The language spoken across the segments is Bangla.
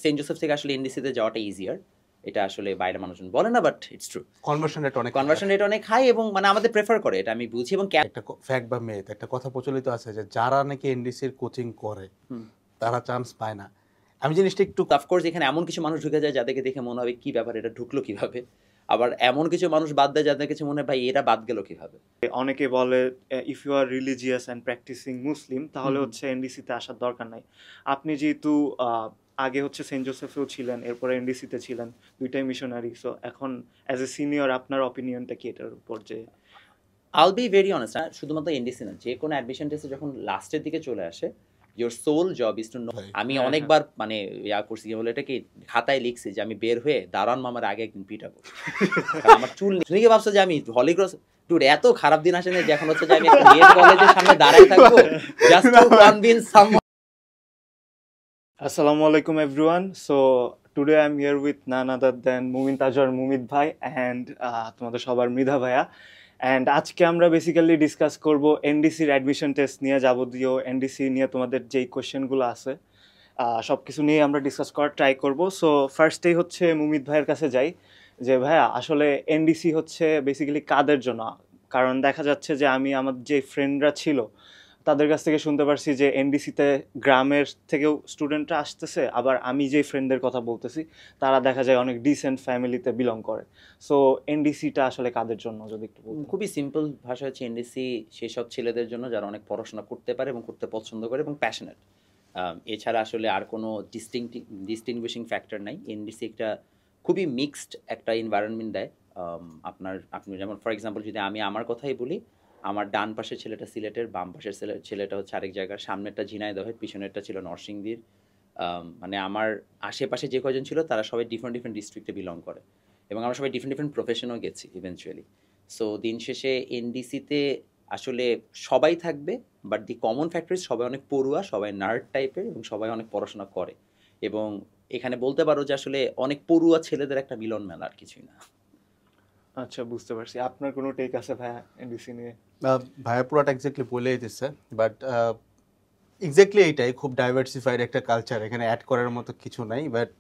সেন্ট জোসেফ থেকে আসলে এনডিসিতে যাওয়াটা ইজিয়ার। এটা আসলে বাইরের মানুষজন বলে না, but it's true. Conversion rate অনেক হাই এবং মানে আমাদের প্রেফার করে, এটা আমি বুঝি। এবং একটা ফ্যাক্ট বা মেথ, একটা কথা প্রচলিত আছে যে যারা নাকি এনডিসির কোচিং করে তারা চান্স পায় না। আমি জিনিসটা একটু অফকোর্স এখানে এমন কিছু মানুষ ঢুকে যায় যাদেরকে দেখে মনে হবে কি ব্যাপার, এটা ঢুকলো কিভাবে। আবার এমন কিছু মানুষ বাদ দেয় যাদের কাছে মনে হয় ভাই এটা বাদ গেল কিভাবে। অনেকে বলে if you are religious and practising Muslim তাহলে হচ্ছে এনডিসিতে আসার দরকার নাই। আপনি যেহেতু আগে হচ্ছে সেন্ট জোসেফেও ছিলেন, এরপরে এনডিসিতে ছিলেন, দুইটাই মিশনারি, সো এখন অ্যাজ এ সিনিয়র আপনার অপিনিয়নটা কি এটার উপর? যে আইল বি ভেরি অনেস্ট, শুধুমাত্র এনডিসি না, যে কোনো অ্যাডমিশন টেস্টে যখন লাস্টের দিকে চলে আসে, your sole job is to know. আমি অনেকবার মানে ইয়া করছি, কি বলে এটাকে, খাতায় লিখছি যে আমি বের হয়ে দারোয়ান মামার আগে একদিন পিটাবো। আমার চুল তুমি কি ভাবছো যে আমি হলিক্রস ডুড এত খারাপ দিন আসে না যে এখন হচ্ছে যে আমি একটা মেয়ের কলেজের সামনে দাঁড়ায় থাকবো জাস্ট টু কনভিন্স সামওয়ান। আসসালামু আলাইকুম everyone. So today I am here with none other than Mumin তাজর মুমিত ভাই অ্যান্ড তোমাদের সবার মৃধা ভাইয়া। অ্যান্ড আজকে আমরা বেসিক্যালি ডিসকাস করব এনডিসির অ্যাডমিশন টেস্ট নিয়ে, যাবতীয় এনডিসি নিয়ে তোমাদের যেই কোয়েশ্চেনগুলো আছে সব কিছু নিয়ে আমরা ডিসকাস করার ট্রাই করব। সো ফার্স্টেই হচ্ছে মুমিত ভাইয়ের কাছে যাই যে ভাইয়া আসলে এনডিসি হচ্ছে বেসিক্যালি কাদের জন্য? কারণ দেখা যাচ্ছে যে আমি আমার যে ফ্রেন্ডরা ছিল তাদের কাছ থেকে শুনতে পারছি যে এনডিসিতে গ্রামের থেকেও স্টুডেন্টরা আসতেছে, আবার আমি যে ফ্রেন্ডদের কথা বলতেছি তারা দেখা যায় অনেক ডিসেন্ট ফ্যামিলিতে বিলং করে। সো এনডিসিটা আসলে কাদের জন্য যদি একটু বলতেন? খুবই সিম্পল ভাষা হচ্ছে এনডিসি সেসব ছেলেদের জন্য যারা অনেক পড়াশোনা করতে পারে এবং করতে পছন্দ করে এবং প্যাশনেট। এছাড়া আসলে আর কোনো ডিস্টিংগুইশিং ফ্যাক্টর নাই। এনডিসি একটা খুবই মিক্সড একটা এনভায়রনমেন্ট দেয়। আপনি যেমন ফর এক্সাম্পল যদি আমি আমার কথাই বলি, আমার ডান পাশের ছেলেটা সিলেটের, বাম পাশের ছেলেটা হচ্ছে আরেক জায়গার, সামনেরটা ঝিনাইদহের, পিছনেরটা ছিল নরসিংদীর। মানে আমার আশেপাশে যে কয়জন ছিল তারা সবাই ডিফারেন্ট ডিফারেন্ট ডিস্ট্রিক্টে বিলং করে এবং আমরা সবাই ডিফারেন্ট ডিফারেন্ট প্রফেশনও গেছি ইভেনচুয়ালি। সো দিন শেষে এনডিসিতে আসলে সবাই থাকবে, বাট দি কমন ফ্যাক্টর সবাই অনেক পড়ুয়া, সবাই নার্ড টাইপের এবং সবাই অনেক পড়াশোনা করে। এবং এখানে বলতে পারো যে আসলে অনেক পড়ুয়া ছেলেদের একটা মিলন মেলা, আর কিছুই না। আচ্ছা, বুঝতে পারছি। আপনার কোনো টেক আছে ভাইয়া এনডিসি নিয়ে? ভাইয়া পুরোটা এক্স্যাক্টলি বলেই দিচ্ছে, বাট এক্স্যাক্টলি এইটাই, খুব ডাইভার্সিফাইড একটা কালচার, এখানে অ্যাড করার মতো কিছু নাই। বাট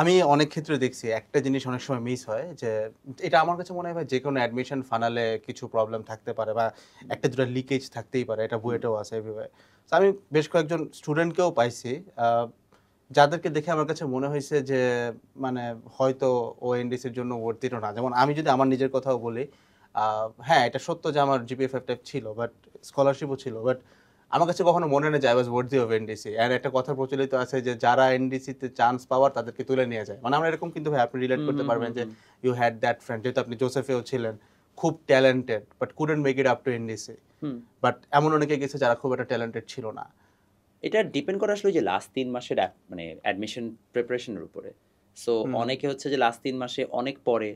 আমি অনেক ক্ষেত্রে দেখছি একটা জিনিস অনেক সময় মিস হয়, যে এটা আমার কাছে মনে হয় ভাই যে কোনো অ্যাডমিশন ফানালে কিছু প্রবলেম থাকতে পারে বা একটা দুটো লিকেজ থাকতেই পারে, এটা বুয়েটেও আছে এভাবে। তো আমি বেশ কয়েকজন স্টুডেন্টকেও পাইছি যাদেরকে দেখে আমার কাছে মনে হয়েছে যে মানে হয়তো ও এনডিসির জন্য ওয়ার্থিটও না। যেমন আমি যদি আমার নিজের কথাও বলি, হ্যাঁ এটা সত্য যে আমার জিপিএ 5 টাইপ ছিল, বাট স্কলারশিপও ছিল, বাট আমার কাছে কখনো মনে নেই যে I was worthy of NDC. আর একটা কথা প্রচলিত আছে যে যারা এনডিসিতে চান্স পাওয়ার তাদেরকে তুলে নিয়ে যায়, মানে আমরা এরকম কিন্তু ভাই আপনি রিলেট করতে পারবেন যে ইউ হ্যাড দ্যাট ফ্রেন্ড, যেহেতু আপনি জোসেফেও ছিলেন, খুব talented but couldn't make it up to NDC. But এমন অনেকে গেছে যারা খুব একটা ট্যালেন্টেড ছিল না। এটা ডিপেন্ড করে আসলে যে লাস্ট 3 মাসের মানে অ্যাডমিশন প্রিপারেশনের উপরে। সো অনেকে হচ্ছে যে লাস্ট 3 মাসে অনেক পড়ে,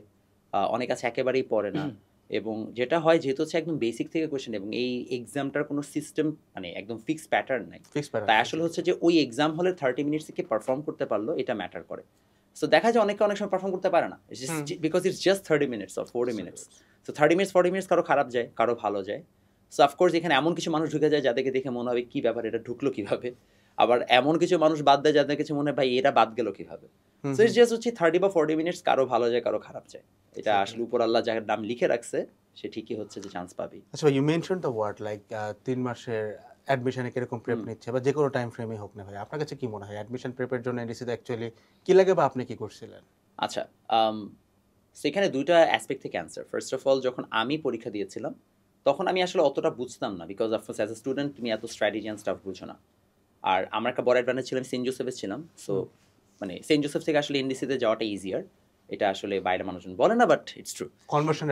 অনেক আছে একেবারেই পড়ে না। এবং যেটা হয় যেহেতু হচ্ছে একদম বেসিক থেকে কোয়েশ্চেন এবং এই এক্সামটার কোনো সিস্টেম মানে একদম ফিক্সড প্যাটার্ন নাই, তাই আসলে হচ্ছে যে ওই এক্সাম হলে 30 মিনিটস থেকে পারফর্ম করতে পারলো এটা ম্যাটার করে। সো দেখা যায় অনেকে অনেক সময় পারফর্ম করতে পারে না, because it's just 30 minutes or 40 minutes. So 30 minutes 40 minutes কারো খারাপ যায়, কারো ভালো যায়। সো অফকোর্স এখানে এমন কিছু মানুষ ঢুকে যায় যাদেরকে দেখে মনে হবে কি ব্যাপার, এটা ঢুকলো কিভাবে। আবার এমন কিছু মানুষ বাদ দেয় যাদের কাছে মনে হয় ভাই এটা বাদ গেল কিভাবে। সো ইটস জাস্ট হচ্ছে 30 বা 40 মিনিটস কারো ভালো যায়, কারো খারাপ যায়। এটা আসলে উপর আল্লাহ যার নাম লিখে রাখছে সে ঠিকই হচ্ছে যে চান্স পাবে। আচ্ছা, you mention the word like 3 মাসের অ্যাডমিশনে কিরকম প্রেপ নিচ্ছে বা যে কোনো টাইম ফ্রেমে হোক না ভাই, আপনার কাছে কি মনে হয় অ্যাডমিশন প্রেপের জন্য এনডিসিতে অ্যাকচুয়ালি কি লাগে বা আপনি কি করছিলেন? আচ্ছা, সেখানে দুইটা অ্যাসপেক্ট থেকে অ্যান্সার। ফার্স্ট অফ অল যখন আমি পরীক্ষা দিয়েছিলাম তখন আমি আসলে অতটা বুঝতাম না, because of course as a student তুমি এত স্ট্র্যাটেজি অ্যান্ড স্টাফ বুঝো না। আর আমার একটা বড় অ্যাডভান্টেজ ছিল আমি সেন্ট জোসেফে ছিলাম। সো মানে সেন্ট জোসেফ থেকে আসলে এনডিসিতে যাওয়াটা ইজিয়ার। এটা আসলে বাইরের মানুষজন বলে না, but it's true. Conversion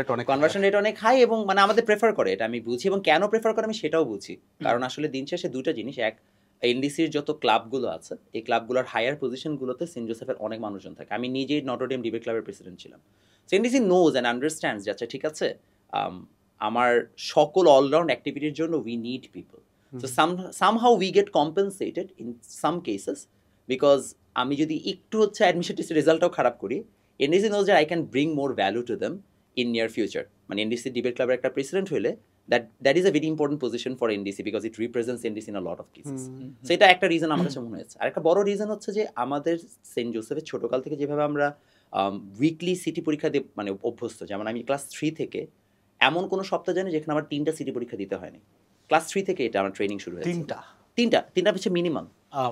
rate অনেক হাই এবং মানে আমাদের প্রেফার করে, এটা আমি বুঝি। এবং কেন প্রেফার করে আমি সেটাও বুঝি, কারণ আসলে দিন শেষে দুইটা জিনিস। এক, এনডিসির যত ক্লাবগুলো আছে এই ক্লাবগুলোর হায়ার পজিশনগুলোতে সেন্ট জোসেফের অনেক মানুষজন থাকে। আমি নিজেই নটরডেম ডিবেট ক্লাবের প্রেসিডেন্ট ছিলাম। So NDC knows and understands যে আচ্ছা ঠিক আছে, আমার সকল অলরাউন্ড অ্যাক্টিভিটির জন্য we need people. So somehow we get compensated in some cases, because আমি যদি একটু হচ্ছে অ্যাডমিশন টেস্টের রেজাল্টটাও খারাপ করি, NDC knows that I can bring more value to them in near future. মানে এনডিসি ডিবেট ক্লাবের একটা প্রেসিডেন্ট হলে that is a very important position for NDC because it represents NDC in a lot of cases. So এটা একটা রিজন আমার কাছে মনে হয়েছে। আর একটা বড় রিজন হচ্ছে যে আমাদের সেন্ট জোসেফের ছোটকাল থেকে যেভাবে আমরা উইকলি সিটি পরীক্ষা দিয়ে মানে অভ্যস্ত, যেমন আমি ক্লাস 3 থেকে এমন কোনো সপ্তাহ জানি যেখানে আমার 3টা সিটি পরীক্ষা দিতে হয়নি। ক্লাস 3 থেকে এটা আমার ট্রেনিং শুরু হয়েছে। তিনটা হচ্ছে মিনিমাম।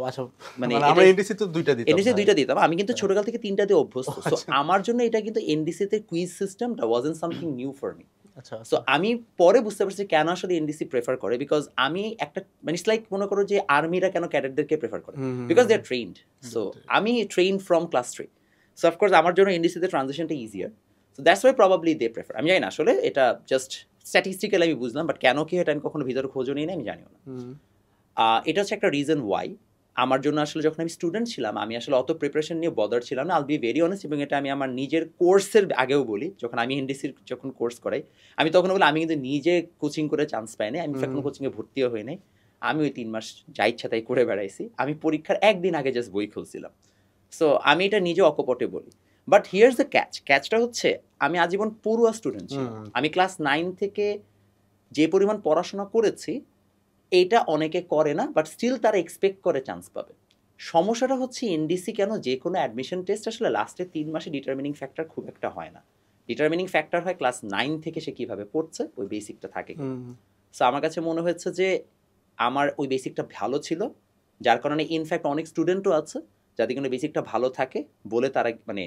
আচ্ছা, মানে আমরা এনডিসি তো দুইটা দিতাম। এনডিসি দুইটা দিতাম, আমি কিন্তু ছোটকাল থেকে 3টা দিয়ে অভ্যস্ত। সো আমার জন্য এটা কিন্তু এনডিসি তে কুইজ সিস্টেমটা wasn't something new for me. আচ্ছা, সো আমি পরে বুঝতে পারছি কেন আসলে এনডিসি প্রেফার করে, বিকজ আমি একটা মানে ইটস লাইক মনে করো যে আর্মিরা কেন ক্যাডেটদেরকে প্রেফার করে, because they are trained. So আমি train from class 3, so of course আমার জন্য এনডিসিতে ট্রানজিশনটা easier. So that's why probably they prefer. আমি জানি না আসলে, এটা জাস্ট স্ট্যাটিস্টিক্যালি আমি বুঝলাম, বাট কেন কি এটা আমি কখনো ভিতরে খোঁজও নিই না, আমি জানিও না। এটা হচ্ছে একটা রিজন ওয়াই আমার জন্য আসলে যখন আমি স্টুডেন্ট ছিলাম আমি আসলে অত প্রিপারেশন নিয়ে বদার ছিলাম না। আল বি ভেরি অনেস্ট, এবং এটা আমি আমার নিজের কোর্সের আগেও বলি, যখন আমি এনডিসির যখন কোর্স করাই আমি তখন বলি আমি কিন্তু নিজে কোচিং করে চান্স পাই না, আমি কোনো কোচিংয়ে ভর্তিও হই নাই। আমি ওই 3 মাস যা ইচ্ছা তাই করে বেড়াইছি। আমি পরীক্ষার একদিন আগে জাস্ট বই খুলছিলাম। সো আমি এটা নিজে অকপটে বলি। বাট হিয়ার্স দ্য ক্যাচটা হচ্ছে আমি আজীবন পড়ুয়া স্টুডেন্ট ছিলাম। আমি ক্লাস 9 থেকে যে পরিমাণ পড়াশোনা করেছি এইটা অনেকে করে না, বাট স্টিল তারা এক্সপেক্ট করে চান্স পাবে। সমস্যাটা হচ্ছে এনডিসি কেন যে কোনো অ্যাডমিশন টেস্ট আসলে লাস্টের 3 মাসে ডিটারমিনিং ফ্যাক্টর খুব একটা হয় না। ডিটারমিনিং ফ্যাক্টর হয় ক্লাস 9 থেকে সে কীভাবে পড়ছে, ওই বেসিকটা থাকে। সো আমার কাছে মনে হয়েছে যে আমার ওই বেসিকটা ভালো ছিল, যার কারণে ইনফ্যাক্ট অনেক স্টুডেন্টও আছে যাদের কোনো বেসিকটা ভালো থাকে বলে তারা মানে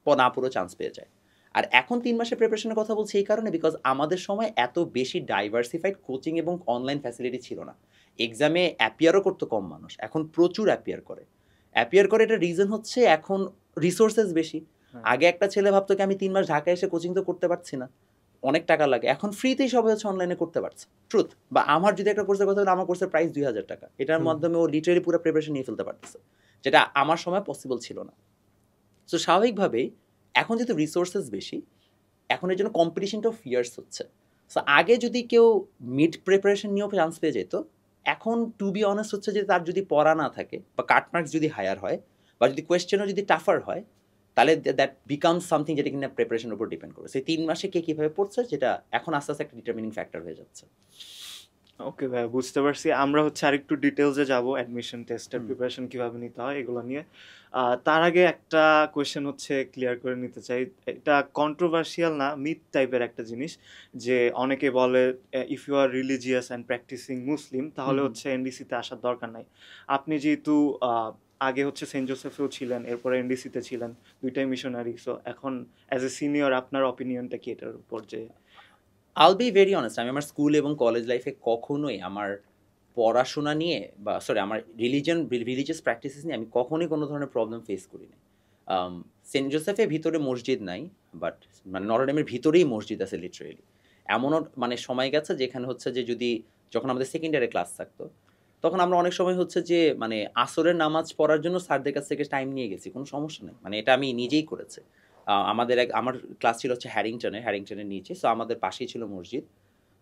না পুরো চান্স পেয়ে যায়। আর এখন 3 মাসের প্রিপারেশনের কথা বলছি এই কারণে, বিকজ আমাদের সময় এত বেশি ডাইভার্সিফাইড কোচিং এবং অনলাইন ফ্যাসিলিটি ছিল না। এক্সামে অ্যাপিয়ারও করতো কম মানুষ, এখন প্রচুর অ্যাপিয়ার করে। এটার রিজন হচ্ছে এখন রিসোর্সেস বেশি। আগে একটা ছেলে ভাবতো কি আমি 3 মাস ঢাকায় এসে কোচিং তো করতে পারছি না, অনেক টাকা লাগে, এখন ফ্রিতেই সবাই হচ্ছে অনলাইনে করতে পারছে। ট্রুথ, বা আমার যদি একটা কোর্সের কথা বলে, আমার কোর্সের প্রাইস 2000 টাকা, এটার মাধ্যমে ও লিটারালি পুরো প্রিপারেশন নিয়ে ফেলতে পারতেছে, যেটা আমার সময় পসিবল ছিল না। সো স্বাভাবিকভাবেই এখন যেহেতু রিসোর্সেস বেশি, এখন এর জন্য কম্পিটিশনটাও ফিয়ার্স হচ্ছে। সো আগে যদি কেউ মিড প্রিপারেশন নিয়েও চান্স পেয়ে যেত, এখন টু বি অনেস্ট হচ্ছে যে তার যদি পড়া না থাকে বা কাটমার্কস যদি হায়ার হয় বা যদি কোয়েশ্চেনও যদি টাফার হয়, তাহলে দ্যাট বিকামস সামথিং যেটা কিনা প্রিপারেশনের উপর ডিপেন্ড করে। সেই 3 মাসে কে কীভাবে পড়ছে যেটা এখন আস্তে আস্তে একটা ডিটারমিনিং ফ্যাক্টর হয়ে যাচ্ছে। ওকে ভাই, বুঝতে পারছি। আমরা হচ্ছে আরেকটু ডিটেলসে যাব অ্যাডমিশন টেস্টের প্রিপারেশন কিভাবে নিতে হয় এগুলো নিয়ে। তার আগে একটা কোয়েশ্চেন হচ্ছে ক্লিয়ার করে নিতে চাই, এটা কন্ট্রোভার্সিয়াল না, মিথ টাইপের একটা জিনিস, যে অনেকে বলে if you are religious and practising Muslim তাহলে হচ্ছে এনডিসিতে আসার দরকার নাই। আপনি যেহেতু আগে হচ্ছে সেন্ট জোসেফেও ছিলেন, এরপরে এনডিসিতে ছিলেন, দুইটাই মিশনারি, সো এখন অ্যাজ এ সিনিয়র আপনার অপিনিয়নটা কি এটার উপর? যে আল বি ভেরি অনেস্ট, আমি আমার স্কুল এবং কলেজ লাইফে কখনোই আমার পড়াশোনা নিয়ে বা আমার রিলিজিয়াস প্র্যাকটিসেস নিয়ে আমি কখনোই কোনো ধরনের প্রবলেম ফেস করিনি। সেন্ট জোসেফের ভিতরে মসজিদ নাই, বাট মানে নটরডেমের ভিতরেই মসজিদ আছে লিটারেলি। এমনও মানে সময় গেছে যেখানে হচ্ছে যে যখন আমাদের সেকেন্ড ইয়ারে ক্লাস থাকতো, তখন আমরা অনেক সময় হচ্ছে যে মানে আসরের নামাজ পড়ার জন্য স্যারদের কাছ থেকে টাইম নিয়ে গেছি, কোনো সমস্যা নেই। মানে এটা আমি নিজেই করেছি। আমার ক্লাস ছিল হচ্ছে হ্যারিংটনের নিচে, সো আমাদের পাশেই ছিল মসজিদ।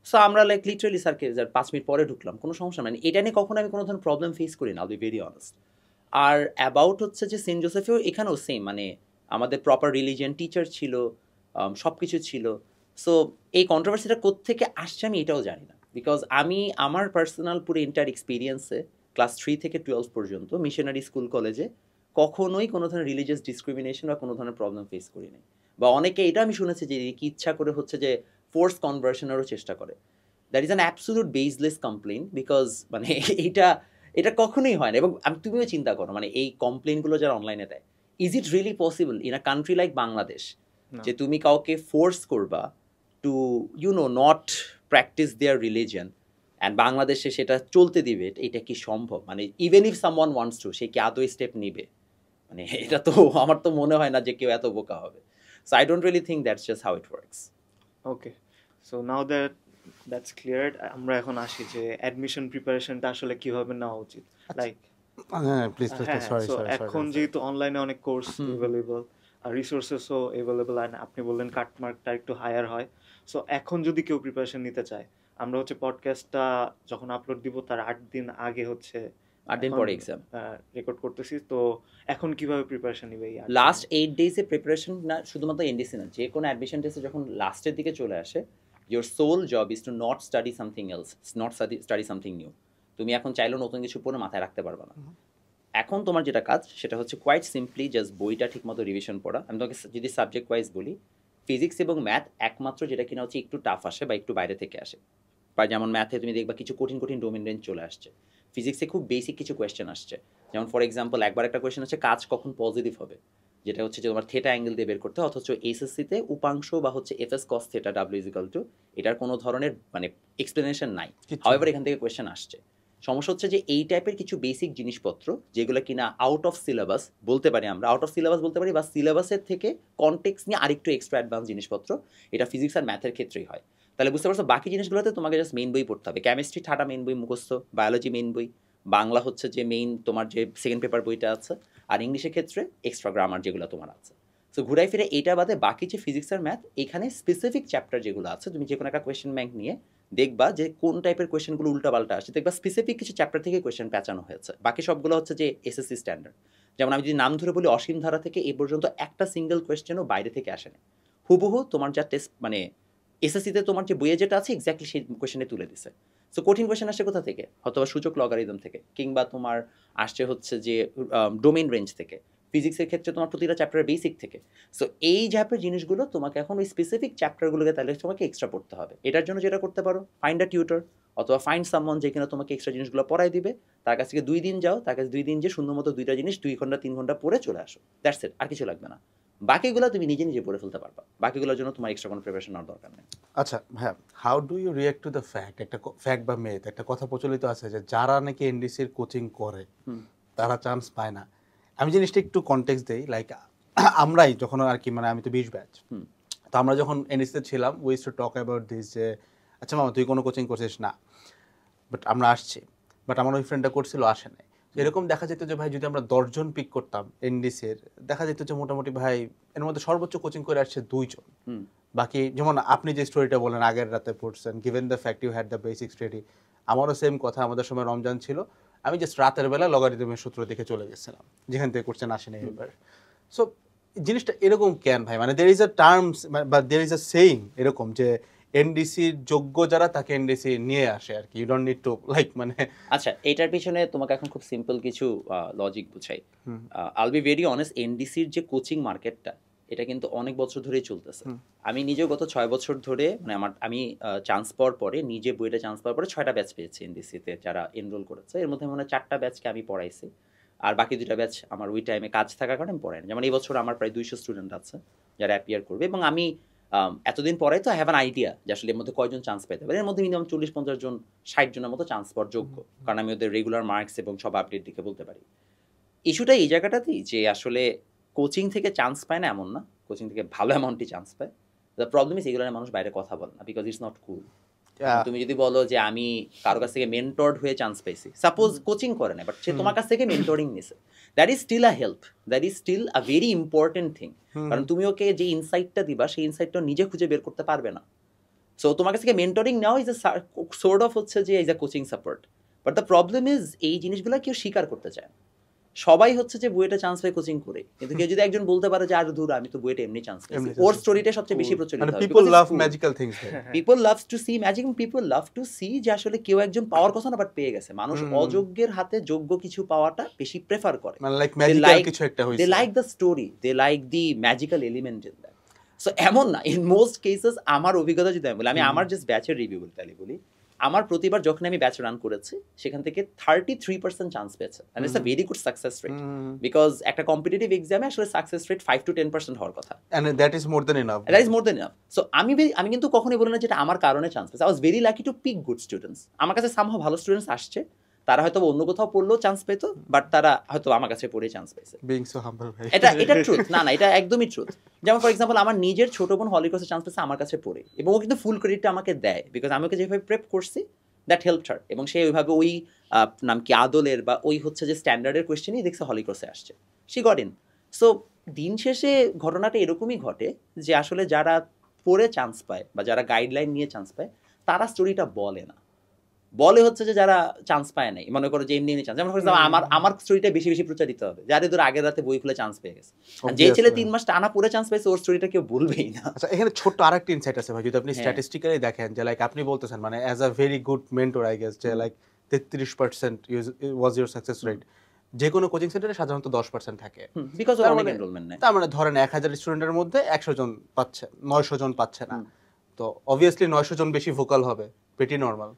সো আমরা লিটারালি স্যারকে 5 মিনিট পরে ঢুকলাম, কোনো সমস্যা মানে এটা নিয়ে কখনো আমি কোনো ধরনের প্রবলেম ফেস করি না, আল বি ভেরি অনেস্ট। আর অ্যাবাউট হচ্ছে যে সেন্ট জোসেফেও এখানেও সেম, মানে আমাদের প্রপার রিলিজিয়ান টিচার ছিল, সব কিছু ছিল। সো এই কন্ট্রোভার্সিটা কোত্থেকে আসছে আমি এটাও জানি না, বিকজ আমি আমার পার্সোনাল পুরো এন্টায়ার এক্সপিরিয়েন্সে ক্লাস 3 থেকে 12 পর্যন্ত মিশনারি স্কুল কলেজে কখনোই কোনো ধরনের রিলিজিয়াস ডিসক্রিমিনেশন বা কোনো ধরনের প্রবলেম ফেস করি নাই। বা অনেকে এটা আমি শুনেছি যে কি ইচ্ছা করে হচ্ছে যে ফোর্স কনভার্সনেরও চেষ্টা করে। That is an absolute baseless complain, because মানে এটা কখনোই হয় না। এবং তুমিও চিন্তা করো, মানে এই কমপ্লেইনগুলো যারা অনলাইনে দেয়, is it really possible in a country like Bangladesh যে তুমি কাউকে ফোর্স করবা to not practice their religion and বাংলাদেশে সেটা চলতে দিবে? এটা কি সম্ভব? মানে even if someone wants to, সে কি আদৌ স্টেপ নিবে? মানে এটা তো আমার তো মনে হয় না যে কেউ এত বোকা হবে। So I don't really think that's just how it works. Okay, so now that's cleared, আমরা এখন আসি যে অ্যাডমিশন প্রিপারেশনটা আসলে কিভাবে নেওয়া উচিত। লাইক প্লিজ সরি এখন যেহেতু অনলাইনে অনেক কোর্স অ্যাভেলেবল আর রিসোর্সেসও অ্যাভেলেবল, আর আপনি বললেন কাটমার্কটা একটু হায়ার হয়, সো এখন যদি কেউ প্রিপারেশন নিতে চায়, আমরা হচ্ছে পডকাস্টটা যখন আপলোড দিব তার 8 দিন আগে হচ্ছে 8 দিন পরে এক্সাম রেকর্ড করতেছি, তো এখন কিভাবে প্রিপারেশন নিবে? লাস্ট 8 ডেজে প্রিপারেশন না শুধুমাত্র এনডিসি না, যে কোনো অ্যাডমিশন টেস্টে যখন লাস্টের দিকে চলে আসে your sole job is to not study something else, not study something new. তুমি এখন চাইলেও নতুন কিছু পড়ে মাথায় রাখতে পারবে না। এখন তোমার যেটা কাজ সেটা হচ্ছে কোয়াইট সিম্পলি জাস্ট বইটা ঠিকমতো রিভিশন পড়া। আমি তোমাকে যদি সাবজেক্ট ওয়াইজ বলি, ফিজিক্স এবং ম্যাথ একমাত্র যেটা কিনা হচ্ছে একটু টাফ আসে বা একটু বাইরে থেকে আসে। বা যেমন ম্যাথে তুমি দেখবা কিছু কঠিন কঠিন ডোমেন রেঞ্জ চলে আসছে, ফিজিক্সে খুব বেসিক কিছু কোয়েশ্চেন আসছে। যেমন ফর এক্সাম্পল একবার একটা কোয়েশ্চেন হচ্ছে কাজ কখন পজিটিভ হবে, যেটা হচ্ছে যে তোমার থিটা অ্যাঙ্গেল দিয়ে বের করতে, অথচ এসএসসিতে উপাংশ বা হচ্ছে FS cos theta W equal to এটার কোনো ধরনের মানে এক্সপ্লেনেশন নাই। হাউএভার এখান থেকে কোয়েশ্চেন আসছে। সমস্যা হচ্ছে যে এই টাইপের কিছু বেসিক জিনিসপত্র যেগুলো কিনা আউট অফ সিলেবাস বলতে পারি আমরা, আউট অফ সিলেবাস বলতে পারি বা সিলেবাসের থেকে কনটেক্সট নিয়ে আরেকটু এক্সট্রা অ্যাডভান্স জিনিসপত্র, এটা ফিজিক্স আর ম্যাথের ক্ষেত্রেই হয়। তাহলে বুঝতে পারছো বাকি জিনিসগুলোতে তোমাকে জাস্ট মেইন বই পড়তে হবে। কেমিস্ট্রি ঠাটা মেইন বই মুখস্থ, বায়োলজি মেইন বই, বাংলা হচ্ছে যে মেইন তোমার যে সেকেন্ড পেপার বইটা আছে, আর ইংলিশের ক্ষেত্রে এক্সট্রা গ্রামার যেগুলো তোমার আছে। সো ঘুরাই ফিরে এইটা বাদে বাকি যে ফিজিক্স আর ম্যাথ এখানে স্পেসিফিক চ্যাপ্টার যেগুলো আছে, তুমি যে কোনো একটা কোয়েশ্চেন ব্যাংক নিয়ে দেখবা যে কোন টাইপের কোয়েশ্চেনগুলো উল্টাপাল্টা আসছে, দেখবা স্পেসিফিক কিছু চ্যাপ্টার থেকে কোয়েশ্চেন পেঁচানো হয়েছে। বাকি সবগুলো হচ্ছে যে এসএসসি স্ট্যান্ডার্ড। যেমন আমি যদি নাম ধরে বলি, অসীম ধারা থেকে এই পর্যন্ত একটা সিঙ্গেল কোয়েশ্চেনও বাইরে থেকে আসেনি। হুবহু তোমার যা টেস্ট মানে এসএসসিতে তোমার যে বইয়ে যেটা আছে এক্স্যাক্টলি সেই কোয়েশ্চেনে তুলে দিছে। সো কঠিন কোয়েশ্চেন আসছে কোথা থেকে? হয়তো সূচক লগারিদম থেকে, কিংবা তোমার আসছে হচ্ছে যে ডোমেইন রেঞ্জ থেকে। ফিজিক্সের ক্ষেত্রে তোমার প্রতিটা চ্যাপ্টার বেসিক থেকে। সো এই চ্যাপ্টার জিনিসগুলো তোমাকে এখন ওই স্পেসিফিক চ্যাপ্টারগুলোকে তাহলে তোমাকে এক্সট্রা পড়তে হবে। এটার জন্য যেটা করতে পারো, ফাইন্ড আ টিউটর অথবা ফাইন্ড সামওয়ান যে কিনা তোমাকে এক্সট্রা জিনিসগুলো পড়াই দিবে। তার কাছ থেকে 2 দিন যাও, তার কাছে 2 দিন যে সুন্দর মতো 2টা জিনিস 2 ঘন্টা 3 ঘন্টা পড়ে চলে আসো। দ্যাটস ইট, আর কিছু লাগবে না। বাকিগুলো তুমি নিজে নিজে পড়ে ফেলতে পারবা, বাকিগুলোর জন্য তোমার এক্সট্রা কোনো প্রিপারেশন নেওয়ার দরকার নেই। আচ্ছা হ্যাঁ, how do you react to the fact, একটা ফ্যাক্ট বা মেথ, একটা কথা প্রচলিত আছে যে যারা নাকি এনডিসির কোচিং করে তারা চান্স পায় না। আমি জিনিসটা একটু কনটেক্সট দেই, লাইক আমরাই যখন আর কি মানে আমি তো 20 ব্যাচ, তো আমরা যখন এনডিসিতে ছিলাম we used to talk about this যে আচ্ছা মামা তুই কোনো কোচিং করছিস না, বাট আমরা আসছি, বাট আমার ওই ফ্রেন্ডটা করছিল আসে নাই। এরকম দেখা যেত যে ভাই যদি আমরা 10 জন পিক করতাম এনডিসির, দেখা যেত যে মোটামুটি ভাই এর মধ্যে সর্বোচ্চ কোচিং করে আসছে 2 জন। বাকি যেমন আপনি যে স্টোরিটা বলেন আগের রাতে পড়ছেন, given the fact you had the basic study, আমারও সেম কথা। আমাদের সময় রমজান ছিল, আমি জাস্ট রাতের বেলা লগারিদমের সূত্র দেখে চলে গেছিলাম, যেখান থেকে করছেন আসেনি এবার। সো জিনিসটা এরকম কেন ভাই? মানে দের ইজ আ টার্মস বা দের ইজ আ সেইং এরকম যে এনডিসির যোগ্য যারা তাকে এনডিসি নিয়ে আসে আর কি, you don't need to like মানে। আচ্ছা, এটার পিছনে তোমাকে এখন খুব সিম্পল কিছু লজিক বুঝাই। আল বি ভেরি অনেস্ট, এনডিসির যে কোচিং মার্কেটটা এটা কিন্তু অনেক বছর ধরেই চলতেছে। আমি নিজেও গত 6 বছর ধরে মানে আমি চান্স পাওয়ার পরে, নিজে বইটা চান্স পাওয়ার পরে 6টা ব্যাচ পেয়েছি এনডিসিতে যারা এনরোল করেছে। এর মধ্যে মনে হয় 4টা ব্যাচকে আমি পড়াইছি, আর বাকি 2টা ব্যাচ আমার ওই টাইমে কাজ থাকার কারণে আমি পড়াইনি। যেমন এই বছর আমার প্রায় 200 স্টুডেন্ট আছে যারা অ্যাপিয়ার করবে, এবং আমি এতদিন পরে তো আই হ্যাভ অ্যান আইডিয়া যে আসলে এর মধ্যে কয়জন চান্স পেতে পারে। এর মধ্যে মিনিমাম 40-50 জন 60 জনের মতো চান্স পাওয়ার যোগ্য, কারণ আমি ওদের রেগুলার মার্কস এবং সব আপডেট দেখে বলতে পারি। ইস্যুটা এই জায়গাটাতেই যে আসলে কোচিং থেকে চান্স পায় না এমন না, কোচিং থেকে ভালো অ্যামাউন্টই চান্স পায়। দ্য প্রবলেম ইজ এগুলো মানুষ বাইরে কথা বলে না, বিকজ ইটস নট কুল। তুমি যদি বলো যে আমি কারো কাছ থেকে মেন্টরড হয়ে চান্স পাইছি, সাপোজ কোচিং করে না বাট সে তোমার কাছ থেকে মেন্টরিং নিছে, that is still a help, that is still a very important thing. কারণ তুমি ওকে যে ইনসাইটটা দিবা সেই ইনসাইটটা নিজে খুঁজে বের করতে পারবে না। সো তোমার কাছ থেকে মেন্টরিং নেওয়া ইজ এ সোর্ট অফ হচ্ছে যে is a coaching support. But the problem is এই জিনিসগুলো কেউ স্বীকার করতে চায় না। সবাই হচ্ছে যে বুয়েটে চান্স পায় কোচিং করে, কিন্তু কেউ যদি একজন বলতে পারে যে আর দূর আমি তো বুয়েটে এমনি চান্স পাইছি, ওর স্টোরিটা সবচেয়ে বেশি প্রচলিত হয়। People love magical things, people loves to see magic, people love to see যে আসলে কেউ একজন পাওয়ার কথা না বাট পেয়ে গেছে। মানুষ অযোগ্যের হাতে যোগ্য কিছু পাওয়াটা বেশি প্রেফার করে, মানে লাইক ম্যাজিক্যাল কিছু একটা হইছে, they like the story, they like the magical element in that. So এমন না, ইন মোস্ট কেসেস আমার অভিজ্ঞতা যদি আমি বলি, আমি আমার জাস্ট ব্যাচের রিভিউ বলি, আমার প্রতিবার যখন আমি ব্যাচ রান করেছি সেখান থেকে 33% চান্স পেয়েছে, and it's a very good success rate, because একটা কম্পিটিটিভ এক্সামে আসলে সাকসেস রেট 5 to 10% হওয়ার কথা, and that is more than enough, that is more than enough. So আমি কিন্তু কখনোই বলি না যেটা আমার কারণে চান্স পেয়েছে। I was very lucky to pick good students. আমার কাছে সামহাও ভালো স্টুডেন্টস আসছে, তারা হয়তো অন্য কোথাও পড়লেও চান্স পেতো, বাট তারা হয়তো আমার কাছে পড়ে চান্স পেয়েছে। বিং সো হাম্বল ভাই, এটা ট্রুথ, না এটা একদমই ট্রুথ। যেমন ফর এক্সাম্পল আমার নিজের ছোট বোন হলিক্রসে চান্স পেয়েছে আমার কাছে পড়ে, এবং ও কিন্তু ফুল ক্রেডিটটা আমাকে দেয়, বিকজ আমি ওকে যেভাবে প্রেপ করছি দ্যাট হেল্পড হার, এবং সে ওইভাবে ওই নাম কি আদলের বা ওই হচ্ছে যে স্ট্যান্ডার্ডের কোয়েশ্চেনই দেখছে হলিক্রসে আসছে, শি গট ইন। সো দিন শেষে ঘটনাটা এরকমই ঘটে যে আসলে যারা পড়ে চান্স পায় বা যারা গাইডলাইন নিয়ে চান্স পায় তারা স্টোরিটা বলে না, বলে হচ্ছে যে যারা চান্স পায় নাই, মনে করো যে এমনি চান্স, যেমন for example আমার স্টোরিটা বেশি বেশি প্রচারিত হবে, যারা ধর আগের রাতে বই খুলে চান্স পেয়ে গেছে। আর যে ছেলে 3 মাস টানা পড়ে চান্স পাইছে ওর স্টোরিটা কেউ বলবেই না। আচ্ছা, এখানে ছোট্ট আরেকটা ইনসাইট আছে ভাই, যদি আপনি হ্যাঁ। স্ট্যাটিস্টিক্যালি দেখেন যে লাইক আপনি বলতেছেন মানে as a very good mentor I guess যে like 33% was your success rate, যে কোনো কোচিং সেন্টারে সাধারণত 10% থাকে। বিকজ তার অনেক মানে- এনরোলমেন্ট নেয়। তার মানে ধরেন 1000 স্টুডেন্টের মধ্যে 100 জন পাচ্ছে, 900 জন পাচ্ছে না। হুম। তো অবভিয়াসলি 900 জন বেশি ভোকাল হবে, প্রিটি নরমাল।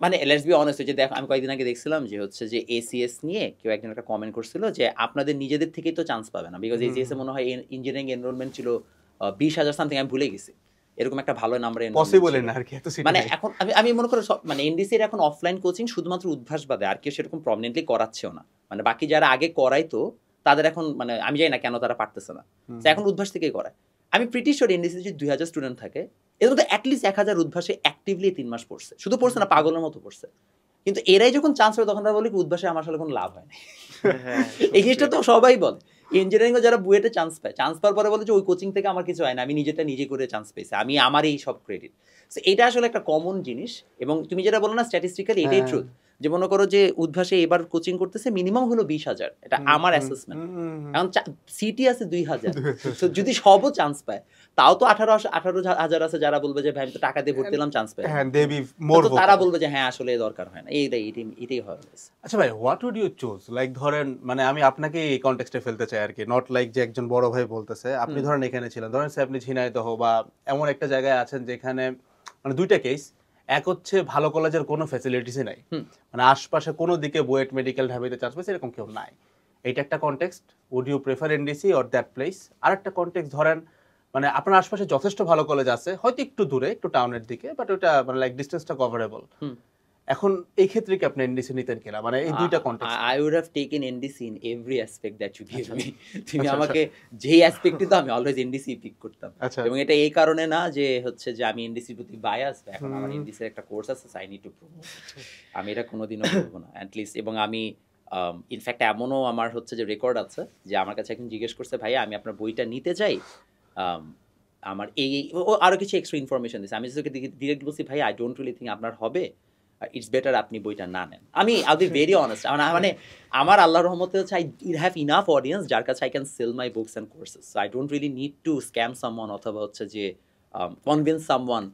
মানে লেটস বি অনেস্ট, যে দেখো আমি কয়েকদিন আগে দেখছিলাম যে হচ্ছে যে এসিএস নিয়ে কেউ একজন একটা কমেন্ট করছিল যে আপনাদের নিজেদের থেকেই তো চান্স পাবে না, বিকজ এসিএস এ মনে হয় ইঞ্জিনিয়ারিং এনরোলমেন্ট ছিল 20,000 সামথিং, আমি ভুলে গেছি এরকম একটা ভালো নাম্বারে পসিবল না আর কি, এত সিটি মানে নাই। এখন আমি মনে করি মানে এনডিসি এর এখন অফলাইন কোচিং শুধুমাত্র উদ্ভাস বাদে আর কেউ সেরকম প্রমিনেন্টলি করাচ্ছেও না, মানে বাকি যারা আগে করাইতো তাদের এখন মানে আমি জানি না কেন তারা পারতেছে না, তো এখন উদ্ভাস থেকেই করায়। আমি প্রিটি শিওর এনডিসি যদি 2000 স্টুডেন্ট থাকে এর মধ্যে অ্যাটলিস্ট 1000 উদ্ভাসে অ্যাক্টিভলি 3 মাস পড়ছে, শুধু পড়ছে না পাগলের মতো পড়ছে, কিন্তু এরাই যখন চান্স পায় তখন তারা বলে কি উদ্ভাসে আমার আসলে কোনো লাভ হয় না। হ্যাঁ, এই জিনিসটা তো সবাই বলে, ইঞ্জিনিয়ারিং যারা বুয়েটে চান্স পায়, চান্স পাওয়ার পরে বলে যে ওই কোচিং থেকে আমার কিছু হয় না, আমি নিজেরটা নিজে করে চান্স পেয়েছি, আমি আমার এই সব ক্রেডিট। এটা আসলে একটা কমন জিনিস, এবং তুমি যেটা বলো না স্ট্যাটিস্টিক্যালি এটাই ট্রুথ, যে মনে করো যে উদ্ভাসে এবার কোচিং করতেছে মিনিমাম হলো 20,000, এটা আমার অ্যাসেসমেন্ট। এখন সিটি আছে 2,000, তো যদি সবও চান্স পায় তাও তো 18,000 আছে যারা বলবে যে ভাই আমি তো টাকা দিয়ে ভর্তি দিলাম চান্স পাই, হ্যাঁ দে বি মোর তো তারা বলবে যে হ্যাঁ আসলে দরকার হয় না, এটাই হয়। আচ্ছা ভাই, what would you choose? Like ধরেন মানে আমি আপনাকে এই কনটেক্সটে ফেলতে চাই আর কি, নট লাইক যে একজন বড় ভাই বলতেছে, আপনি ধরেন এখানে ছিলেন, ধরেন আপনি ঝিনাইদহ বা এমন একটা জায়গায় আছেন যেখানে মানে দুইটা কেস, এক হচ্ছে ভালো কলেজের কোনো ফ্যাসিলিটিসই নাই, মানে আশপাশে কোনো দিকে বুয়েট মেডিকেল ঢাবিতে চান্স পেয়েছে এরকম কেউ নাই, এইটা একটা context, would you prefer NDC or that place? আর একটা কনটেক্সট ধরেন মানে আপনার আশপাশে যথেষ্ট ভালো কলেজ আছে, হয়তো একটু দূরে একটু টাউনের দিকে, বাট ওটা মানে লাইক ডিস্টেন্সটা কভারেবল, এখন এই ক্ষেত্রে কি আপনি এনডিসি নিতেন কিনা, মানে এই দুইটা context? I would have taken NDC in every aspect that you gave me. তুমি আমাকে যেই অ্যাসপেক্টই তো আমি অলওয়েজ এনডিসি পিক করতাম, এবং এটা এই কারণে না যে হচ্ছে যে আমি এনডিসির প্রতি বায়াস, এখন আমার এনডিসির একটা কোর্স আছে আই নিড টু প্রমোট, আমি এটা কোনোদিনও বলবো না অ্যাট লিস্ট। এবং আমি ইনফ্যাক্ট এমনও আমার হচ্ছে যে রেকর্ড আছে যে আমার কাছে একজন জিজ্ঞেস করছে ভাই আমি আপনার বইটা নিতে চাই, আমার এই ও আরো কিছু এক্সট্রা ইনফরমেশন দিচ্ছে, আমি যদি ডিরেক্ট বলছি ভাই আই ডোন্ট রিয়েলি থিঙ্ক আপনার হবে, ইটস বেটার আপনি বইটা না নেন। আমি আই বি ভেরি অনেস্ট, মানে আমার আল্লাহর রহমতে হচ্ছে আই হ্যাভ ইনাফ অডিয়েন্স যার কাছে I can sell my books and courses, so I don't really need to scam someone অথবা হচ্ছে যে কনভিন্স সামওয়ান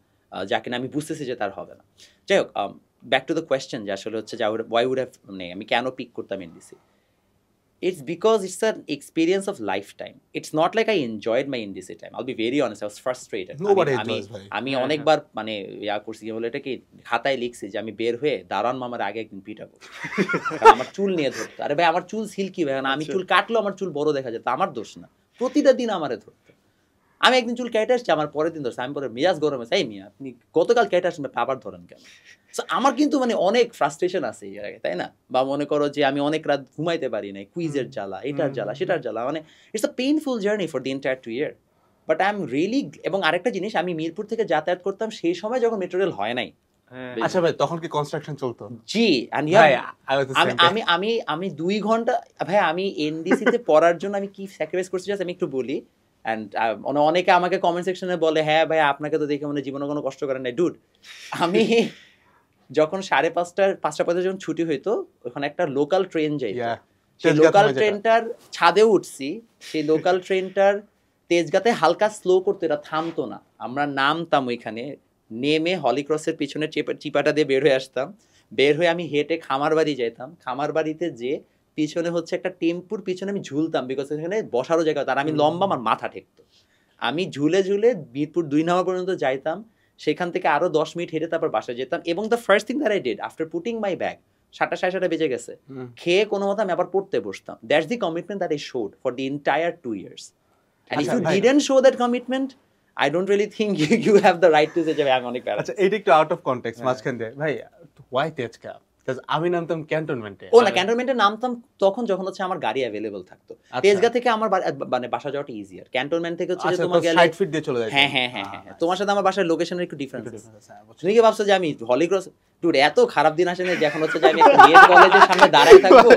যাকে আমি বুঝতেছি যে তার হবে না। যাই হোক, ব্যাক টু দ্য কোয়েশ্চেন যে আসলে হচ্ছে যে ওয়াই উড হ্যাভ, মানে আমি কেন পিক করতাম NDC, it's because it's an experience of lifetime. It's not like I enjoyed my NDC time. I'll be very honest, I was frustrated. Nobody enjoys, ভাই। আমি অনেকবার মানে ইয়া করছি, কি বলে এটাকে খাতায় লিখছি যে আমি বের হয়ে দাঁড়ান মামার আগে একদিন পিটাবো, কারণ আমার চুল নিয়ে ধরতো। আরে ভাই আমার চুল সিল্কি ভাই, আমি চুল কাটলো আমার চুল বড় দেখা যেত, আমার দোষ না, প্রতিটা দিন আমারে ধরতো। আমি একদিন চুল কেটে আসছি, আমার পরের দিন ধরছে, আমি পরে মেজাজ গরম আছে, এই মিয়া আপনি গতকাল কেটে আসছেন আবার ধরেন কেন? আমার কিন্তু মানে অনেক ফ্রাস্ট্রেশন আছে এর আগে, তাই না? বা মনে করো যে আমি অনেক রাত ঘুমাইতে পারি নাই, কুইজের জ্বালা, এটার জ্বালা, সেটার জ্বালা, মানে it's a painful journey for the entire 2 year. But I am really, এবং আরেকটা জিনিস, আমি মিরপুর থেকে যাতায়াত করতাম সেই সময় যখন মেট্রো রেল হয় নাই। আচ্ছা ভাই, তখন কি কনস্ট্রাকশন চলতো? জি, আমি 2 ঘন্টা ভাই, আমি এনডিসি তে পড়ার জন্য আমি কি স্যাক্রিফাইস করছি আমি একটু বলি। অ্যান্ড অনেকে আমাকে কমেন্ট সেকশনে বলে হ্যাঁ ভাই আপনাকে তো দেখে মানে জীবনে কোনো কষ্ট করেন নাই। ডুড, আমি যখন 5:30 যখন ছুটি হইতো, ওখানে একটা লোকাল ট্রেন যাইতো, সেই লোকাল ট্রেনটার ছাদে উঠছি, সেই লোকাল ট্রেনটার তেজগাতে হালকা স্লো করতো, এটা থামতো না, আমরা নামতাম ওইখানে, নেমে হলিক্রসের পিছনে চিপাটা দিয়ে বের হয়ে আসতাম, বের হয়ে আমি হেঁটে খামার বাড়ি যাইতাম, খামার বাড়িতে যে পিছনে হচ্ছে একটা টেম্পুর পিছনে আমি ঝুলতাম, বিকজ এখানে বসারও জায়গা, তার আমি লম্বা, আমার মাথা ঠেকতো, আমি ঝুলে ঝুলে মিরপুর 2 নম্বর পর্যন্ত যাইতাম, সেখান থেকে আরো 10 মিনিট হেঁটে তারপর বাসায় যেতাম। এবং the first thing that I did after putting my bag, 7:30 বেজে গেছে, খেয়ে কোনো মতো আমি আবার পড়তে বসতাম। That's the commitment that I showed for the entire 2 years. And if you didn't show that commitment, I don't really think you have the right to say যে আমি অনেক প্যারা। আচ্ছা, এইটা একটু আউট অফ কনটেক্সট মাঝখান দিয়ে ভাই, ওয়াই তেজকা? কারণ আমি নামতাম ক্যান্টনমেন্টে। ও না, ক্যান্টনমেন্টে নামতাম তখন যখন হচ্ছে আমার গাড়ি অ্যাভেলেবল থাকতো। তেজগাঁ থেকে আমার মানে বাসা যাওয়াটা ইজিয়ার, ক্যান্টনমেন্ট থেকে হচ্ছে তোমার গেলে 60 ফিট দিয়ে চলে যায়। হ্যাঁ হ্যাঁ হ্যাঁ হ্যাঁ, তোমার সাথে আমার বাসার লোকেশনের একটু ডিফারেন্স আছে। তুমি কি ভাবছো যে আমি হলিক্রস, ডুড এত খারাপ দিন আসে না যে এখন হচ্ছে যে আমি একটা মেয়ের কলেজের সামনে দাঁড়ায় থাকবো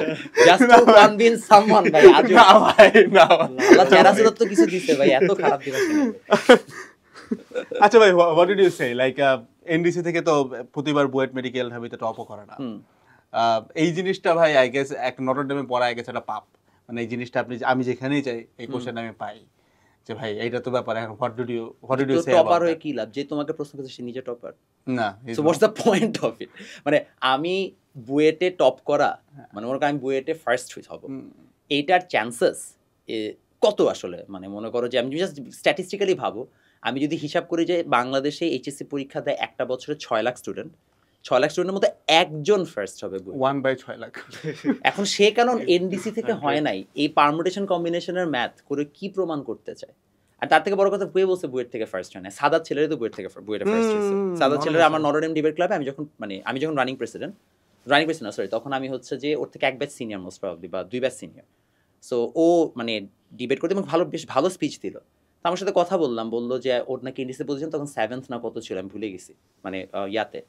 জাস্ট টু কনভিন্স সামওয়ান? ভাই আজ না ভাই, না আল্লাহ চেহারা সুরত তো কিছু দিতে, ভাই এত খারাপ দিন আসে না। আচ্ছা ভাই, what did you say, like NDC থেকে তো প্রতিবার বুয়েট মেডিকেল ঢাবিতে টপও করে না। এই জিনিসটা ভাই আই গেস এক নটরডেমে পড়া আই গেস একটা পাপ, মানে এই জিনিসটা আমি যেখানেই যাই এই কোশ্চেন আমি পাই যে ভাই এইটা তো ব্যাপার, এখন what did you say topper হয়ে কি লাভ, যে তোমাকে প্রশ্ন করছে সে নিজে টপার? না, so what's the point of it? মানে আমি বুয়েটে টপ করা, মানে মনে করো আমি বুয়েটে ফার্স্ট হব, এইটার চান্সেস কত আসলে? মানে মনে করো যে আমি জাস্ট স্ট্যাটিস্টিক্যালি ভাবো, আমি যদি হিসাব করি যে বাংলাদেশে এইচএসসি পরীক্ষা দেয় একটা বছরে 6 লাখ স্টুডেন্ট, 6 লাখ স্টুডেন্টের মধ্যে একজন ফার্স্ট হবে। 1/6 লাখ। এখন সে কারণ এনডিসি থেকে হয় নাই, এই পারমুটেশন কম্বিনেশনের ম্যাথ করে কি প্রমাণ করতে চায়? আর তার থেকে বড় কথা, বুয়ে বলছে বুয়েট থেকে ফার্স্ট হয় না, সাদাত ছেলেরা তো বুয়েট থেকে বুয়েটে ফার্স্ট হয়েছে। সাদাত ছেলেরা আমার নটরডেম ডিবেট ক্লাবে আমি যখন রানিং প্রেসিডেন্ট সরি, তখন আমি হচ্ছে যে ওর থেকে এক ব্যাচ সিনিয়র মোস্ট প্রবাবলি, বা 2 ব্যাচ সিনিয়র। সো ও মানে ডিবেট করতে এবং বেশ ভালো স্পিচ দিল। তো আমার সাথে কথা বললো যে ওর নাকি এনডিসি পজিশন তখন 7th না কত ছিল, আমি ভুলে গেছি, মানে ইয়াতে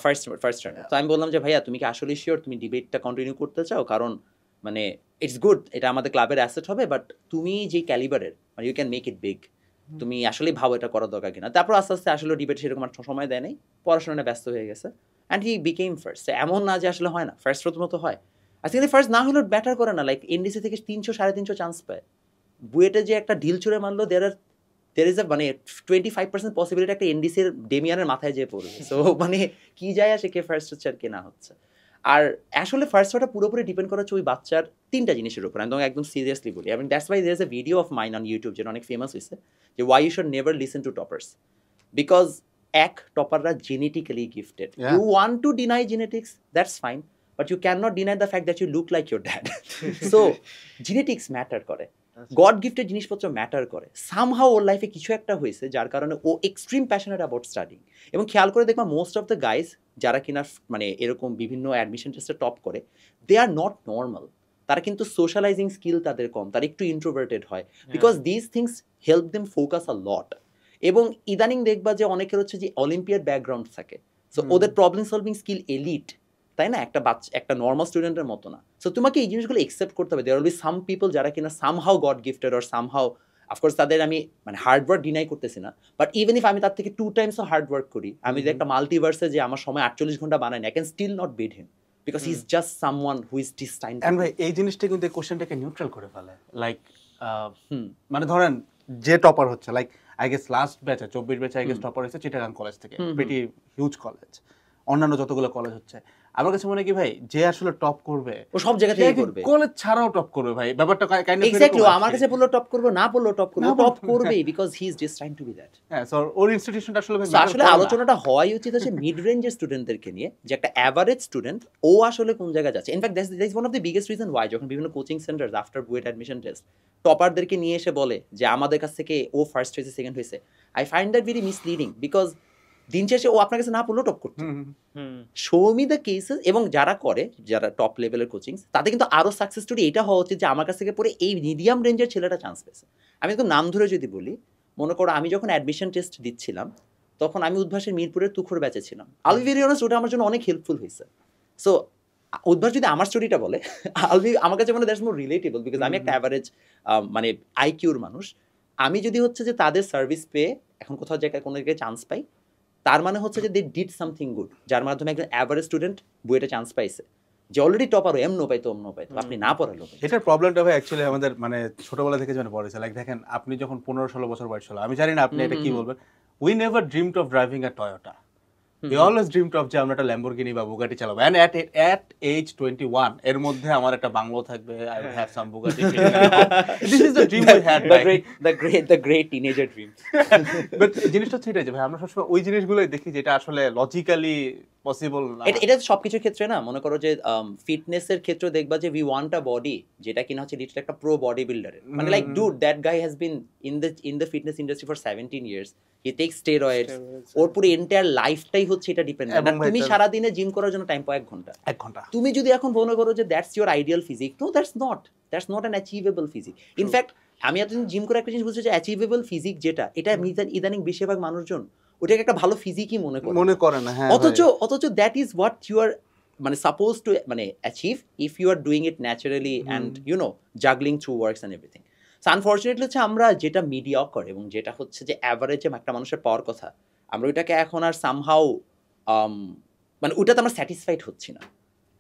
ফার্স্ট রানে। তো আমি বললাম যে ভাইয়া তুমি কি আসলে শিওর তুমি ডিবেটটা কন্টিনিউ করতে চাও? কারণ মানে ইটস গুড, এটা আমাদের ক্লাবের অ্যাসেট হবে, বাট তুমি যে ক্যালিবারের, মানে you can make it big, তুমি আসলেই ভাবো এটা করার দরকার কিনা। তারপর আস্তে আস্তে আসলে ডিবেট সেরকম একটা সময় দেয় নাই, পড়াশোনা ব্যস্ত হয়ে গেছে, অ্যান্ড হি বিকেম ফার্স্ট। এমন না যে আসলে হয় না, ফার্স্ট প্রথমত হয়, আজকে ফার্স্ট না হলেও ব্যাটার করে না। লাইক এনডিসি থেকে 300-350 চান্স পায়, বুয়েটে যে একটা ঢিল ছুঁড়ে মারলো, there is a মানে 25% পসিবিলিটি একটা এনডিসির ডেমিয়ানের মাথায় যেয়ে পড়বে। সো মানে কি যায় আসে কে ফার্স্ট হচ্ছে আর কে না হচ্ছে। আর আসলে ফার্স্ট হওয়াটা পুরোপুরি ডিপেন্ড করা হচ্ছে ওই বাচ্চার 3টা জিনিসের উপর। আমি তোমাকে একদম সিরিয়াসলি বলি, এবং that's why there is a video of mine on YouTube যেটা অনেক ফেমাস হয়েছে, যে why you should never listen to toppers, because টপাররা genetically gifted. You want to deny genetics, that's fine, but you can not deny the fact that you look like your dad. So genetics matter করে, গড গিফটেড জিনিসপত্র ম্যাটার করে। সামহাও ওর লাইফে কিছু একটা হয়েছে যার কারণে ও এক্সট্রিম প্যাশনেট অ্যাবাউট স্টাডিং। এবং খেয়াল করে দেখবা মোস্ট অফ দ্য গাইজ যারা কিনা মানে এরকম বিভিন্ন অ্যাডমিশন টেস্টে টপ করে, দে আর নট নর্মাল। তারা কিন্তু সোশ্যালাইজিং স্কিল তাদের কম, তারা একটু ইন্ট্রোভার্টেড হয়, because this things help them focus a lot. এবং ইদানিং দেখবা যে অনেকের হচ্ছে যে অলিম্পিয়াড ব্যাকগ্রাউন্ড থাকে, সো ওদের প্রবলেম সলভিং স্কিল এলিট, তাই না? একটা নর্মাল স্টুডেন্টের মতো না। সো তোমাকে এই জিনিসগুলো একসেপ্ট করতে হবে। There will be some people যারা কিনা somehow god gifted, or somehow, of course তাদের আমি মানে হার্ডওয়ার্ক ডিনাই করতেছি না, বাট ইভেন ইফ আমি তার থেকে 2 টাইমসও হার্ডওয়ার্ক করি, আমি যদি একটা মাল্টিভার্সে যে আমার সময় 48 ঘন্টা বানাই, I can still not beat him, because he is just someone who is destined. And ভাই এই জিনিসটা কিন্তু এই কোশ্চেনটাকে নিউট্রাল করে ফেলে। লাইক মানে ধরেন যে টপার হচ্ছে, লাইক আই গেস লাস্ট ব্যাচে 24 ব্যাচে আই গেস টপার হয়েছে চিটাগাং কলেজ থেকে, প্রিটি হিউজ কলেজ, অন্যান্য যতগুলো কলেজ হচ্ছে। আমার কাছে মনে হয় কি ভাই, যে আসলে টপ করবে ও সব জায়গা থেকে করবে, কলেজ ছাড়াও টপ করবে ভাই, ব্যাপারটা কাইন্ড অফ এক্স্যাক্টলি। আমার কাছে বললো টপ করবে, না বললো টপ করবে, টপ করবে, because he is just trying to be that. হ্যাঁ, সো ওর ইনস্টিটিউশনটা আসলে ভাই আসলে আলোচনাটা হওয়াই উচিত হচ্ছে মিড রেঞ্জের স্টুডেন্টদেরকে নিয়ে, যে একটা অ্যাভারেজ স্টুডেন্ট ও আসলে কোন জায়গায় যাচ্ছে। In fact that's one of the biggest reason why যখন বিভিন্ন coaching centers after BUET admission test টপারদেরকে নিয়ে এসে বলে যে আমাদের কাছ থেকে ও ফার্স্ট হয়েছে, সেকেন্ড হয়েছে, I find that very misleading, because দিন শেষে ও আপনার কাছে না পড়লেও টপ করতো। Show me the cases. এবং যারা করে, যারা টপ লেভেলের কোচিং, তাতে কিন্তু আরও সাকসেস স্টোরি এটা হওয়া উচিত যে আমার কাছ থেকে পড়ে এই মিডিয়াম রেঞ্জের ছেলেটা চান্স পেয়েছে। আমি একদম নাম ধরে যদি বলি, মনে করো আমি যখন অ্যাডমিশন টেস্ট দিচ্ছিলাম তখন আমি উদ্ভাসের মিরপুরের তুখোর ব্যাচে ছিলাম। আল বি ভেরি অনেস্ট, ওটা আমার জন্য অনেক হেল্পফুল হয়েছে। সো উদ্ভাস যদি আমার স্টোরিটা বলে, আমার কাছে মনে দ্যাটস মোর রিলেটেবল, বিকজ আমি একটা অ্যাভারেজ মানে আইকিউর মানুষ। আমি যদি হচ্ছে যে তাদের সার্ভিস পেয়ে এখন কোথাও জায়গায় কোনো জায়গায় চান্স পাই, তার মানে হচ্ছে যে দে ডিড সামথিং গুড, যার মাধ্যমে একজন অ্যাভারেজ স্টুডেন্ট বুয়েটে চান্স পাইছে, যে অলরেডি টপারও এমনও পাইতো অমনও পাইতো, আপনি না পড়ালো। এটার প্রবলেমটা ভাই অ্যাকচুয়ালি আমাদের মানে ছোটবেলা থেকে যেন পড়েছে। লাইক দেখেন, আপনি যখন 15-16 বছর বয়স হলো, আমি জানি না আপনি এটা কি বলবেন, we never dreamed of driving a Toyota, we always dreamed of যে আমরা একটা ল্যাম্বরগিনি বা বুগাটি চালাবো। and at age 21 এর মধ্যে আমার একটা বাংলো থাকবে, I will have some Bugatti. This is the dream we had, the great teenager dream. But জিনিসটা হচ্ছে এটাই যে ভাই আমরা সবসময় ওই জিনিসগুলোই দেখি যেটা আসলে লজিক্যালি পসিবল না। এটা সবকিছুর ক্ষেত্রে না, মনে করো যে ফিটনেসের ক্ষেত্রে দেখবা যে we want a body যেটা কিনা হচ্ছে লিটারালি একটা প্রো বডি বিল্ডারের, মানে like dude that guy has been in the fitness industry for 17 years, he takes steroids, ওর পুরো এন্টায়ার লাইফটাই হচ্ছে এটা ডিপেন্ডেন্ট। তুমি সারা দিনে জিম করার জন্য টাইম পাও 1 ঘন্টা। তুমি যদি এখন মনে করো যে that's your ideal physique, no that's not an achievable physique. In fact আমি এতদিন জিম করে একটা জিনিস বুঝছি যে অ্যাচিভেবল ফিজিক যেটা, এটা ইদানিং বেশিরভাগ মানুষজন ওটাকে একটা ভালো ফিজিকই মনে করে না। হ্যাঁ, অথচ that is what you are মানে সাপোজ টু মানে achieve if you are doing it naturally and you know juggling through works and everything. Unfortunately হচ্ছে আমরা যেটা মিডিয়কর এবং যেটা হচ্ছে যে অ্যাভারেজে একটা মানুষের পাওয়ার কথা, আমরা ওইটাকে এখন আর সামহাউ মানে ওইটাতে আমরা স্যাটিসফাইড হচ্ছি না।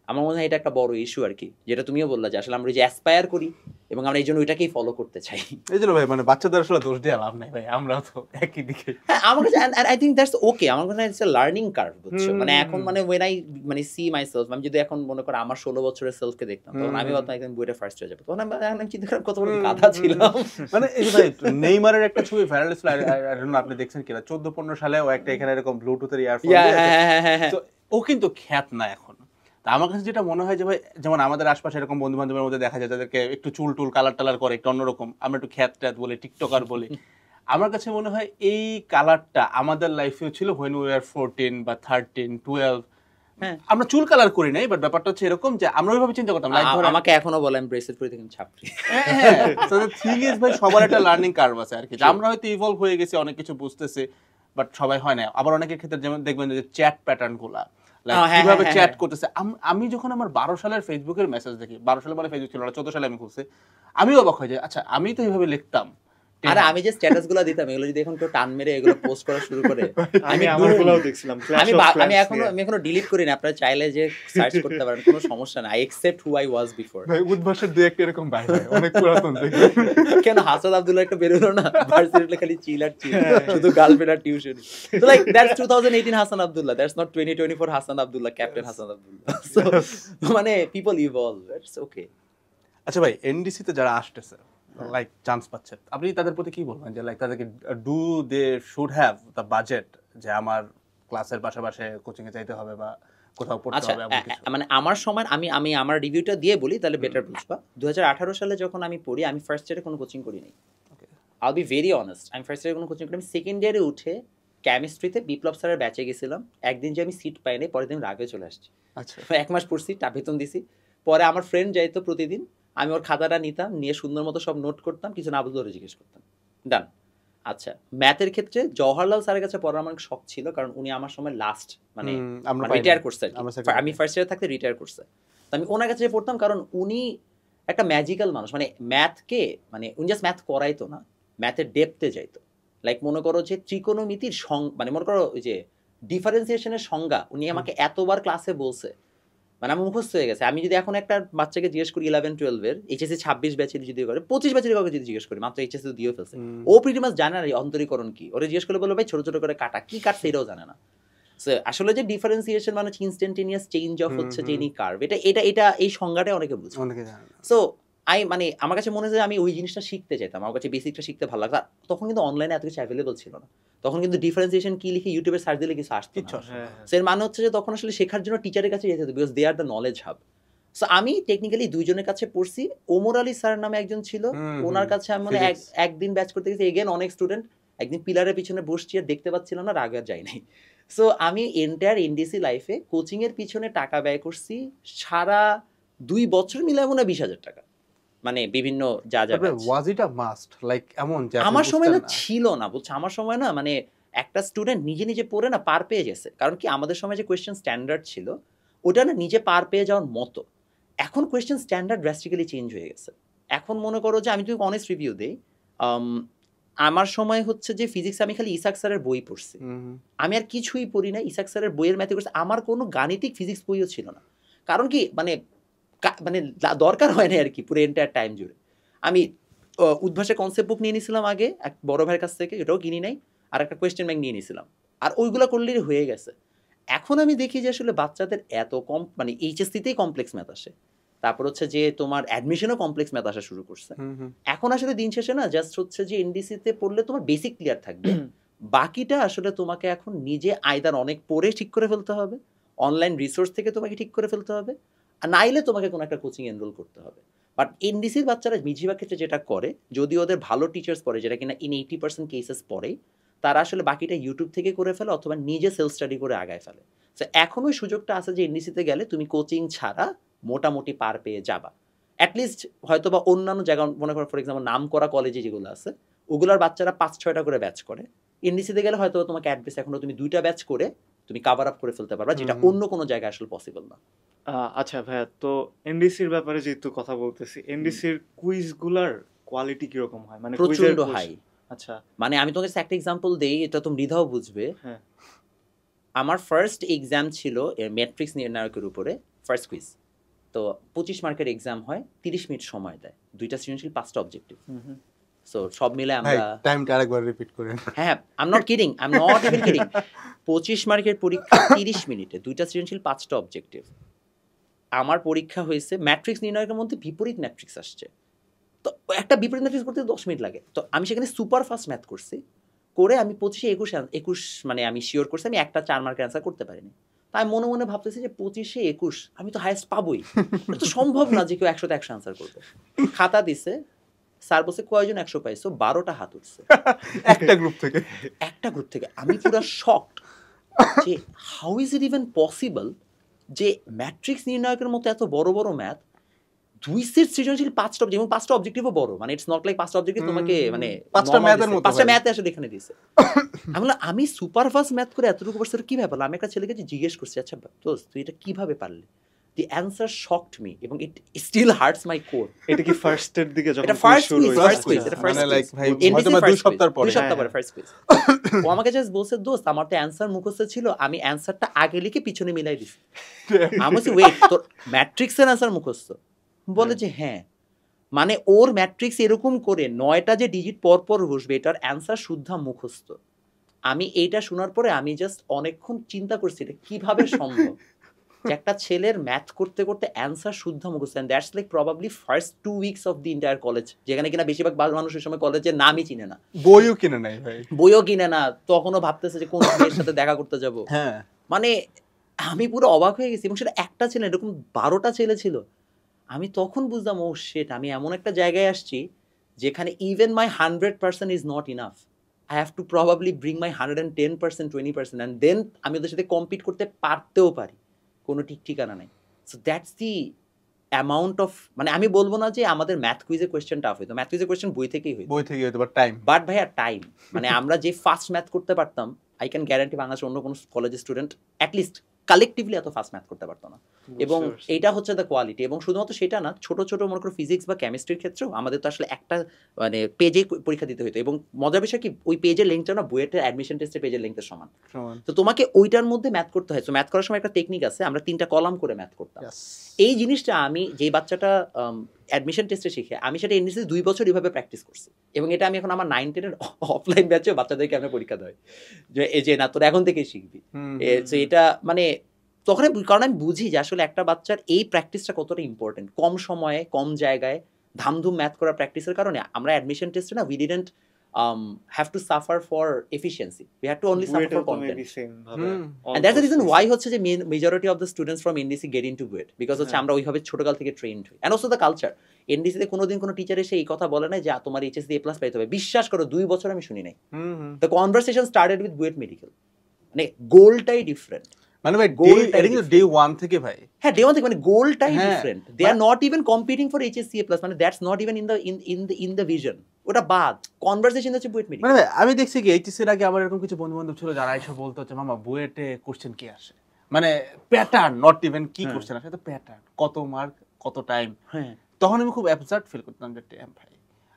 আমার মনে হয় এটা একটা বড় ইস্যু আর কি, যেটা তুমিও বললা যে আসলে আমরা যে অ্যাসপায়ার করি এবং আমরা এই জন্য ওইটাকেই ফলো করতে চাই। এই জন্য ভাই মানে বাচ্চাদের আসলে দোষ দিয়ে লাভ নাই ভাই, আমরা তো একই দিকে। হ্যাঁ, আমার কাছে আই থিঙ্ক দ্যাটস ওকে। আমার কাছে ইটস এ লার্নিং কার্ভ, বুঝছো? মানে এখন মানে ওয়েন আই মানে সি মাই সেলফ, আমি যদি এখন মনে করো আমার 16 বছরের সেলফকে দেখতাম, তখন আমি ভাবতাম একদম বইটা ফার্স্ট হয়ে যাবে, তখন আমি চিন্তা করলাম কত বড় গাধা ছিলাম। মানে এই যে ভাই নেইমারের একটা ছবি ভাইরাল ছিল, আপনি দেখছেন কিনা, 14-15 সালে ও একটা এখানে এরকম ব্লুটুথের ইয়ারফোন দিয়ে, তো ও কিন্তু খ্যাত না এখন। তা আমার কাছে যেটা মনে হয় যে ভাই, যেমন আমাদের আশপাশে এরকম বন্ধু বান্ধবের মধ্যে দেখা যায় যাদেরকে একটু চুল টুল কালার টালার করে একটু অন্যরকম, আমরা একটু খ্যাত ট্যাত বলি, টিকটকার বলি। আমার কাছে মনে হয় এই কালারটা আমাদের লাইফেও ছিল when we were 14 বা 13, 12। হ্যাঁ, আমরা চুল কালার করি নাই, বাট ব্যাপারটা হচ্ছে এরকম যে আমরা ওইভাবে চিন্তা করতাম লাইক ধরে আমাকে এখনো বলে আমি ব্রেসলেট পরে থাকি ছাপরি। হ্যাঁ, তো the thing is ভাই সবার একটা লার্নিং কার্ভ আছে আর কি, যে আমরা হয়তো ইভলভ হয়ে গেছি, অনেক কিছু বুঝতেছি, বাট সবাই হয় না। আবার অনেকের ক্ষেত্রে যেমন দেখবেন যে চ্যাট প্যাটার্ন গুলা কিভাবে চ্যাট করতেছে। আমি যখন আমার 12 সালের ফেসবুকের মেসেজ দেখি, 12 সালে মানে ফেসবুক ছিল না, 14 সালে আমি খুলছি, আমিও অবাক হয়ে যাই, আচ্ছা আমি তো এইভাবে লিখতাম। আরে আমি যে স্ট্যাটাস গুলো দিতাম, এগুলো যদি এখন কেউ টান মেরে এগুলো পোস্ট করা শুরু করে, আমি আমারগুলোও দেখছিলাম, আমি এখনো ডিলিট করি না। আপনারা চাইলে যে সার্চ করতে পারেন, কোনো সমস্যা নাই, except who I was before. ভাই উদ্ভাসের দুই একটা এরকম বাইরে অনেক পুরাতন দেখবেন। কেন হাসান আব্দুল্লাহ একটা বেরোলো না, ভার্সিটিতে খালি চিল আর চিল, শুধু গার্লফ্রেন্ড আর tuition. So like that's 2018 Hassan Abdullah, that's not 2024 Hassan Abdullah, Captain Hassan Abdullah. So মানে people evolve, it's okay. আচ্ছা ভাই, এনডিসি তে যারা আসতেছে লাইক চান্স পাচ্ছে, আপনি তাদের প্রতি কি বলবেন যে লাইক তাদেরকে do they should have the budget, যে আমার ক্লাসের পাশাপাশি কোচিং এ যাইতে হবে বা কোথাও পড়তে আচ্ছা, হবে এমন কিছু? মানে আমার সময় আমি আমার রিভিউটা দিয়ে বলি তাহলে বেটার বুঝবা। 2018 সালে যখন আমি পড়ি, আমি ফার্স্ট ইয়ারে কোনো কোচিং করি নাই। আইল বি ভেরি অনেস্ট, আমি ফার্স্ট ইয়ারে কোনো কোচিং করি। আমি সেকেন্ড ইয়ারে উঠে কেমিস্ট্রিতে বিপ্লব স্যারের ব্যাচে গেছিলাম। একদিন যে আমি সিট পাই নাই, পরের দিন রাগে চলে আসছি। আচ্ছা, 1 মাস পড়ছি, বেতন দিছি। পরে আমার ফ্রেন্ড যাইতো প্রতিদিন, আমি ওর খাতাটা নিতাম, নিয়ে সুন্দর মতো সব নোট করতাম, কিছু না বুঝলে ওরা জিজ্ঞেস করতাম, ডান। আচ্ছা, ম্যাথের ক্ষেত্রে জওহরলাল স্যারের কাছে পড়ার আমার শখ ছিল, কারণ উনি আমার সময় লাস্ট মানে রিটায়ার করছে। আমি ফার্স্ট ইয়ারে থাকতে রিটায়ার করছে, তো আমি ওনার কাছে পড়তাম, কারণ উনি একটা ম্যাজিক্যাল মানুষ। মানে ম্যাথকে মানে উনি জাস্ট ম্যাথ করাইতো না, ম্যাথের ডেপথে যাইতো। লাইক মনে করো যে ত্রিকোণমিতির মানে মনে করো ওই যে ডিফারেন্সিয়েশনের সংজ্ঞা উনি আমাকে এতবার ক্লাসে বলছে, মানে আমি মুখস্থ হয়ে গেছে। আমি যদি এখন একটা বাচ্চাকে জিজ্ঞেস করি 11-12 এইচএসসি 26 ব্যাচের যদি করে, 25 ব্যাচের কাউকে যদি জিজ্ঞেস করি, মাত্র এইচএসসি দিয়েও ফেলছে, ও প্রিটি মাচ জানে না অন্তরীকরণ কি। ওরা জিজ্ঞেস করলে বললো ভাই ছোট ছোট করে কাটা, কি কাটছে এটাও জানে না। সো আসলে যে ডিফারেন্সিয়েশন মানে ইনস্ট্যান্টেনিয়াস চেঞ্জ অফ হচ্ছে যে এনি কার্ভ, এটা এই সংজ্ঞাটা অনেকে বুঝে। সো মানে আমার কাছে মনে হয় যে আমি ওই জিনিসটা শিখতে চাইতাম, আমার কাছে বেসিকটা শিখতে ভালো লাগতো। তখন কিন্তু অনলাইনে এত কিছু অ্যাভেলেবল ছিল না, তখন কিন্তু ডিফারেন্সিয়েশন কি লিখে ইউটিউবে সার্চ দিলে কিছু আসতো না। এর মানে হচ্ছে যে তখন আসলে শেখার জন্য টিচারের কাছে যেতে হতো, because they are the knowledge hub. So আমি টেকনিক্যালি দুইজনের কাছে পড়ছি। ওমর আলী স্যার নামে একজন ছিল, ওনার কাছে আমি মানে একদিন ব্যাচ করতে গেছি, এগেন অনেক স্টুডেন্ট, একদিন পিলারের পিছনে বসছি আর দেখতে পাচ্ছিল না, রাগে আর যাই নাই। সো আমি এন্টায়ার এনডিসি লাইফে কোচিংয়ের পিছনে টাকা ব্যয় করছি সারা 2 বছর মিলে মনে হয় 20,000 টাকা, মানে বিভিন্ন যা যা। ওয়াজ ইট আ মাস্ট লাইক এমন যে আমার সময় না ছিল না, বুঝছো? আমার সময় না মানে একটা স্টুডেন্ট নিজে নিজে পড়ে না পার পেয়ে গেছে, কারণ কি আমাদের সময় যে কোয়েশ্চেন স্ট্যান্ডার্ড ছিল ওটা না নিজে পার পেয়ে যাওয়ার মতো। এখন কোয়েশ্চেন স্ট্যান্ডার্ড ড্রাস্টিক্যালি চেঞ্জ হয়ে গেছে। এখন মনে করো যে আমি যদি অনেস্ট রিভিউ দিই, আমার সময় হচ্ছে যে ফিজিক্স আমি খালি ইসাক স্যারের বই পড়ছি, আমি আর কিছুই পড়ি না। ইসাক স্যারের বইয়ের ম্যাথে করছি, আমার কোনো গাণিতিক ফিজিক্স বইও ছিল না। কারণ কি মানে দরকার হয় না আর কি পুরো এন্টায়ার টাইম জুড়ে। আমি উদ্ভাসের কনসেপ্ট বুক নিয়ে নিয়েছিলাম আগে এক বড় ভাইয়ের কাছ থেকে, এটাও কিনি নাই, আর একটা কোয়েশ্চেন ব্যাংক নিয়ে নিয়েছিলাম, আর ওইগুলো করলেই হয়ে গেছে। এখন আমি দেখি যে আসলে বাচ্চাদের এত কম মানে এইচএসসিতেই কমপ্লেক্স ম্যাথ আসে, তারপর হচ্ছে যে তোমার অ্যাডমিশনও কমপ্লেক্স ম্যাথ আসা শুরু করছে। এখন আসলে দিন শেষে না জাস্ট হচ্ছে যে এনডিসিতে পড়লে তোমার বেসিক ক্লিয়ার থাকবে, বাকিটা আসলে তোমাকে এখন নিজে আইদার অনেক পড়ে ঠিক করে ফেলতে হবে, অনলাইন রিসোর্স থেকে তোমাকে ঠিক করে ফেলতে হবে, আর নাইলে তোমাকে কোনো একটা কোচিং এনরোল করতে হবে। বাট এনডিসির বাচ্চারা বেশিরভাগ ক্ষেত্রে যেটা করে, যদি ওদের ভালো টিচার্স পড়ে, যেটা কিনা ইন 80% কেসেস পড়ে, তারা আসলে বাকিটা ইউটিউব থেকে করে ফেলে অথবা নিজে সেলফ স্টাডি করে আগায় ফেলে। সো এখন ওই সুযোগটা আছে যে এনডিসিতে গেলে তুমি কোচিং ছাড়া মোটামুটি পার পেয়ে যাবা। অ্যাটলিস্ট হয়তো বা অন্যান্য জায়গা মনে করো ফর এক্সাম্পল নাম করা কলেজে যেগুলো আছে ওগুলোর বাচ্চারা 5-6টা করে ব্যাচ করে, এনডিসিতে গেলে হয়তো তোমাকে অ্যাডভেস এখনো তুমি 2টা ব্যাচ করে তুমি কাভার আপ করে ফেলতে পারবা, যেটা অন্য কোনো জায়গায় আসলে পসিবল না। আচ্ছা ভাইয়া, তো এনডিসির ব্যাপারে যেহেতু কথা বলতেছি, এনডিসির কুইজগুলার কোয়ালিটি কিরকম হয় মানে প্রচন্ড quizzer হাই। আচ্ছা মানে আমি তোমাকে একটা এক্সাম্পল দেই, এটা তো মৃধাও বুঝবে। হ্যাঁ আমার ফার্স্ট এক্সাম ছিল ম্যাট্রিক্স নির্ণায়কের উপরে, ফার্স্ট কুইজ। তো 25 মার্কের এক্সাম হয়, 30 মিনিট সময় দেয়, 2টা সৃজনশীল 5টা অবজেক্টিভ। সো সব মিলে ভাই আমরা টাইমটা আরেকবার রিপিট করেন। হ্যাঁ, I am not kidding, I am not even kidding. 25 মার্কের পরীক্ষা 30 মিনিটে, 2টা সৃজনশীল 5টা অবজেক্টিভ। আমার পরীক্ষা হয়েছে ম্যাট্রিক্স নির্ণায়কের মধ্যে বিপরীত ম্যাট্রিক্স আসছে, তো একটা বিপরীত ম্যাট্রিক্স করতে 10 মিনিট লাগে। তো আমি সেখানে সুপার ফাস্ট ম্যাথ করছি, করে আমি 25-এ 21 মানে আমি শিওর করছি আমি একটা 4 মার্কের অ্যান্সার করতে পারিনি। তাই মনে মনে ভাবতেছি যে 25-এ 21 আমি তো হায়েস্ট পাবোই, এটা তো সম্ভব না যে কেউ 100-তে 100 অ্যান্সার করবে। খাতা দিছে, স্যার বলছে কয়জন 100 পাইছো, 12টা হাত উঠছে একটা গ্রুপ থেকে। একটা গ্রুপ থেকে। আমি পুরো শকড যে how is it even possible যে ম্যাট্রিক্স নির্ণায়কের মতো এত বড় বড় ম্যাথ, 2 সেট সৃজনশীল 5টা অবজেক্টিভ, এবং 5টা অবজেক্টিভও বড়, মানে ইটস নট লাইক 5টা অবজেক্টিভ তোমাকে মানে 5টা ম্যাথের মতো 5টা ভাই। ম্যাথ আসলে এখানে দিছে। আমি বললাম আমি সুপার ফাস্ট ম্যাথ করে এতটুকু পারছি, কি ব্যাপার? আমি একটা ছেলেকে জিজ্ঞেস করছি, আচ্ছা দোস্ত তুই এটা কিভাবে পারলি? দি অ্যান্সার শকড মি এবং it still hurts my core. এটা কি ফার্স্ট এর দিকে যখন এটা ফার্স্ট শুরু কুইজ, হয়েছে? ফার্স্ট কুইজ, আচ্ছা, এটা ফার্স্ট মানে কুইজ। like ভাই NDC হয়তো বা first 2 সপ্তাহ quiz, পরে। 2 সপ্তাহ পরে ফার্স্ট কুইজ। ও আমাকে জাস্ট বলছে, দোস্ত আমার তো অ্যান্সার মুখস্থ ছিল, আমি অ্যান্সারটা আগে লিখে পিছনে মিলাই দিছি। আমি বলছি ওয়েট, তোর ম্যাট্রিক্সের অ্যান্সার মুখস্থ? বলে যে হ্যাঁ। মানে ওর ম্যাট্রিক্স এরকম করে 9টা যে ডিজিট পর পর বসবে, এটার অ্যান্সার শুদ্ধা মুখস্থ। আমি এইটা শোনার পরে আমি জাস্ট অনেকক্ষণ চিন্তা করছি এটা কিভাবে সম্ভব যে একটা ছেলের ম্যাথ করতে করতে অ্যান্সার শুদ্ধ মুখস্থ। And that's like probably first 2 weeks of the entire college, যেখানে কিনা বেশিরভাগ মানুষের সময় কলেজের নামই চিনে না, বইও কিনে নাই ভাই। বইও কিনে না, তখনও ভাবতেছে যে কোন মেয়ের সাথে দেখা করতে যাব। হ্যাঁ মানে আমি পুরো অবাক হয়ে গেছি, এবং সেটা একটা ছেলে, এরকম 12টা ছেলে ছিল। আমি তখন বুঝলাম ও শিট, আমি এমন একটা জায়গায় আসছি যেখানে even my 100% is not enough, I have to probably bring my 110%, 20%, and then আমি ওদের সাথে কম্পিট করতে পারতেও পারি, কোনো ঠিক ঠিকানা নেই। So that's the amount of, মানে আমি বলবো না যে আমাদের ম্যাথ কুইজের কোয়েশ্চেন টাফ হইতো, ম্যাথ কুইজের কোয়েশ্চেন বই থেকেই হইতো, বই থেকে হয়তো বা টাইম। বাট ভাইয়া টাইম, মানে আমরা যে ফাস্ট ম্যাথ করতে পারতাম, আই ক্যান গ্যারান্টি বাংলাদেশের অন্য কোনো কলেজের স্টুডেন্ট অ্যাটলিস্ট কালেকটিভলি এত ফাস্ট ম্যাথ করতে পারতো না। এবং বুঝতে পারছি। এইটা হচ্ছে দ্য কোয়ালিটি। এবং শুধুমাত্র সেটা না, ছোট ছোট মনে করো ফিজিক্স বা কেমিস্ট্রির ক্ষেত্রেও আমাদের তো আসলে একটা মানে পেজে পরীক্ষা দিতে হতো, এবং মজার বিষয় কি ওই পেজের লিঙ্কটা না বুয়েটের অ্যাডমিশন টেস্টের পেজের লিঙ্কের সমান। সমান। তো তোমাকে ওইটার মধ্যে ম্যাথ করতে হয়। তো ম্যাথ করার সময় একটা টেকনিক আছে, আমরা 3টা কলাম করে ম্যাথ করতাম। Yes. এই জিনিসটা আমি যে বাচ্চাটা অ্যাডমিশন টেস্টে শিখে, আমি সেটা এনডিসি 2 বছর এইভাবে প্র্যাকটিস করছি, এবং এটা আমি এখন আমার 9-10 অফলাইন ব্যাচে বাচ্চাদেরকে আমরা পরীক্ষা দেয় যে এই যে না তোরা এখন থেকেই শিখবি। তো এটা মানে তখন কারণ আমি বুঝি যে আসলে একটা বাচ্চার এই প্র্যাকটিসটা কতটা ইম্পর্টেন্ট, কম সময়ে কম জায়গায় ধামধুম ম্যাথ করা প্র্যাকটিসের কারণে আমরা অ্যাডমিশন টেস্টে না we didn't have to suffer for efficiency, we had to only suffer বুয়েটেও for তো content. maybe same ভাবে। And that's the reason why হচ্ছে যে majority of the students from NDC get into BUET, because হচ্ছে আমরা ওইভাবে ছোটকাল থেকে ট্রেন্ড হই। And also the culture, NDC তে কোনোদিন কোনো টিচার এসে এই কথা বলে নাই যে তোমার এইচএসসি এ প্লাস পাইতে হবে, বিশ্বাস করো 2 বছর আমি শুনি নাই। The conversation started with BUET Medical, মানে গোলটাই ডিফারেন্ট। মানে ভাই Goal এটা কিন্তু ডে 1 থেকে ভাই। হ্যাঁ ডে 1 থেকে, মানে গোলটাই হ্যাঁ, different. They are not even competing for HSC A plus, মানে that's not even in the vision, ওটা বাদ। কনভারসেশন হচ্ছে বুয়েট মেডিকেল। মানে ভাই আমি দেখছি কি এইচএসসি এর আগে আমার এরকম কিছু বন্ধু বান্ধব ছিল যারা এসে বলতো হচ্ছে মামা বুয়েটে কোশ্চেন কি আসে, মানে প্যাটার্ন, নট ইভেন কি কোশ্চেন আসে, তো প্যাটার্ন কত মার্ক কত টাইম। হ্যাঁ তখন আমি খুব অ্যাবসার্ড ফিল করতাম যে damn ভাই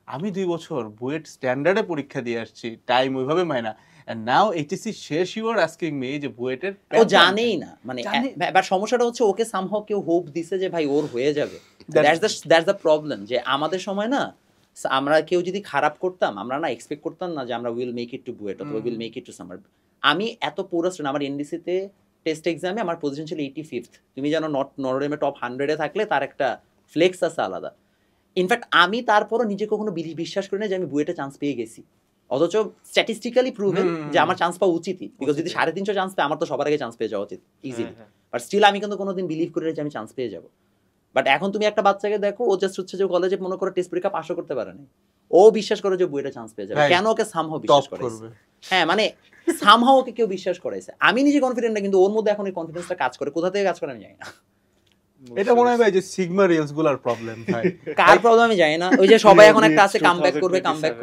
আমি 2 বছর বুয়েট স্ট্যান্ডার্ডে পরীক্ষা দিয়ে আসছি, টাইম ওইভাবে মাইনা, এন্ড নাও এইচএসসি শেষ ইউ আর আস্কিং মি যে বুয়েটের ও জানেই না, মানে জানে। এবার সমস্যাটা হচ্ছে ওকে সামহাও কেউ হোপ দিছে যে ভাই ওর হয়ে যাবে। দ্যাটস দ্য প্রবলেম, যে আমাদের সময় না আমরা কেউ যদি খারাপ করতাম, আমরা না এক্সপেক্ট করতাম না যে আমরা will make it to BUET অথবা will make it to summer. আমি এত পুরো স্টুডেন্ট, আমার এনডিসিতে টেস্ট এক্সামে আমার পজিশন ছিল 85th। তুমি জানো নরওয়েমে টপ 100-এ থাকলে তার একটা ফ্লেক্স আছে আলাদা। ইনফ্যাক্ট আমি তারপরও নিজে কখনো বিশ্বাস করি না যে আমি বুয়েটে চান্স পেয়ে গেছি, অথচ স্ট্যাটিস্টিক্যালি প্রুভেন যে আমার চান্স পাওয়া উচিতই, বিকজ যদি 350 চান্স পাই আমার তো সবার আগে চান্স পেয়ে যাওয়া উচিত ইজিলি। বাট স্টিল আমি কিন্তু কোনোদিন বিলিভ করি না যে আমি চান্স পেয়ে যাবো। বাট এখন তুমি একটা বাচ্চাকে দেখো, ও জাস্ট হচ্ছে যে কলেজে মনে করো টেস্ট পরীক্ষা পাশও করতে পারে না, ও বিশ্বাস করে যে বুয়েটে চান্স পেয়ে যাবে। কেন? ওকে সামহাও বিশ্বাস করাইছে। হ্যাঁ মানে সামহাও ওকে কেউ বিশ্বাস করাইছে। আমি নিজে কনফিডেন্ট না, কিন্তু ওর মধ্যে এখন এই কনফিডেন্সটা কাজ করে, কোথা থেকে কাজ করে আমি জানি না। এটা মনে হয় ভাই যে সিগমা রিলস গুলার প্রবলেম ভাই। কার প্রবলেম আমি জানি না, ওই যে সবাই এখন একটা আছে It's কামব্যাক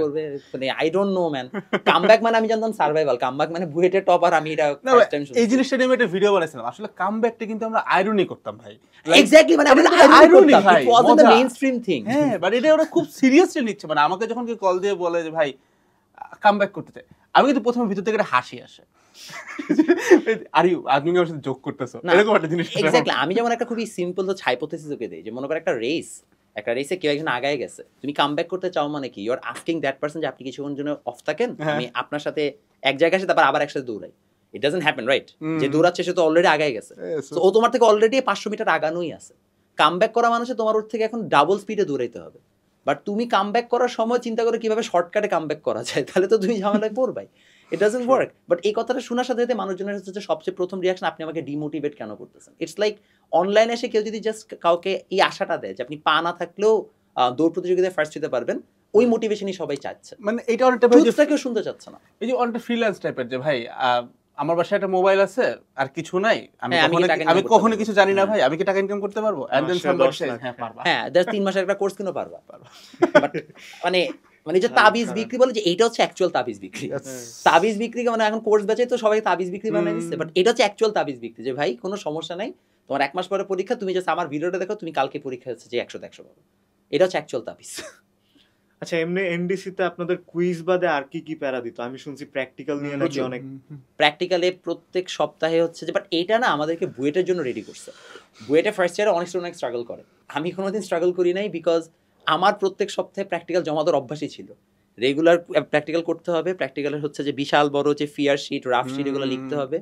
করবে মানে I don't no man. Comeback মানে আমি জানতাম সার্ভাইভাল, কামব্যাক মানে বুয়েটের টপার, আমি এটা না ফার্স্ট ভাই, টাইম এই শুনছি। জিনিসটা নিয়ে আমি একটা ভিডিও বানাইছিলাম, আসলে কামব্যাকটা কিন্তু আমরা আইরনি করতাম ভাই। এক্স্যাক্টলি, মানে আমরা এটা irony irony ভাই, ইট ওয়াজন্ট আ মজা। Mainstream thing. হ্যাঁ, বাট এটা ওরা খুব সিরিয়াসলি নিচ্ছে। মানে আমাকে যখন কেউ কল দিয়ে বলে যে ভাই কামব্যাক করতে চাই, আমি কিন্তু প্রথমে ভিতর থেকে একটা হাসি আসে, আর ইউ আপনি আমার সাথে জোক করতেছো, না, এরকম একটা জিনিস। এক্স্যাক্টলি। আমি যেমন একটা খুবই সিম্পল তো হাইপোথেসিস ওকে দেই, যে মনে করো একটা রেসে কেউ একজন আগায় গেছে, তুমি কামব্যাক করতে চাও মানে কি, you are asking that person যে আপনি কিছুক্ষণ জন্য অফ থাকেন, হ্যাঁ। আমি আপনার সাথে এক জায়গায় আসে তারপর আবার একসাথে দৌড়াই। It doesn't happen, right? Hmm. যে দৌড়াচ্ছে সে তো অলরেডি আগায় গেছে, Yes. তো ও তোমার থেকে অলরেডি 500 মিটার আগানোই আছে। কামব্যাক করা মানুষে তোমার ওর থেকে এখন ডাবল স্পিডে দৌড়াইতে হবে। বাট তুমি কামব্যাক করার সময় চিন্তা করে কিভাবে শর্টকাটে কামব্যাক করা যায়, তাহলে তো তুমি ঝামেলায় পড়বাই। It doesn't work. বাট এই কথাটা শোনার সাথে সাথে মানুষজনের হচ্ছে সবচেয়ে প্রথম রিয়াকশন, আপনি আমাকে ডিমোটিভেট কেন করতেছেন? ইটস লাইক অনলাইনে এসে কেউ যদি জাস্ট কাউকে এই আশাটা দেয় যে আপনি পা না থাকলেও দৌড় প্রতিযোগিতায় ফার্স্ট হতে পারবেন, ওই মোটিভেশনই সবাই চাচ্ছে, মানে এটা অনেকটা ভাই যে ট্রুথটা কেউ শুনতে চাচ্ছে না। এই যে অনেকটা ফ্রিল্যান্স টাইপের, যে ভাই আমার বাসায় একটা মোবাইল আছে আর কিছু নাই, হ্যাঁ, আমি কি টাকা income আমি করতে কখনো পারবো? কিছু জানি না হ্যাঁ। ভাই, আমি কি টাকা ইনকাম করতে পারবো? এন্ড দেন মাসে সামবাডি 10 সেজ লাখ, হ্যাঁ পারবা। হ্যাঁ, জাস্ট 3 মাসের একটা কোর্স কিনো পারবা। বাট মানে মানে যে খারাপ, তাবিজ খারাপ। বিক্রি বলে, যে এইটা হচ্ছে অ্যাকচুয়াল তাবিজ বিক্রি। Yes. তাবিজ বিক্রি মানে এখন কোর্স বেচে তো সবাই তাবিজ বিক্রি বানাই দিচ্ছে, বাট এটা হচ্ছে অ্যাকচুয়াল তাবিজ বিক্রি, যে ভাই কোনো সমস্যা নাই, তোমার 1 মাস পরে পরীক্ষা, তুমি জাস্ট আমার ভিডিওটা দেখো, তুমি কালকে পরীক্ষা হচ্ছে যে 100 100 পাবে। এটা হচ্ছে অ্যাকচুয়াল তাবিজ। আচ্ছা, এমনি এনডিসি তে আপনাদের কুইজ বাদে আর কি কি প্যারা দিত? আমি শুনছি প্র্যাকটিক্যাল নিয়ে নাকি অনেক। প্র্যাকটিক্যালে প্রত্যেক সপ্তাহে হচ্ছে যে, বাট এইটা না আমাদেরকে বুয়েটের জন্য রেডি করছে। বুয়েটে ফার্স্ট ইয়ারে অনেক স্টুডেন্ট স্ট্রাগল করে, আমি কোনোদিন স্ট্রাগল করি নাই, বিকজ আমার প্রত্যেক সপ্তাহে প্র্যাকটিক্যাল জমা দেওয়ার অভ্যাসই ছিল। রেগুলার প্র্যাকটিক্যাল করতে হবে। প্র্যাকটিক্যালের হচ্ছে যে বিশাল বড় যে ফিয়ার শিট, রাফ শিট, এগুলো লিখতে হবে,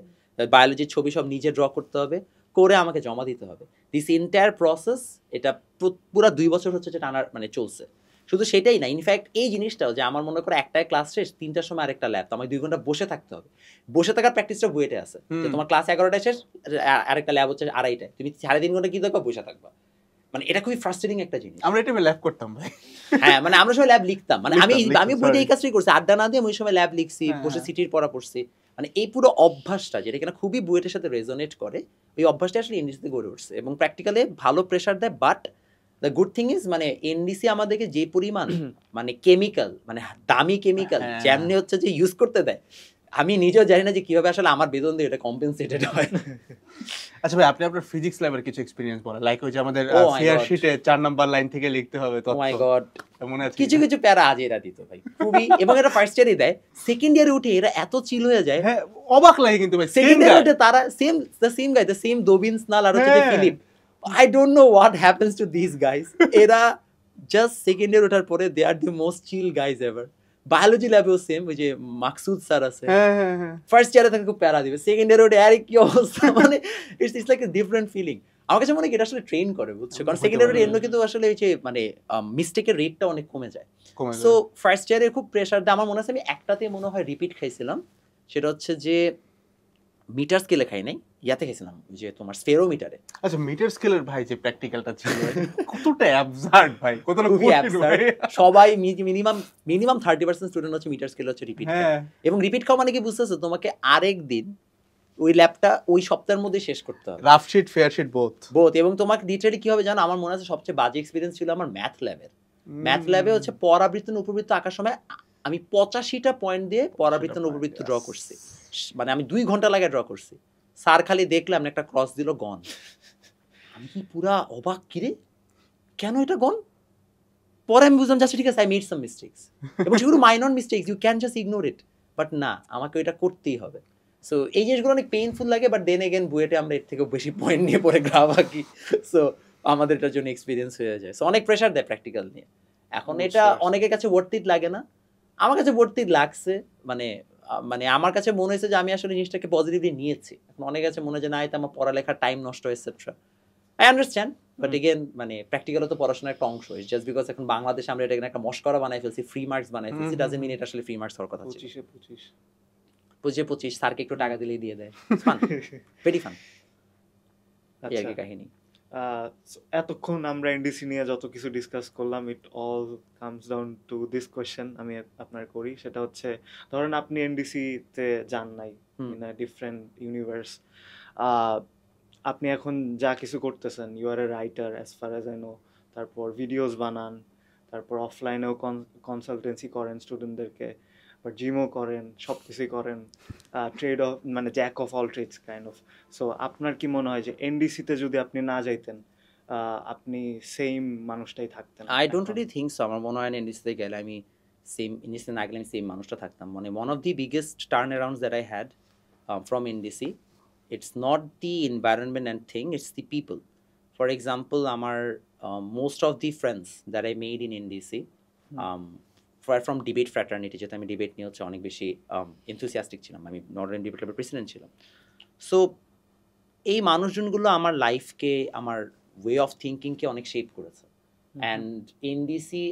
বায়োলজির ছবি সব নিজে ড্র করতে হবে, করে আমাকে জমা দিতে হবে। দিস এন্টায়ার প্রসেস, এটা পুরো 2 বছর হচ্ছে যে টানার মানে চলছে। শুধু সেটাই না, ইনফ্যাক্ট এই জিনিসটাও যে আমার মনে করো একটাই ক্লাস শেষ, 3টার সময় আরেকটা ল্যাব, তো আমাকে 2 ঘন্টা বসে থাকতে হবে। বসে থাকার প্র্যাকটিসটা বুয়েটে আছে, যে তোমার ক্লাস 11টায় শেষ, আরেকটা ল্যাব হচ্ছে 2:30টায়, তুমি 3.5 ঘন্টা কি দেখবা, বসে থাকবা। মানে এটা খুবই ফ্রাস্ট্রেটিং একটা জিনিস। আমরা এটা ল্যাব করতাম ভাই। হ্যাঁ, মানে আমরা সবাই ল্যাব লিখতাম, মানে আমি লিখতাম, বইটা sorry. এই কাজটাই করছি, আড্ডা না দিয়ে আমি ওই সময় ল্যাব লিখছি, হ্যাঁ, বসে হ্যাঁ। সিটির পড়া পড়ছি। মানে এই পুরো অভ্যাসটা, যেটা কিনা খুবই বুয়েটের সাথে রেজোনেট করে, ওই অভ্যাসটা আসলে এনডিসিতে গড়ে উঠছে, এবং প্র্যাকটিক্যালে ভালো প্রেশার দেয়। But the good thing is, মানে এনডিসি আমাদেরকে যে পরিমাণ মানে কেমিক্যাল, মানে দামি কেমিক্যাল হ্যাঁ। যেমনি হচ্ছে যে ইউজ করতে দেয়, আমি নিজেও জানি না যে কিভাবে আসলে আমার বেতন দিয়ে এটা কম্পেনসেটেড হয়। আচ্ছা ভাই, আপনি আপনার ফিজিক্স ল্যাবের কিছু এক্সপেরিয়েন্স বলেন, লাইক ওই যে আমাদের Oh my ফেয়ার God. শিটে 4 নাম্বার লাইন থেকে লিখতে হবে ও মাই তথ্য, গড, মনে আছে? কিছু কিছু প্যারা আজ এরা দিত ভাই খুবই, এবং এটা ফার্স্ট ইয়ারই দেয়, সেকেন্ড ইয়ারে উঠে এরা এত চিল হয়ে যায়। হ্যাঁ, অবাক লাগে কিন্তু ভাই, সেকেন্ড same ইয়ারে guy. উঠে তারা দ্য সেম দবিন স্নাল আর হচ্ছে যে হ্যাঁ। Philip, I don't know what happens to this guys. এরা জাস্ট সেকেন্ড ইয়ার ওঠার পরে they are the most chill guys ever. Biology ল্যাবেও সেম, ওই যে মাকসুদ স্যার আছে, হ্যাঁ হ্যাঁ হ্যাঁ। ফার্স্ট ইয়ারে তাকে খুব প্যারা দিবে, সেকেন্ড ইয়ারে ওঠে আরে কি অবস্থা, মানে it's like a different feeling. আমার কাছে মনে হয় এটা আসলে ট্রেন করে, বুঝছো, কারণ সেকেন্ড ইয়ারে এমনি কিন্তু আসলে ওই যে মানে মিস্টেকের রেটটা অনেক কমে যায়। কমে সো যায়। ফার্স্ট ইয়ারে খুব প্রেশার দেয়। আমার মনে আছে আমি একটাতে মনে হয় রিপিট খাইছিলাম, সেটা হচ্ছে যে মিটার স্কেলে খাই নাই, ইয়াতে খাইছিলাম যে তোমার স্ফেরোমিটারে। আচ্ছা, মিটার স্কেলের ভাই যে প্র্যাকটিক্যালটা ছিল, কতটা অ্যাবসার্ড ভাই, কতটা খুবই কঠিন absurd। ভাই। সবাই মিনিমাম 30% স্টুডেন্ট হচ্ছে মিটার স্কেল হচ্ছে রিপিট হ্যাঁ। এবং রিপিট খাওয়া মানে কি বুঝতেছো, তোমাকে আরেক দিন ওই ল্যাবটা ওই সপ্তাহের মধ্যে শেষ করতে হবে, rough sheet fair sheet both. এবং তোমাকে লিটারালি কি হবে জানো, আমার মনে আছে সবচেয়ে বাজে এক্সপিরিয়েন্স ছিল আমার ম্যাথ ল্যাবে হচ্ছে পরাবৃত্ত উপবৃত্ত আঁকার সময় আমি 85টা পয়েন্ট দিয়ে পরাবৃত্ত উপবৃত্ত ড্র করছি, মানে আমি 2 ঘন্টা লাগে ড্র করছি। স্যার খালি দেখলাম একটা ক্রস দিল, গন। আমি কি পুরা অবাক, কিরে কেন এটা গন? পরে আমি বুঝলাম যাচ্ছে ঠিক আছে, আই মেড সাম মিস্টেকস, এবং সেগুলো minor mistakes, you can just ignore it, but না, আমাকে এটা করতেই হবে। সো এই জিনিসগুলো অনেক পেইনফুল লাগে, বাট দেন এগেন বুয়েটে আমরা এর থেকেও বেশি পয়েন্ট নিয়ে পরে গ্রাফ আঁকি, সো আমাদের এটার জন্য এক্সপিরিয়েন্স হয়ে যায়। সো অনেক প্রেশার দেয় প্র্যাকটিক্যাল নিয়ে। এখন এটা অনেকের কাছে ওয়ার্থ লাগে না, আমার কাছে ওয়ার্থ লাগছে। মানে আমার কাছে মনে হয়েছে যে আমি আসলে জিনিসটাকে পজিটিভলি নিয়েছি। এখন অনেকের কাছে মনে হয় যে না, এটা আমার পড়ালেখার টাইম নষ্ট etcetera. I understand, but again মানে প্র্যাকটিক্যালও তো পড়াশোনার একটা অংশ। জাস্ট বিকজ এখন বাংলাদেশে আমরা এটা একটা মস্করা বানাই ফেলছি, ফ্রি মার্কস বানাই ফেলছি, ডাজন্ট মিন এটা আসলে ফ্রি মার্কস হওয়ার কথা ছিল। 25 স্যারকে একটু টাকা দিলেই দিয়ে দেয়, ফান, ভেরি ফান, এই আর কি কাহিনী। এতক্ষণ আমরা এনডিসি নিয়ে যত কিছু ডিসকাস করলাম, it all comes down to this question আমি আপনার করি, সেটা হচ্ছে ধরেন আপনি এনডিসি তে যান নাই, ইন আ ডিফারেন্ট ইউনিভার্স, আপনি এখন যা কিছু করতেছেন, you are a writer as far as I know, তারপর ভিডিওস বানান, তারপর অফলাইনেও কনসালটেন্সি করেন স্টুডেন্টদেরকে, বা জিমও করেন, সব কিছুই করেন, ট্রেড অফ মানে jack of all trades kind of. So আপনার কি মনে হয় যে এনডিসিতে যদি আপনি না যাইতেন আপনি সেম মানুষটাই থাকতেন? I don't really think so. আমার মনে হয় না এনডিসিতে গেলে আমি সেম, এনডিসিতে না গেলে আমি সেম মানুষটা থাকতাম। মানে one of the biggest turnarounds that I had from NDC, it's not the environment and thing, it's the people. For example, আমার most of the friends that I made in NDC were from debate fraternity, যেটা আমি ডিবেট নিয়ে হচ্ছে অনেক বেশি enthusiastic ছিলাম, আমি নর্দার্ন ডিবেট ক্লাবের প্রেসিডেন্ট ছিলাম। সো এই মানুষজনগুলো আমার লাইফকে, আমার ওয়ে অফ থিঙ্কিংকে অনেক শেপ করেছে। অ্যান্ড এনডিসি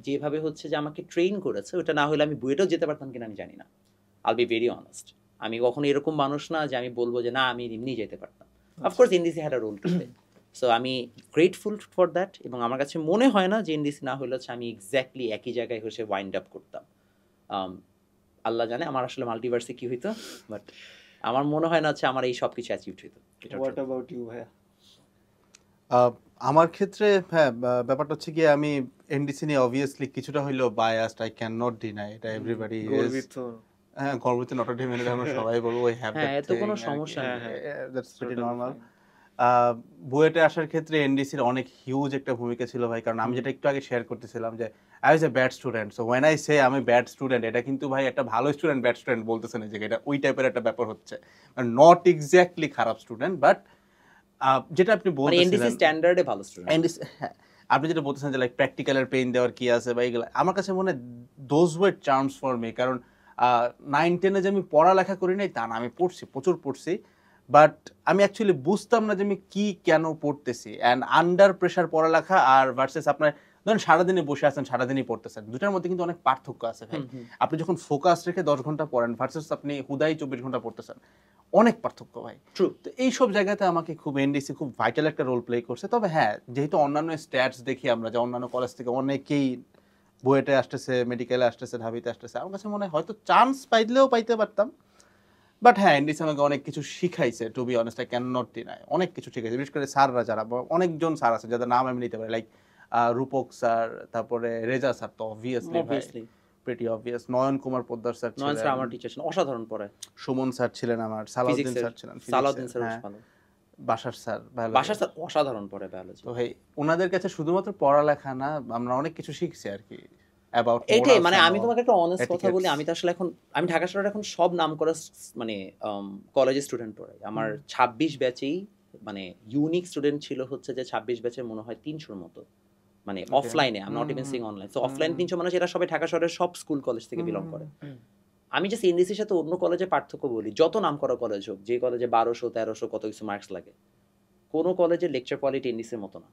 যেভাবে হচ্ছে যে আমাকে ট্রেন করেছে, ওটা না হলে আমি বুয়েটেও যেতে পারতাম কিনা আমি জানি না। আল বি ভেরি অনেস্ট, আমি কখনো এরকম মানুষ না যে আমি বলবো যে না আমি এমনি যেতে পারতাম। Of course NDC had a role to play, so আমি গ্রেটফুল ফর দ্যাট। এবং আমার কাছে মনে হয় না যে এনডিসি না হলে হচ্ছে আমি এক্স্যাক্টলি একই জায়গায় হচ্ছে ওয়াইন্ড আপ করতাম। আল্লাহ জানে আমার আসলে মাল্টিভার্সে কি হইতো, বাট আমার মনে হয় না হচ্ছে আমার এই সব কিছু অ্যাচিভড হইতো। হোয়াট অ্যাবাউট ইউ ভাইয়া? আমার ক্ষেত্রে হ্যাঁ, ব্যাপারটা হচ্ছে কি আমি এনডিসি নিয়ে অবভিয়াসলি কিছুটা হইলেও biased, I can not deny এটা, এভরিবডি গর্বিত। হ্যাঁ, গর্বিত নট ডিমেনের আমরা সবাই বলবো ওই হ্যাভ হ্যাঁ, দ্যাট এত কোনো সমস্যা নেই। That's pretty Totally normal. fine. বুয়েটে আসার ক্ষেত্রে এনডিসির অনেক হিউজ একটা ভূমিকা ছিল ভাই, কারণ আমি যেটা একটু আগে শেয়ার করতেছিলাম যে I was a bad student. So when I say আমি ব্যাড স্টুডেন্ট, এটা কিন্তু ভাই একটা ভালো স্টুডেন্ট ব্যাড স্টুডেন্ট বলতেছে না, যে এটা ওই টাইপের একটা ব্যাপার হচ্ছে, নট এক্স্যাক্টলি খারাপ স্টুডেন্ট, বাট যেটা আপনি মানে এনডিসি বলতেছিলেন স্ট্যান্ডার্ডে ভালো স্টুডেন্ট। হ্যাঁ, আপনি যেটা বলতেছেন যে লাইক প্র্যাকটিক্যালের পেইন দেওয়ার কি আছে বা এগুলো, আমার কাছে মনে হয় those were charms for me. কারণ 9-10-এ যে আমি পড়ালেখা করি নাই তা না, আমি পড়ছি, প্রচুর পড়ছি, বাট আমি অ্যাকচুয়ালি বুঝতাম না যে আমি কি কেন পড়তেছি। অ্যান্ড আন্ডার প্রেশার পড়ালেখা আর ভার্সেস আপনার ধরেন সারাদিনে বসে আছেন, সারাদিনই পড়তেছেন, দুটার মধ্যে কিন্তু অনেক পার্থক্য আছে ভাই। আপনি যখন ফোকাস রেখে 10 ঘন্টা পড়েন ভার্সেস আপনি হুদাই 24 ঘন্টা পড়তেছেন, অনেক পার্থক্য ভাই। ট্রু। তো এইসব জায়গাতে আমাকে খুব এনডিসি খুব ভাইটাল একটা রোল প্লে করছে। তবে হ্যাঁ, যেহেতু অন্যান্য স্ট্যাটস দেখি আমরা যে অন্যান্য কলেজ থেকে অনেকেই বুয়েটে আসতেছে, মেডিকেলে আসতেছে, ঢাবিতে আসতেছে, আমার কাছে মনে হয় হয়তো চান্স পাইলেও পাইতে পারতাম। বাট হ্যাঁ, এনডিসি আমাকে অনেক কিছু শিখাইছে, to be honest I can not deny, অনেক কিছু শিখাইছে। বিশেষ করে স্যাররা যারা, অনেকজন স্যার আছে যাদের নাম আমি নিতে পারি, লাইক রূপক স্যার, তারপরে রেজা স্যার তো অবভিয়াসলি অবভিয়াসলি প্রিটি অবভিয়াস, নয়ন কুমার পোদ্দার স্যার নয়ন স্যার আমার ছিলেন, টিচার ছিলেন, অসাধারণ পড়ে। সুমন স্যার ছিলেন, আমার সালাউদ্দিন ফিজিক্সের স্যার ছিলেন, সালাউদ্দিন স্যার হ্যাঁ, ভালো। বাসার স্যার, বাসার স্যার অসাধারণ পড়ে বায়োলজি। তো ভাই ওনাদের কাছে শুধুমাত্র পড়ালেখা না, আমরা অনেক কিছু শিখছি আর কি অ্যাবাউট এটাই মানে আমি তোমাকে একটা অনেস্ট কথা বলি, আমি তো আসলে এখন আমি ঢাকা শহরে এখন সব নাম করা মানে কলেজের স্টুডেন্ট পড়াই। আমার 26 ব্যাচেই মানে ইউনিক স্টুডেন্ট ছিল হচ্ছে যে 26 ব্যাচের মনে হয় 300-র মতো, মানে অফলাইনে, I am not even Singh online. So offline 300 মানুষ, এরা সবাই ঢাকা শহরের সব স্কুল কলেজ থেকে বিলং করে। আমি জাস্ট এনডিসির সাথে অন্য কলেজে পার্থক্য বলি, যত নাম করা কলেজ হোক, যে কলেজে 1200-1300 কত কিছু মার্কস লাগে, কোনো কলেজের লেকচার কোয়ালিটি এনডিসির মতো না,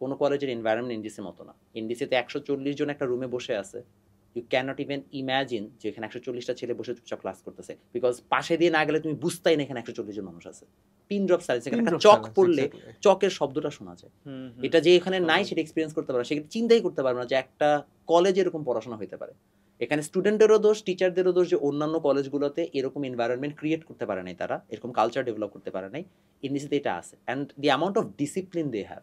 কোনো কলেজের এনভায়রনমেন্ট এনডিসির মতো না। এনডিসিতে 140 জন একটা রুমে বসে আছে, you can not even imagine যে এখানে 140টা ছেলে বসে চুপচাপ ক্লাস করতেছে, বিকজ পাশে দিয়ে না গেলে তুমি বুঝতেই না এখানে 140 জন মানুষ আছে। পিন ড্রপ সাইলেন্স, এখানে একটা চক পড়লে চকের শব্দটা শোনা যায়। এটা যে এখানে নাই সেটা এক্সপিরিয়েন্স করতে পারে, সেটা চিন্তাই করতে পারবে না যে একটা কলেজে এরকম পড়াশোনা হতে পারে। এখানে স্টুডেন্টেরও দোষ, টিচারদেরও দোষ যে অন্যান্য কলেজগুলোতে এরকম এনভায়রনমেন্ট ক্রিয়েট করতে পারে নাই, তারা এরকম কালচার ডেভেলপ করতে পারে নাই। এনডিসিতে এটা আছে, and the amount of discipline they have,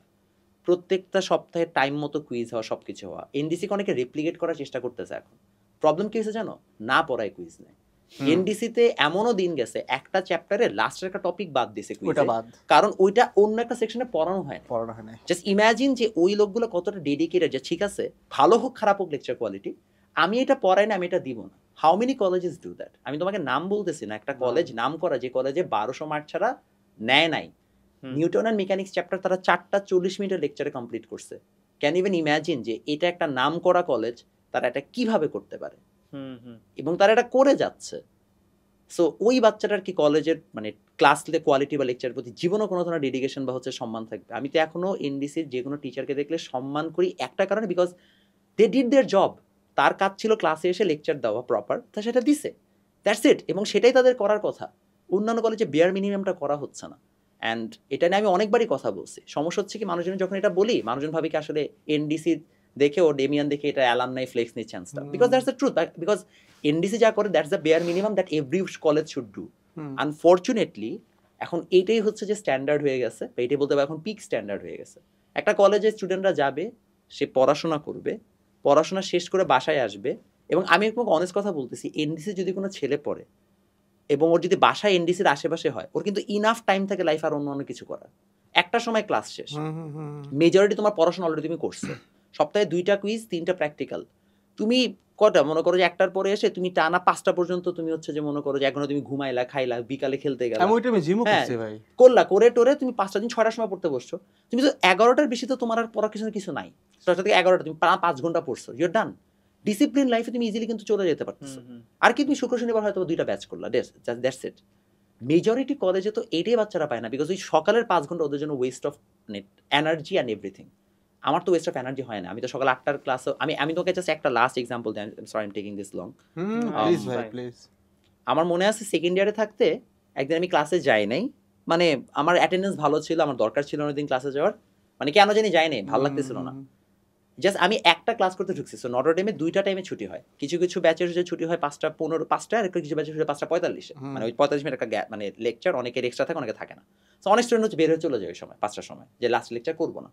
প্রত্যেকটা সপ্তাহে টাইম মতো কুইজ হওয়া, সব কিছু হওয়া। এনডিসিকে অনেকে রেপ্লিকেট করার চেষ্টা করতেছে এখন, প্রবলেম কি হয়েছে জানো, না পড়ায় কুইজ নেই। এনডিসিতে এমনও দিন গেছে একটা চ্যাপ্টারে লাস্টের একটা টপিক বাদ দিয়েছে কুইজে, কারণ ওইটা অন্য একটা সেকশনে পড়ানো হয় না। জাস্ট ইমাজিন যে ওই লোকগুলো কতটা ডেডিকেটেড, যে ঠিক আছে ভালো হোক খারাপ হোক লেকচার কোয়ালিটি, আমি এটা পড়াই না, আমি এটা দিব না। How many colleges do that? আমি তোমাকে নাম বলতেছি না, একটা কলেজ নাম করা যে কলেজে 1200 মার্ক ছাড়া নেয় নাই, নিউটন অ্যান্ড মেকানিক্স চ্যাপ্টার তারা 4টা 40 মিনিটের লেকচারে কমপ্লিট করছে। ক্যান ইভেন ইম্যাজিন যে এটা একটা নাম করা কলেজ, তারা এটা কিভাবে করতে পারে, এবং তারা এটা করে যাচ্ছে। সো ওই বাচ্চাটার কি কলেজের মানে ক্লাস কোয়ালিটি বা লেকচারের প্রতি জীবনও কোনো ধরনের ডেডিকেশন বা হচ্ছে সম্মান থাকবে? আমি তো এখনো এনডিসির যে কোনো টিচারকে দেখলে সম্মান করি একটা কারণে, because they did their job. তার কাজ ছিল ক্লাসে এসে লেকচার দেওয়া প্রপার, তা সেটা দিছে, দ্যাটস ইট, এবং সেটাই তাদের করার কথা। অন্যান্য কলেজে বেয়ার মিনিমামটা করা হচ্ছে না, অ্যান্ড এটা নিয়ে আমি অনেকবারই কথা বলছি। সমস্যা হচ্ছে কি, মানুষজন যখন এটা বলি, মানুষজন ভাবে কি আসলে এনডিসি দেখে ও ডেমিয়ান দেখে এটা অ্যালামনাই ফ্লেক্স নিচ্ছে and staff, because that's the truth, because NDC যা করে that's the bear minimum that every college should do. Unfortunately এখন এইটাই হচ্ছে যে স্ট্যান্ডার্ড হয়ে গেছে, বা এটাই বলতে পারো এখন পিক স্ট্যান্ডার্ড হয়ে গেছে। একটা কলেজে স্টুডেন্টরা যাবে, সে পড়াশোনা করবে, পড়াশোনা শেষ করে বাসায় আসবে, এবং আমি তোমাকে অনেস্ট কথা বলতেছি, এনডিসি যদি কোনো ছেলে পড়ে এবং ওর যদি বাসায় এনডিসির আশেপাশে হয়, ওর কিন্তু ইনাফ টাইম থাকে লাইফ আর অন্য কিছু করার। একটা সময় ক্লাস শেষ, মেজরিটি তোমার পড়াশোনা অলরেডি তুমি করছো, সপ্তাহে 2টা কুইজ 3টা প্র্যাকটিক্যাল, তুমি কটা মনে করো যে 1টার পরে এসে তুমি টানা 5টা পর্যন্ত তুমি হচ্ছে যে মনে করো যে এখনো তুমি ঘুমাইলা, খাইলা, বিকালে খেলতে গেলা, আমি ওইটা আমি জিমও করছি ভাই, করলা, করে টোরে তুমি 5টা দিন 6টার সময় পড়তে বসছো, তুমি তো 11টার বেশি তো তোমার আর পড়ার কিছু নাই, 6টা থেকে 11টা তুমি 5 ঘন্টা পড়ছো, ইউর ডান। ডিসিপ্লিন লাইফে তুমি ইজিলি কিন্তু চলে যেতে পারতেছো। আর কি তুমি শুক্র শনিবার হয়তো 2টা ব্যাচ করলা, দ্যাটস ইট। মেজরিটি কলেজে তো এটাই বাচ্চারা পায় না, বিকজ ওই সকালের 5 ঘন্টা ওদের জন্য West of energy and everything. আমার তো ওয়েস্ট অফ এনার্জি হয় না, আমি তো সকাল 8টার ক্লাসে, আমি তোকে জাস্ট একটা লাস্ট এক্সাম্পল দেন, sorry I am taking this long. Please ভাই প্লিজ। আমার মনে আছে সেকেন্ড ইয়ারে থাকতে একদিন আমি ক্লাসে যাই নাই, মানে আমার অ্যাটেন্ডেন্স ভালো ছিল, আমার দরকার ছিল না দিন ক্লাসে যাওয়ার, মানে কেন জানি যাই নাই, ভালো লাগতেছিল না। জাস্ট আমি একটা ক্লাস করতে ঢুকছি, সো নটর ডেমে 2টা টাইমে ছুটি হয়, কিছু কিছু ব্যাচের ছুটি হয় 5:15 আর কিছু ব্যাচের ছুটি 5:45, মানে ওই 45 মিনিট একটা মানে লেকচার, অনেকের এক্সট্রা থাকে অনেকে থাকে না। সো অনেক স্টুডেন্ট হচ্ছে বের হয়ে চলে যায় ওই সময় 5টার সময়, যে লাস্ট লেকচার করবো না।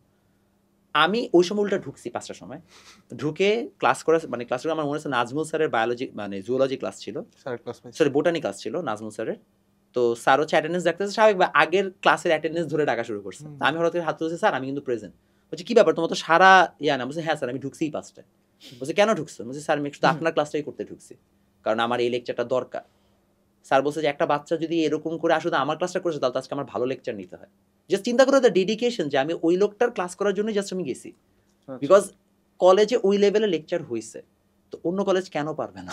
আমি ওই সময় উল্টা ঢুকছি 5টার সময়, ঢুকে ক্লাস করে, মানে ক্লাস করে আমার মনে হচ্ছে নাজমুল স্যারের বায়োলজি মানে জুওলজি ক্লাস ছিল, সরি বোটানি ক্লাস ছিল নাজমুল স্যারের। তো স্যার হচ্ছে অ্যাটেন্ডেন্স ডাকতেছে, স্বাভাবিক আগের ক্লাসের অ্যাটেন্ডেন্স ধরে ডাকা শুরু করছে। আমি হঠাৎ করে হাত তুলছি, স্যার আমি কিন্তু প্রেজেন্ট। বলছি কি ব্যাপার, তোমার তো সারা ইয়া না? বলছে হ্যাঁ স্যার আমি ঢুকছি 5টায়। বলছে কেন ঢুকছো? বলছে স্যার আমি শুধু আপনার ক্লাসটাই করতে ঢুকছি, কারণ আমার এই লেকচারটা দরকার। স্যার বলছে যে একটা বাচ্চা যদি এরকম করে আসলে আমার ক্লাসটা করেছে, তাহলে আজকে আমার ভালো লেকচার নিতে হয়। জাস্ট চিন্তা করো দ্য ডেডিকেশন, যে আমি ওই লোকটার ক্লাস করার জন্য জাস্ট আমি গেছি, বিকজ কলেজে ওই লেভেলে লেকচার হইছে, তো অন্য কলেজ কেন পারবে না?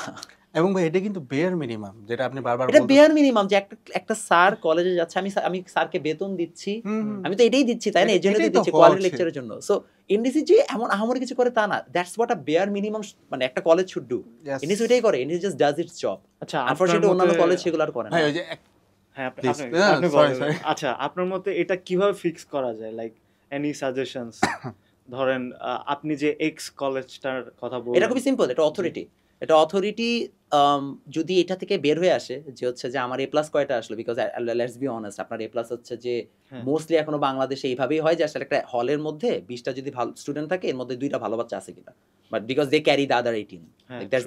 এবং ভাই এটা কিন্তু বেয়ার মিনিমাম, যেটা আপনি বারবার এটা বেয়ার মিনিমাম, যে একটা স্যার কলেজে যাচ্ছে, আমি স্যারকে বেতন দিচ্ছি, আমি তো এটাই দিচ্ছি তাই না, এই জন্য দিচ্ছি কোয়ালিটি লেকচারের জন্য। সো এনডিসি যে এমন আহামরি কিছু করে তা না, that's what a bear minimum মানে একটা কলেজ শুড ডু। এনডিসি ওইটাই করে, NDC just does it's job. আচ্ছা, আনফরচুনেটলি অন্যান্য কলেজ সেগুলো আর করে না। ভাই ওই যে হ্যাঁ Please. আপনি Sorry, বলেন। sorry. আচ্ছা, আপনার মতে এটা কিভাবে ফিক্স করা যায়, লাইক এনি সাজেশনস? ধরেন আপনি যে এক্স কলেজটার কথা বললেন, এটা খুবই সিম্পল, এটা অথরিটি। এটা অথরিটি যদি এটা থেকে বের হয়ে আসে যে হচ্ছে যে আমার A+ কয়টা আসলো, বিকজ লেটস বি অনেস্ট, আপনার A+ হচ্ছে যে মোস্টলি এখনো বাংলাদেশে এইভাবেই হয় যে আসলে একটা হলের মধ্যে 20টা যদি ভালো স্টুডেন্ট থাকে, এর মধ্যে 2টা ভালো বাচ্চা আছে কিনা, but because they carry the other 18,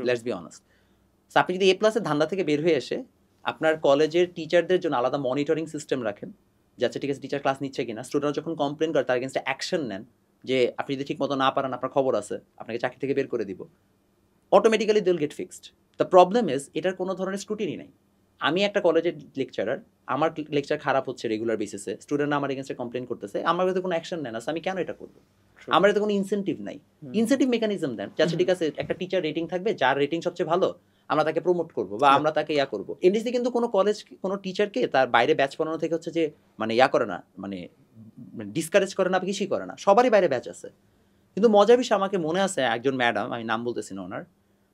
let's be honest. So আপনি যদি A+ এর ধান্দা থেকে বের হয়ে এসে আপনার কলেজের টিচারদের জন্য আলাদা মনিটরিং সিস্টেম রাখেন, যাচ্ছে ঠিক আছে টিচার ক্লাস নিচ্ছে কিনা, স্টুডেন্ট যখন কমপ্লেন করে তার এগেইনস্টে অ্যাকশন নেন, যে আপনি যদি ঠিক মতো না পারেন আপনার খবর আছে, আপনাকে চাকরি থেকে বের করে দিব, automatically they will get fixed. The problem is এটার কোনো ধরনের স্ক্রুটিনি নাই। আমি একটা কলেজের লেকচারার, আমার লেকচার খারাপ হচ্ছে রেগুলার বেসিসে, স্টুডেন্টরা আমার এগেইনস্টে কমপ্লেন করতেছে, আমার কাছে কোনো অ্যাকশন নেন না, আমি কেন এটা করবো? আমার এতে কোনো ইনসেন্টিভ নাই। ইনসেন্টিভ মেকানিজম দেন, যাচ্ছে ঠিক আছে একটা টিচার রেটিং থাকবে, যার রেটিং সবচেয়ে ভালো আমরা তাকে প্রমোট করবো বা আমরা তাকে ইয়া করবো। এনডিসি কিন্তু কোনো কলেজ কোনো টিচারকে তার বাইরে ব্যাচ পড়ানো থেকে হচ্ছে যে মানে ইয়া করে না, মানে ডিসকারেজ করে না, কিছুই করে না, সবারই বাইরে ব্যাচ আছে। কিন্তু মজার বিষয়, আমাকে মনে আছে একজন ম্যাডাম, আমি নাম বলতেছি না ওনার,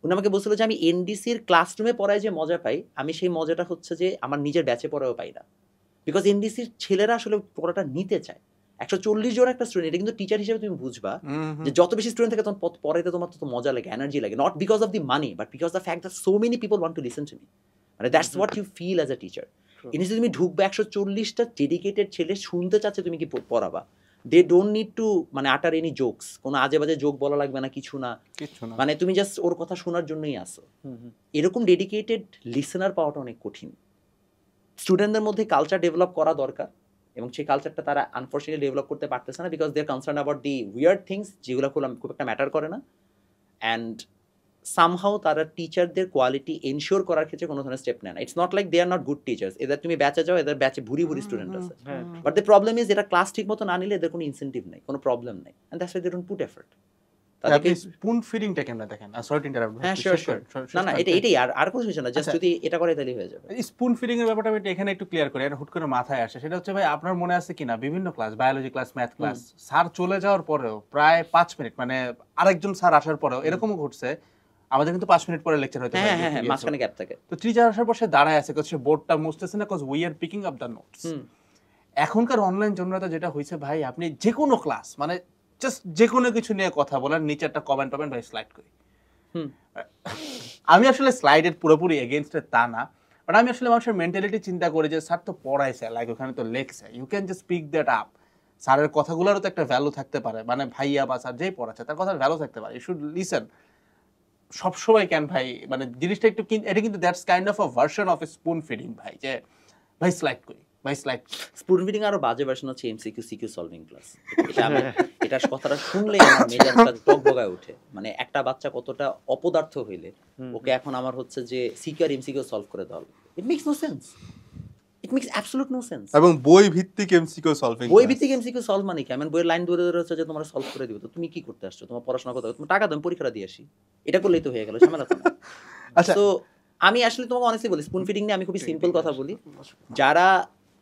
উনি আমাকে বলছিল যে আমি এনডিসির ক্লাসরুমে পড়ায় যে মজা পাই, আমি সেই মজাটা হচ্ছে যে আমার নিজের ব্যাচে পড়াও পাই না, বিকজ এনডিসির ছেলেরা আসলে পড়াটা নিতে চায়। 140 জন একটা স্টুডেন্ট, এটা কিন্তু টিচার হিসেবে তুমি বুঝবা যে যত বেশি স্টুডেন্ট থাকে তখন পড়াইতে তোমার তত মজা লাগে, এনার্জি লাগে, not because of the money but because the fact that so many people want to listen to me, মানে that's what you feel as a teacher. NDC তুমি ঢুকবে, 140টা ডেডিকেটেড ছেলে শুনতে চাচ্ছে তুমি কি পড়াবা, দে ডোন্ট নিড টু মানে আটার এনি জোকস, কোনো আজে বাজে জোক বলা লাগবে না, কিছু না, মানে তুমি জাস্ট ওর কথা শোনার জন্যই আসো। এরকম ডেডিকেটেড লিসেনার পাওয়াটা অনেক কঠিন। স্টুডেন্টদের মধ্যে কালচার ডেভেলপ করা দরকার, এবং সেই কালচারটা তারা আনফর্চুনেটলি ডেভেলপ করতে পারতেছে না, because they are concern about the weird things, যেগুলো খুব একটা ম্যাটার করে না। অ্যান্ড সামহাও তারা টিচারদের কোয়ালিটি এনশিওর করার ক্ষেত্রে কোনো ধরনের স্টেপ নেয় না। It's not like they are not good teachers, এদের তুমি ব্যাচে যাও, এদের ব্যাচে ভুরি স্টুডেন্ট আছে, বাট দ্য প্রবলেম ইজ এটা ক্লাস ঠিক মতো না নিলে এদের কোনো ইনসেন্টিভ নেই, কোনো প্রবলেম নেই, and that's why they don't put effort. আপনি স্পুন ফিডিংটা কেমন দেখেন? Sorry to interrupt. হ্যাঁ শিওর। না এটাই আর কোনো কিছু না, জাস্ট যদি এটা করে তাহলেই হয়ে যাবে। স্পুন ফিডিং এর ব্যাপারটা আমি এখানে একটু ক্লিয়ার করি, এটা হুট করে মাথায় আসে। সেটা হচ্ছে ভাই, আপনার মনে আছে কিনা বিভিন্ন class, biology class, math class, sir চলে যাওয়ার পরেও প্রায় 5 মিনিট, মানে আরেকজন স্যার আসার পরেও এরকমও ঘটছে, আমাদের কিন্তু 5 মিনিট পরে লেকচার হতে পারে, হ্যাঁ মাঝখানে গ্যাপ থাকে, তো টিচার আসার পর সে দাঁড়ায় আছে, সে বোর্ডটা মুছতেছে না, cause we are picking up the notes. এখনকার অনলাইন জনরাতে যেটা হয়েছে ভাই, আপনি যে কোনো ক্লাস মানে জাস্ট যে কোনো কিছু নিয়ে কথা বলেন, নিচে একটা কমেন্ট ভাই স্লাইড করি। আমি আসলে স্লাইডের পুরোপুরি এগেইনস্টে তা না, বাট আমি আসলে মানুষের মেন্টালিটি চিন্তা করি যে স্যার তো পড়াইছে, লাইক ওখানে তো লেখছে, you can just pick that up. স্যারের কথাগুলোরও তো একটা ভ্যালু থাকতে পারে, মানে ভাইয়া বা স্যার যেই পড়াচ্ছে তার কথার ভ্যালু থাকতে পারে, ইউ শুড লিসেন। সবসময় কেন ভাই, মানে জিনিসটা একটু এটা কিন্তু that's kind of a version of A spoon feeding ভাই, যে ভাই স্লাইড করি, ভাই স্লাইড। স্পুন ফিডিং আরো বাজে ভার্সন হচ্ছে এমসিকিউ সিকিউ সলভিং ক্লাস। এটা আমি এটার কথাটা শুনলে আমার মেজাজটা টকবগায় ওঠে। মানে একটা বাচ্চা কতটা অপদার্থ হইলে ওকে এখন আমার হচ্ছে যে সিকিউ আর এমসিকিউ সলভ করে দেওয়া, it makes no sense, it makes absolute no sense. এবং বই ভিত্তিক এমসিকিউ সলভিং, বই ভিত্তিক এমসিকিউ সলভ মানে কি? আমি বইয়ের লাইন ধরে ধরে হচ্ছে যে তোমার সলভ করে দিব, তো তুমি কি করতে আসছো? তোমার পড়াশোনা করতে, তুমি টাকা দাও পরীক্ষাটা দিয়ে আসি, এটা করলেই তো হয়ে গেল, ঝামেলা তো না। আচ্ছা তো আমি আসলে তোমাকে অনেস্টলি বলি, স্পুন ফিডিং নিয়ে আমি খুবই সিম্পল কথা বলি, যারা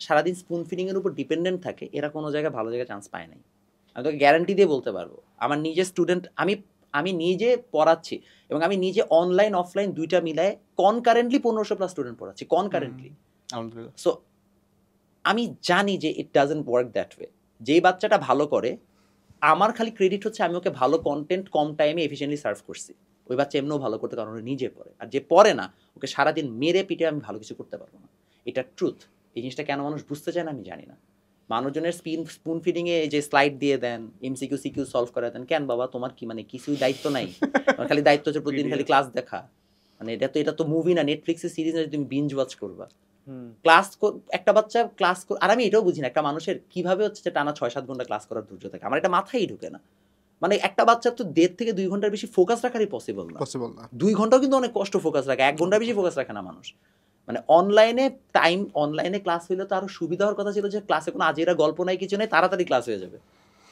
সারাদিন স্পুন ফিডিং এর উপর ডিপেন্ডেন্ট থাকে এরা কোনো জায়গায় ভালো জায়গায় চান্স পায় নাই। আমি তোকে গ্যারান্টি দিয়ে বলতে পারবো, আমার নিজের স্টুডেন্ট, আমি নিজে পড়াচ্ছি এবং আমি নিজে অনলাইন অফলাইন দুইটা মিলায় কনকারেন্টলি 1500+ স্টুডেন্ট পড়াচ্ছি কনকারেন্টলি। সো আমি জানি যে ইট ডাজন্ট ওয়ার্ক দ্যাট ওয়ে। যেই বাচ্চাটা ভালো করে আমার খালি ক্রেডিট হচ্ছে আমি ওকে ভালো কন্টেন্ট কম টাইমে এফিশিয়েন্টলি সার্ভ করছি। ওই বাচ্চা এমনিও ভালো করতে কারণ নিজে পড়ে, আর যে পড়ে না ওকে সারাদিন মেরে পিটে আমি ভালো কিছু করতে পারবো না। এটা ট্রুথ। এই জিনিসটা কেন মানুষ বুঝতে চায় না আমি জানি না। মানুষজনের স্পুন ফিডিংয়ে যে স্লাইড দিয়ে দেন, এমসিকিউ সিকিউ সলভ করে দেন, কেন বাবা তোমার কি মানে কিছুই দায়িত্ব নাই? তোমার খালি দায়িত্ব হচ্ছে প্রতিদিন খালি ক্লাস দেখা। মানে এটা তো মুভি না, নেটফ্লিক্সের সিরিজ না, তুমি বিঞ্জ ওয়াচ করবা। ক্লাস একটা বাচ্চা ক্লাস, আর আমি এটাও বুঝি না একটা মানুষের কিভাবে হচ্ছে যে টানা 6-7 ঘন্টা ক্লাস করার ধৈর্য থাকে, আমার এটা মাথায় ঢুকে না। মানে একটা বাচ্চার তো 1.5 থেকে 2 ঘন্টার বেশি ফোকাস রাখারই পসিবল না। 2 ঘন্টাও কিন্তু অনেক কষ্ট ফোকাস রাখা, 1 ঘন্টার বেশি ফোকাস রাখে না মানুষ। মানে অনলাইনে ক্লাস হইলে তো আরো সুবিধা হওয়ার কথা ছিল, যে ক্লাসে কোনো আজেরা গল্প নাই, কিছু নেই, তাড়াতাড়ি ক্লাস হয়ে যাবে।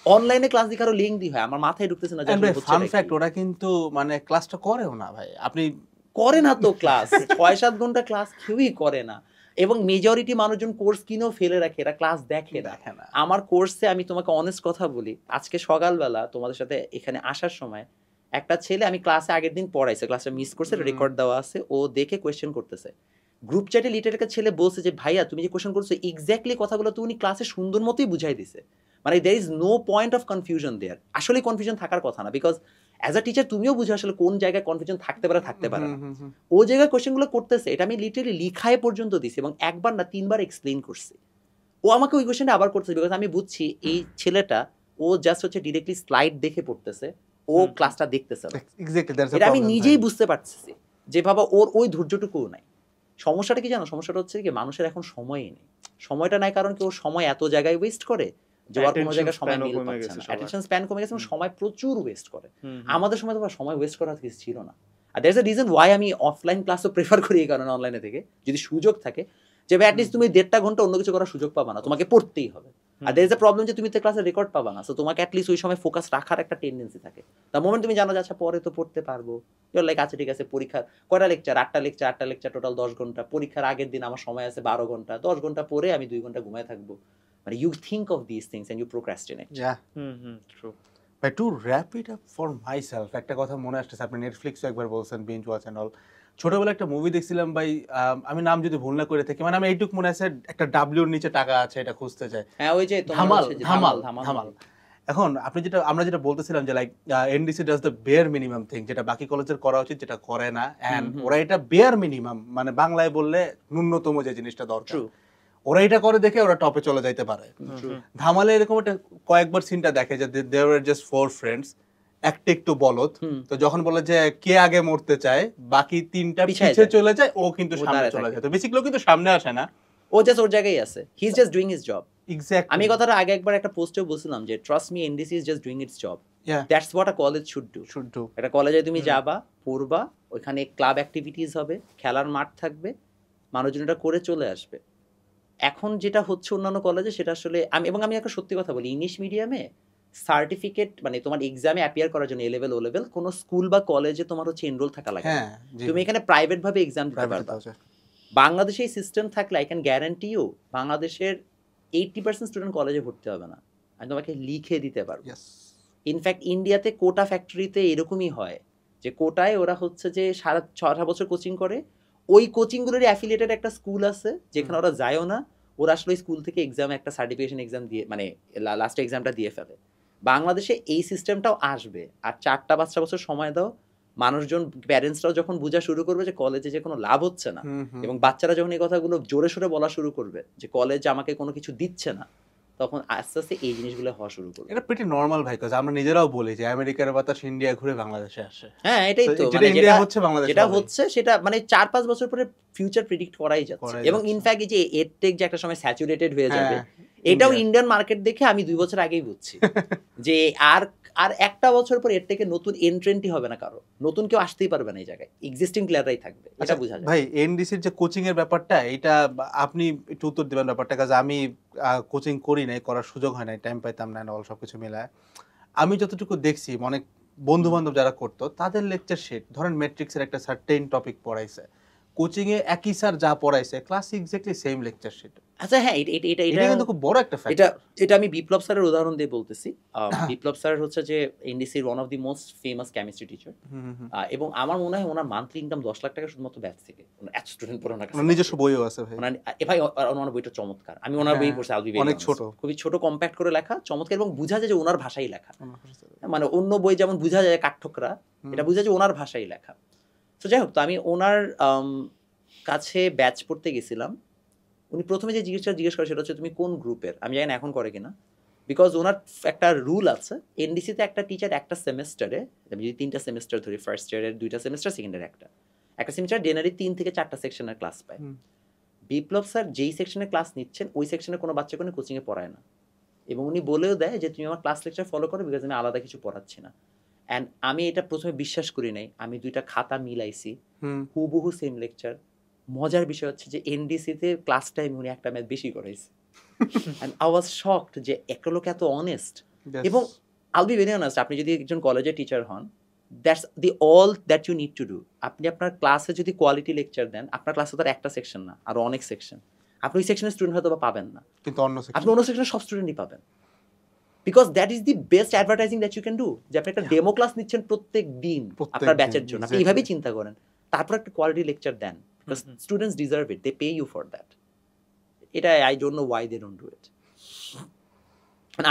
অনলাইনে ক্লাস দিকে আরো লেংদি হয়, আমার মাথায় ঢুকতেছে না। ফান ফ্যাক্ট, ওরা কিন্তু মানে ক্লাসটা করেও না ভাই, আপনি করে না তো ক্লাস 6-7 ঘন্টা ক্লাস কেউই করে না, এবং মেজরিটি মানুষজন কোর্স কিনেও ফেলে রাখে, এরা ক্লাস দেখে না। আমার কোর্সে আমি তোমাকে অনেস্ট কথা বলি, আজকে সকালবেলা তোমাদের সাথে এখানে আসার সময় একটা ছেলে, আমি ক্লাসে আগের দিন পড়াইছে, ক্লাসটা মিস করছে, রেকর্ড দেওয়া আছে, ও দেখে কোয়েশ্চেন করতেছে। গ্রুপ চ্যাটে লিটারের ছেলে বলছে যে ভাইয়া তুমি যে কোয়েশ্চেন করছো এক্স্যাক্টলি কথাগুলো তো উনি ক্লাসে সুন্দর মতোই বুঝাই দিছে, মানে there is no point of confusion there. আসলে কনফিউশন থাকার কথা না, বিকজ অ্যাজ আ টিচার তুমিও বুঝো আসলে কোন জায়গায় কনফিউশন থাকতে পারে না। ও জায়গায় কোয়েশ্চেনগুলো করতেছে, এটা আমি লিটারালি লিখায় পর্যন্ত দিছি, এবং একবার না 3বার এক্সপ্লেইন করছি। ও আমাকে ওই কোয়েশ্চেনটা আবার করতেছে, বিকজ আমি বুঝছি এই ছেলেটা ও জাস্ট হচ্ছে ডিরেক্টলি স্লাইড দেখে পড়তেছে, ও ক্লাসটা দেখতেছে না। এটা আমি নিজেই বুঝতে পারছি যে বাবা ওর ওই ধৈর্যটুকুও নাই। সমস্যাটা কি জানো? সমস্যাটা হচ্ছে কি মানুষের এখন সময়ই নেই। সময়টা নাই কারণ কি ও সময় এত জায়গায় ওয়েস্ট করে যে আর কোনো জায়গায় সময় মিল পাচ্ছে না। অ্যাটেনশন স্প্যান কমে গেছে, সময় প্রচুর ওয়েস্ট করে। আমাদের সময় তো সময় ওয়েস্ট করার কিছু ছিল না। আর দ্যাটস দ্য রিজন ওয়াই আমি অফলাইন ক্লাসও প্রেফার করি, এই কারণে অনলাইনে থেকে যদি সুযোগ থাকে যে অ্যাটলিস্ট তুমি 1.5 ঘন্টা অন্য কিছু করার সুযোগ পাবা না, তোমাকে পড়তেই হবে। আর দ্যাটস দ্য প্রবলেম যে তুমি তো ক্লাসে রেকর্ড পাবা না, সো তোমাকে অ্যাটলিস্ট ওই সময় ফোকাস রাখার একটা টেন্ডেন্সি থাকে। তার মোমেন্ট তুমি জানো যে আচ্ছা পরে তো পড়তে পারবো, ইউর লাইক আচ্ছা ঠিক আছে, পরীক্ষার কয়টা লেকচার? 8টা লেকচার, টোটাল 10 ঘন্টা। পরীক্ষার আগের দিন আমার সময় আছে 12 ঘন্টা, 10 ঘন্টা পরে আমি 2 ঘন্টা ঘুমায় থাকবো। মানে you think of this things and you procrastinate. True. But to wrap it up for myself, একটা কথা মনে আসছে, আপনি নেটফ্লিক্সও একবার বলছেন বিঞ্জ ওয়াচ এন্ড অল। ছোটবেলায় একটা মুভি দেখছিলাম ভাই, আমি নাম যদি ভুল না করে থাকি, মানে আমি এইটুক মনে আছে, একটা ডাব্লিউর নিচে টাকা আছে, এটা খুঁজতে চাই। হ্যাঁ, ওই যে ধামাল। এখন আমরা যেটা বলতেছিলাম যে like NDC does the bear minimum thing, যেটা বাকি কলেজের করা উচিত, যেটা করে না, এন্ড ওরা এটা বেয়ার মিনিমাম, মানে বাংলায় বললে ন্যূনতম যে জিনিসটা দরকার, ওরা এটা করে দেখে ওরা টপে চলে যাইতে পারে। ধামালে এরকম একটা কয়েকবার সিনটা দেখে যে দেয়ার ওয়্যার জাস্ট 4 ফ্রেন্ডস, একটা একটু বলদ, তো যখন বলে যে কে আগে মরতে চায়, বাকি 3টা পিছে চলে যায়, ও কিন্তু সামনে চলে যায়। তো বেসিক্যালি কিন্তু সামনে আসে না, ও জাস্ট ওর জায়গায় আছে, হি is just doing his job. Exactly. আমি কথাটা আগে একবার একটা পোস্টেও বলছিলাম যে trust me, NDC is just doing it's job. That's what a college should do. একটা কলেজে তুমি যাবা, পড়বা, ওইখানে ক্লাব অ্যাক্টিভিটিস হবে, খেলার মাঠ থাকবে, মানুষজন এটা করে চলে আসবে। এখন যেটা হচ্ছে অন্যান্য কলেজে, সেটা আসলে আমি একটা সত্যি কথা বলি, ইংলিশ মিডিয়ামে সার্টিফিকেট মানে তোমার এক্সামে অ্যাপিয়ার করার জন্য এ লেভেল ও লেভেল কোনো স্কুল বা কলেজে তোমার হচ্ছে এনরোল থাকা লাগে না, তুমি এখানে প্রাইভেট ভাবে এক্সাম দিতে পারবা। বাংলাদেশে এই সিস্টেম থাকলে আই ক্যান গ্যারান্টি ইউ বাংলাদেশের 80% স্টুডেন্ট কলেজে ভর্তি হবে না, আমি তোমাকে লিখে দিতে পারবো। ইনফ্যাক্ট ইন্ডিয়াতে কোটা ফ্যাক্টরিতে এরকমই হয় যে কোটায় ওরা হচ্ছে যে 6 বছর কোচিং করে, ওই কোচিংগুলোরই অ্যাফিলিয়েটেড একটা স্কুল আছে যেখানে ওরা যায়ও না, ওরা আসলে স্কুল থেকে এক্সাম একটা সার্টিফিকেশন এক্সাম দিয়ে মানে লাস্ট এক্সামটা দিয়ে ফেলে। বাংলাদেশে এই সিস্টেমটাও আসবে, আর 4-5 বছর সময় দাও, মানুষজন প্যারেন্টসরাও যখন বোঝা শুরু করবে যে কলেজে যে কোনো লাভ হচ্ছে না, এবং বাচ্চারা যখন এই কথাগুলো জোরে সোরে বলা শুরু করবে যে কলেজ আমাকে কোনো কিছু দিচ্ছে না, তখন আস্তে আস্তে এই জিনিসগুলো হওয়া শুরু করবে। এটা প্রিটি নর্মাল ভাই, কাজ আমরা নিজেরাও বলি যে আমেরিকার বাতাস ইন্ডিয়া ঘুরে বাংলাদেশে আসে। হ্যাঁ, এটাই তো, যেটা মানে ইন্ডিয়া হচ্ছে বাংলাদেশে যেটা হবে। হচ্ছে সেটা মানে 4-5 বছর পরে ফিউচার প্রেডিক্ট করাই যাচ্ছে। করাই এবং যাচ্ছে। ইনফ্যাক্ট এই যে এডটেক যে একটা সময় স্যাচুরেটেড হয়ে যাবে, হ্যাঁ, এটাও India। ইন্ডিয়ান মার্কেট দেখে আমি 2 বছর আগেই বুঝছি যে আর আর একটা বছর পর এর থেকে নতুন এন্ট্রেন্টই হবে না, কারো নতুন কেউ আসতেই পারবে না এই জায়গায়, এক্সিস্টিং প্লেয়াররাই থাকবে, এটা আচ্ছা বোঝা যায়। ভাই, এনডিসির যে কোচিং এর ব্যাপারটা, এটা আপনি একটু উত্তর দিবেন ব্যাপারটা, কাজ আমি কোচিং করি নাই, করার সুযোগ হয় নাই, টাইম পাইতাম না, অল সবকিছু মিলায় আমি যতটুকু দেখছি, অনেক বন্ধু বান্ধব যারা করতো তাদের লেকচার শিট, ধরেন ম্যাট্রিক্সের একটা সার্টেন টপিক পড়াইছে, কোচিং এ একই স্যার যা পড়াইছে class exactly same lecture sheet. আচ্ছা হ্যাঁ, এটা এটা এটা কিন্তু খুব বড় একটা এটা ফ্যাক্টর। এটা আমি বিপ্লব স্যারের উদাহরণ দিয়ে বলতেছি। বিপ্লব স্যার হচ্ছে যে এনডিসির one of the most famous chemistry teacher, এবং আমার মনে হয় ওনার মান্থলি ইনকাম 10 লাখ টাকা শুধুমাত্র ব্যাচ থেকে, এত স্টুডেন্ট পড়ে ওনার কাছে। নিজস্ব বইও আছে ভাই। ভাই ওনার বইটা চমৎকার, আমি ওনার বই পড়ছি, অনেক ছোট, খুবই ছোট, কম্প্যাক্ট করে লেখা, চমৎকার, এবং বোঝা যায় যে ওনার ভাষাই লেখা। মানে অন্য বই যেমন বোঝা যায় কাঠঠোকরা, এটা বোঝা যায় ওনার ভাষাই লেখা। তো যাই হোক, তো আমি ওনার কাছে ব্যাচ পড়তে গেছিলাম। উনি প্রথমে যে জিজ্ঞেস করে সেটা হচ্ছে তুমি কোন গ্রুপের, আমি জানি না এখন করে কিনা, বিকজ ওনার একটা রুল আছে এনডিসিতে, একটা টিচার একটা সেমেস্টারে, আমি যদি 3টা সেমেস্টার ধরি, ফার্স্ট ইয়ারের 2টা সেমেস্টার, সেকেন্ড ইয়ারের একটা সেমেস্টার জেনারেলি 3 থেকে 4টা সেকশনের ক্লাস পায়। বিপ্লব স্যার যেই সেকশনে ক্লাস নিচ্ছেন ওই সেকশনে কোনো বাচ্চা কোনো কোচিংয়ে পড়ায় না, এবং উনি বলেও দেয় যে তুমি আমার ক্লাস লেকচার ফলো করো, বিকজ আমি আলাদা কিছু পড়াচ্ছি না। অ্যান্ড আমি এটা প্রথমে বিশ্বাস করি নাই, আমি 2টা খাতা মিলাইছি, হুবহু সেম লেকচার। মজার বিষয় হচ্ছে যে এনডিসিতে ক্লাস টাইম উনি একটা ম্যাথ বেশি করাইছে, অ্যান্ড আই ওয়াজ শকড যে একটা লোক এত অনেস্ট। এবং আইল বি ভেরি অনেস্ট, আপনি যদি একজন কলেজের টিচার হন, that's the all that you need to do. আপনি আপনার ক্লাসে যদি কোয়ালিটি লেকচার দেন, আপনার ক্লাসে তো আর একটা সেকশন না, আরো অনেক সেকশন, আপনি ওই সেকশনের স্টুডেন্ট হয়তো বা পাবেন না, কিন্তু আপনি অন্য সেকশনের সব স্টুডেন্টই পাবেন, because that is the best advertising that you can do. যে আপনি একটা ডেমো ক্লাস নিচ্ছেন প্রত্যেক দিন আপনার ব্যাচের জন্য, আপনি এইভাবেই চিন্তা করেন, তারপর একটা কোয়ালিটি লেকচার দেন, because students deserve it, they pay you for that. এটা I don't know why they don't do it.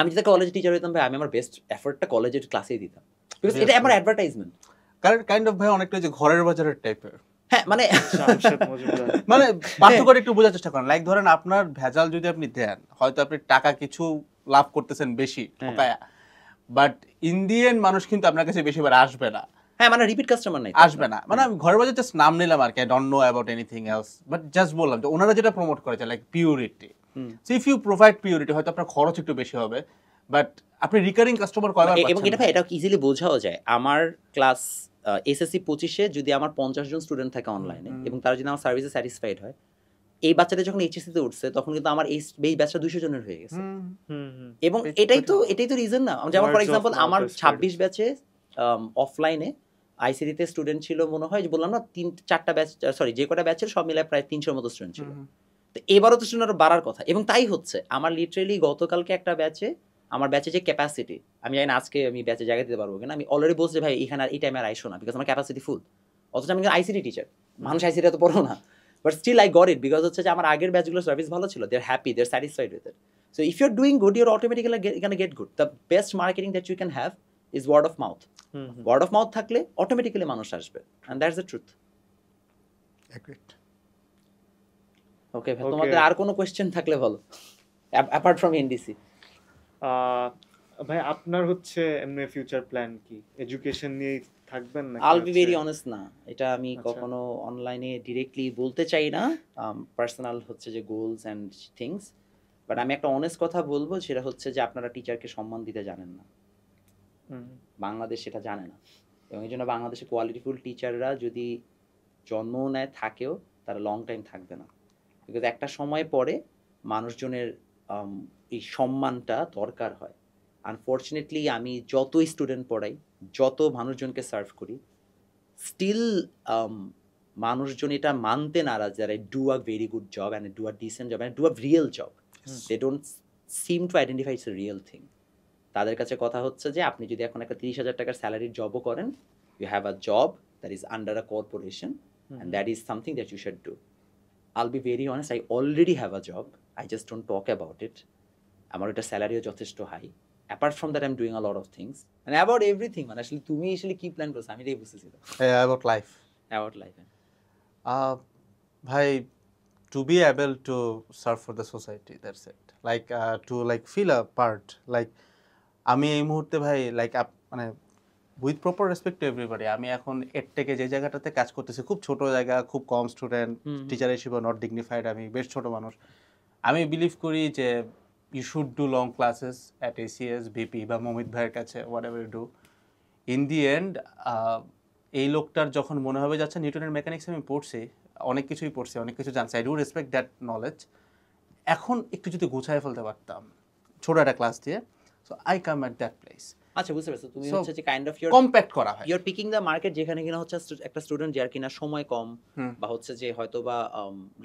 আমি যদি কলেজ টিচার হইতাম ভাই, আমি আমার বেস্ট এফর্টটা কলেজের ক্লাসেই দিতাম, বিকজ এটা আমার অ্যাডভার্টাইজমেন্ট। কাইন্ড অফ ভাই অনেকটা যে ঘরের বাজারের টাইপের। হ্যাঁ, মানে মানে পার্থক্য একটু বোঝার চেষ্টা করেন, লাইক ধরেন আপনার ভেজাল যদি আপনি দেন, হয়তো আপনি টাকা কিছু লাভ করতেছেন বেশি ঠকায়া, বাট ইন্ডিয়ান মানুষ কিন্তু আপনার কাছে বেশিবার আসবে না। হ্যাঁ, মানে রিপিট কাস্টমার নাই, আসবে না। মানে আমি ঘরের বাজার জাস্ট নাম নিলাম আর কি, I don't know about anything else, but just বললাম যে ওনারা যেটা প্রমোট করেছে like purity. So if you provide purity, হয়তো আপনার খরচ একটু বেশি হবে, বাট আপনি রিকারিং কাস্টমার কয়বার পাচ্ছেন। এবং এটা ভাই এটা ইজিলি বোঝাও যায়। আমার ক্লাস এসএসসি 25-এ যদি আমার 50 জন স্টুডেন্ট থাকে অনলাইনে, এবং তারা যদি আমার সার্ভিসে স্যাটিসফাইড হয়, এই বাচ্চাদের যখন এইচএসসি তে উঠছে তখন কিন্তু আমার এই ব্যাচটা 200 জনের হয়ে গেছে। এবং এটাই তো রিজন না, যেমন ফর এক্সাম্পল আমার 26 ব্যাচে অফলাইনে আইসিডিতে স্টুডেন্ট ছিল মনে হয়, যে বললাম না 3-4টা ব্যাচ, সরি যে কটা ব্যাচের সব মিলায় প্রায় 300 মতো স্টুডেন্ট ছিল। তো এবারও তো স্টুডেন্ট বাড়ার কথা, এবং তাই হচ্ছে। আমার লিটারেলি গতকালকে একটা ব্যাচে, আমার ব্যাচে যে ক্যাপাসিটি, আমি জানি না আজকে আমি ব্যাচে জায়গা দিতে পারবো কিনা, আমি অলরেডি বলছি ভাই এখানে আর এই টাইমে আর আইসো না, বিকজ আমার ক্যাপাসিটি ফুল। অথচ আমি আইসিডি টিচার, মানুষ আইসিডি এত পড়ো না, but still I got it, because হচ্ছে যে আমার আগের ব্যাচগুলো সার্ভিস ভালো ছিল, they are happy, they are satisfied with it. So if you are doing good, you are automatically gonna get good. The best marketing that you can have is word of mouth. Word of mouth থাকলে অটোমেটিক্যালি মানুষ আসবে, and that's the truth. Okay, তোমাদের আর কোনো কোয়েশ্চেন থাকলে বলো, অ্যাপার্ট ফ্রম এনডিসি। ভাই আপনার হচ্ছে এমনি ফিউচার প্ল্যান কি? এডুকেশন নিয়ে থাকবেন না? আইল বি ভেরি অনেস্ট, না এটা আমি কখনো অনলাইনে ডিরেক্টলি বলতে চাই না, পার্সোনাল হচ্ছে যে গোলস অ্যান্ড থিংস। বাট আমি একটা অনেস্ট কথা বলবো, সেটা হচ্ছে যে আপনারা টিচারকে সম্মান দিতে জানেন না, বাংলাদেশ সেটা জানে না। এবং এই জন্য বাংলাদেশে কোয়ালিটিফুল টিচাররা যদি জন্ম নেয় থাকেও, তারা লং টাইম থাকবে না, বিকজ একটা সময় পরে মানুষজনের এই সম্মানটা দরকার হয়। আনফর্চুনেটলি আমি যতই স্টুডেন্ট পড়াই, যত মানুষজনকে সার্ভ করি, স্টিল মানুষজন এটা মানতে নারাজ that I do a very good job and I do a decent job and I do a real job. They don't seem to identify it's a real thing. তাদের কাছে কথা হচ্ছে যে আপনি যদি এখন একটা 30,000 টাকার স্যালারির জবও করেন, you have a job that is under a corporation and that is something that you should do. I'll be very honest, I already have a job, I just don't talk about it. আমার ওটা স্যালারিও যথেষ্ট high, apart from that I am doing a lot of things মানে অ্যাবাউট এভরিথিং মানে আসলে তুমি আসলে কি প্ল্যান করছো আমি এটাই বুঝতেছি না অ্যাবাউট লাইফ অ্যাবাউট লাইফ ভাই to be able to serve for the society, that's it, like to like feel a part, like আমি এই মুহূর্তে ভাই লাইক মানে with proper respect to everybody আমি এখন এডটেকে যে জায়গাটাতে কাজ করতেছি খুব ছোট জায়গা, খুব কম স্টুডেন্ট, টিচার হিসেবে নট ডিগনিফাইড, আমি বেশ ছোট মানুষ। আমি বিলিভ করি যে you should do long classes at ACS VP বা মমিত ভাইয়ের কাছে whatever you do. In the end এই লোকটার যখন মনে হবে যাচ্ছে নিউটনের মেকানিক্স আমি পড়ছি, অনেক কিছুই পড়ছি, অনেক কিছু জানছি, I do respect that knowledge, এখন একটু যদি গুছায় ফেলতে পারতাম ছোট একটা ক্লাস দিয়ে, so I come at that place. আচ্ছা বুঝতে পারছো তুমি So, হচ্ছে যে কাইন্ড অফ কম্প্যাক্ট করা হয়। ইউর পিকিং দ্য মার্কেট যেখানে কিনা হচ্ছে একটা স্টুডেন্ট যার কিনা সময় কম বা হচ্ছে যে হয়তো বা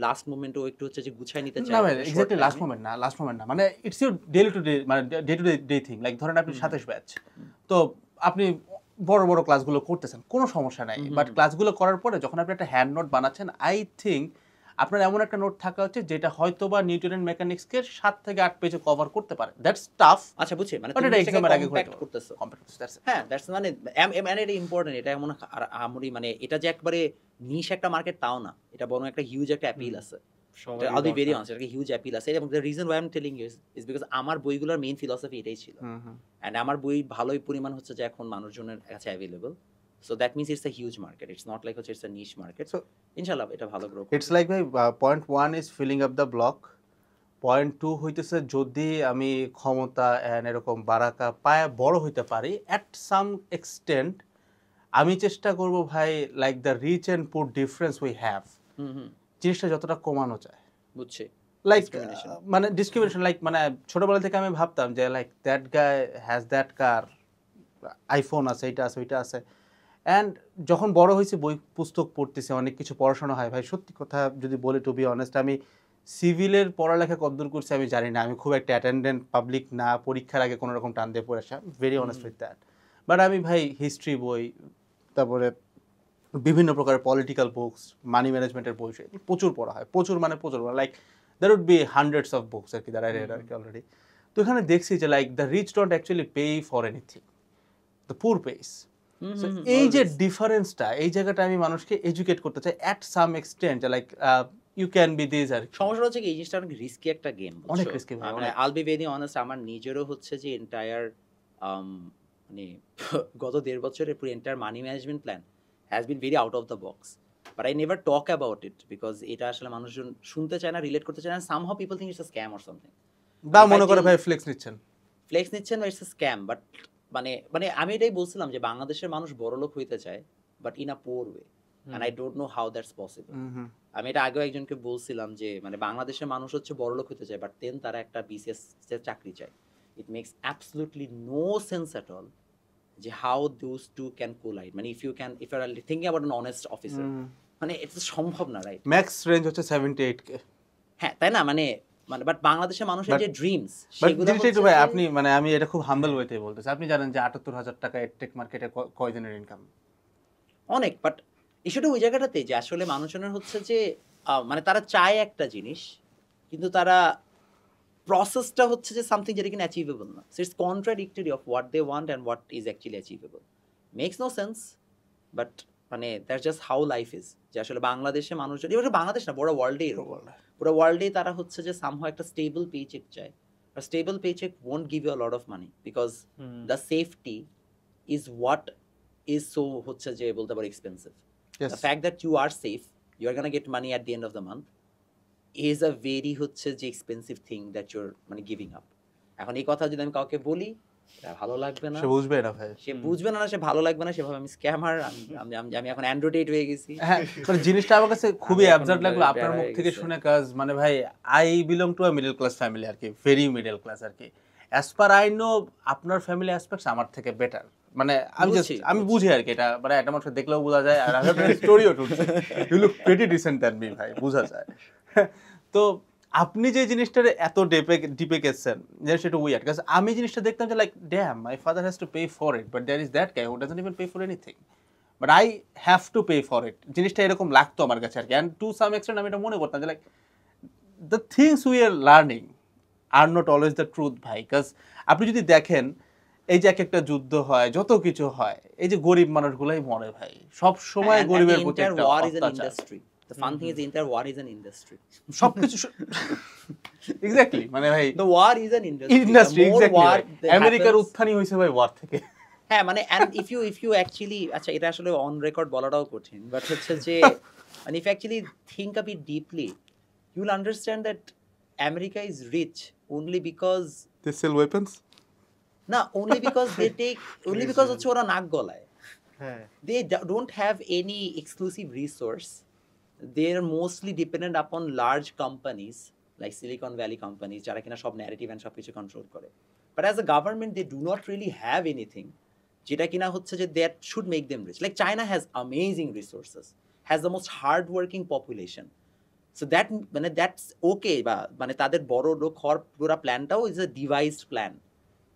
লাস্ট মোমেন্টও একটু হচ্ছে যে গুছাই নিতে চায় না ভাই এক্স্যাক্টলি লাস্ট মোমেন্ট না, মানে it's your daily to day, মানে day to day thing, like ধরেন আপনি 27 ব্যাচ, তো আপনি বড় বড় ক্লাসগুলো করতেছেন, কোনো সমস্যা নাই, বাট ক্লাসগুলো করার পরে যখন আপনি একটা হ্যান্ড নোট বানাচ্ছেন, আই থিঙ্ক আপনার এমন একটা নোট থাকা উচিত যেটা হয়তো বা নিউটনের মেকানিক্সকে 7 থেকে 8 পেজে কভার করতে পারে, দ্যাটস টাফ। আচ্ছা বুঝছি মানে But তুমি এটা এটাকে exam এর আগে কম্প্যাক্ট করতে করতেছো That's it. হ্যাঁ দ্যাটস মানে মানে এটা ইম্পর্টেন্ট, এটা এমন আমরি মানে এটা যে একবারে নিশ একটা মার্কেট তাও না, এটা বরং একটা হিউজ একটা অ্যাপিল আছে, আল বি ভেরি অনেস্ট, একটা হিউজ অ্যাপিল আছে, এবং the reason why I am telling you is because আমার বইগুলোর মেইন ফিলসফি এটাই ছিল, এন্ড আমার বই ভালোই পরিমাণ হচ্ছে যে এখন মানুষজনের কাছে available, so that means it's a huge market, it's not like হচ্ছে it's a niche market, so ইনশাআল্লাহ এটা ভালো গ্রো করবে। ইটস লাইক ভাই point 1 is filling up the block, point 2 হইতেছে যদি আমি ক্ষমতা এন্ড এরকম বারাকা পায় বড় হইতে পারি অ্যাট সাম এক্সটেন্ট, আমি চেষ্টা করব ভাই লাইক দ্য রিচ এন্ড পুর ডিফারেন্স উই হ্যাভ, জিনিসটা যতটা কমানো যায়, বুঝছি লাইক Discrimination. মানে ডিসক্রিমিনেশন, লাইক মানে ছোটবেলা থেকে আমি ভাবতাম যে like that guy has that car, iPhone আছে, এটা আছে, ওইটা আছে, অ্যান্ড যখন বড় হয়েছে বই পুস্তক পড়তেছে, অনেক কিছু পড়াশোনা হয় ভাই, সত্যি কথা যদি বলি টু বি অনেস্ট, আমি সিভিলের পড়ালেখা কতদূর করছি আমি জানি না, আমি খুব একটা অ্যাটেন্ডেন্ট পাবলিক না, পরীক্ষার আগে কোনো রকম টান দিয়ে পড়ে আসা, very honest with that, but আমি ভাই হিস্ট্রি বই, তারপরে বিভিন্ন প্রকারের পলিটিক্যাল বুকস, মানি ম্যানেজমেন্টের বই প্রচুর পড়া হয়, প্রচুর মানে প্রচুর, like there would be hundreds of books আর কি দ্যাট আই রেড আর কি অলরেডি। তো এখানে দেখছি যে like the rich don't actually pay for anything, the poor pays. এই যে ডিফারেন্সটা, এই জায়গাটা আমি মানুষকে এডুকেট করতে চাই at some extent, like you can be this আর সমস্যা হচ্ছে কি এই জিনিসটা অনেক রিস্কি একটা গেম, অনেক risky ভাই, অনেক। আল বি ভেরি অনেস্ট, আমার নিজেরও হচ্ছে যে এন্টায়ার মানে গত 1.5 বছরের পুরো entire money management plan has been very out of the box, but I never talk about it because এটা আসলে মানুষজন শুনতে চায় না, রিলেট করতে চায় না, somehow people think it's a scam or something, বা মনে করে ভাই ফ্লেক্স নিচ্ছেন, ফ্লেক্স নিচ্ছেন বা ইটস আ স্ক্যাম, বাট মানে মানে আমি এটাই বলছিলাম যে বাংলাদেশের মানুষ বড়লোক হইতে চায় but in a poor way, and I don't know how that's possible. আমি এটা আগেও একজনকে বলছিলাম যে মানে বাংলাদেশের মানুষ হচ্ছে বড়লোক হতে চায় বাট দেন তারা একটা বিসিএস চাকরি চায়, it makes absolutely no sense at all যে how those two can collide, মানে if you are thinking about an honest officer, মানে এটা সম্ভব না, রাইট? ম্যাক্স রেঞ্জ হচ্ছে 78K, হ্যাঁ তাই না, মানে মানে বাট বাংলাদেশের মানুষের But- যে ড্রিমস বাট সেগুলো জিনিসটা একটু হচ্ছে ভাই যে- আপনি মানে আমি এটা খুব হাম্বল ওয়েতে বলতেছি, আপনি জানেন যে 78,000 টাকা এডটেক মার্কেটে কয়জনের ইনকাম? অনেক, বাট ইস্যুটা ওই জায়গাটাতে যে আসলে মানুষজনের হচ্ছে যে মানে তারা চায় একটা জিনিস কিন্তু তারা প্রসেসটা হচ্ছে যে সামথিং যেটা কিনা অ্যাচিভেবল না, so it's contradictory of what they want and what is actually achievable, makes no sense, but মানে that's just how life is, যে আসলে বাংলাদেশে মানুষজন, এবার বাংলাদেশ না পুরো ওয়ার্ল্ডেই পুরো ওয়ার্ল্ডেই তারা হচ্ছে যে সামহাউ একটা স্টেবল পেচেক চায়, আর stable paycheck won't give you a lot of money because the safety is what is so হচ্ছে যে বলতে পারো expensive. Yes. The fact that you are safe, you are gonna get money at the end of the month is a very হচ্ছে যে expensive thing that you're মানে giving up. এখন এই কথা যদি আমি কাউকে বলি এটা ভালো লাগবে না, সে বুঝবে না ভাই, সে বুঝবে না, সে ভালো লাগবে না, সেভাবে আমি স্ক্যামার, আমি এখন অ্যান্ড্রয়েড হয়ে গেছি। হ্যাঁ মানে জিনিসটা আমার কাছে খুবই আমি এখন অ্যাবসার্ড লাগলো আপনার মুখ হয়ে থেকে গেছে। শুনে, কাজ মানে ভাই I belong to a middle class family আর কি, ভেরি মিডল ক্লাস আর কি, অ্যাজ পার আই নো আপনার ফ্যামিলি অ্যাসপেক্টস আমার থেকে বেটার, মানে আমি জাস্ট বুঝছি, আমি বুঝি আর কি, এটা মানে একটা মানুষ দেখলেও বোঝা যায়, আর আমি স্টোরিও টুটছে, you look pretty decent than me ভাই, বোঝা যায়। তো আপনি যে জিনিসটার এত ডিপে গেছেন জিনিসটা একটু উইয়ার্ড, কারণ আমি জিনিসটা দেখতাম যে like damn my father has to pay for it, but there is that guy who doesn't even pay for anything, but I have to pay for it, জিনিসটা এরকম লাগতো আমার কাছে আর কি, অ্যান্ড টু সাম এক্সটেন্ট আমি এটা মনে করতাম যে like the things we are learning are not always the truth ভাই, কাজ আপনি যদি দেখেন এই যে এক একটা যুদ্ধ হয়, যত কিছু হয়, এই যে গরিব মানুষগুলাই মরে ভাই, সব সময় গরিবের the প্রতি entire একটা war is an অত্যাচার। industry. The fun thing is the entire war is an industry. সবকিছু এক্স্যাক্টলি মানে ভাই The war is an industry. Industry, The more exactly war that আমেরিকার happens- উত্থানই হয়েছে ভাই ওয়ার থেকে। হ্যাঁ মানে and if you actually আচ্ছা এটা আসলে অন রেকর্ড বলাটাও কঠিন, বাট হচ্ছে যে and if you actually think a bit deeply, you'll understand that America is rich only because They sell weapons? না only because they take only because হচ্ছে ওরা নাক গলায়। হ্যাঁ They don't have any exclusive resource. They're mostly dependent upon large companies like Silicon Valley companies যারা কিনা সব narrative and সব কিছু control করে। But as a government they do not really have anything যেটা কিনা হচ্ছে যে that should make them rich. Like China has amazing resources, has the most hardworking population. So that মানে that's okay বা মানে তাদের বড় লোক হওয়ার পুরো প্ল্যানটাও is a devised plan.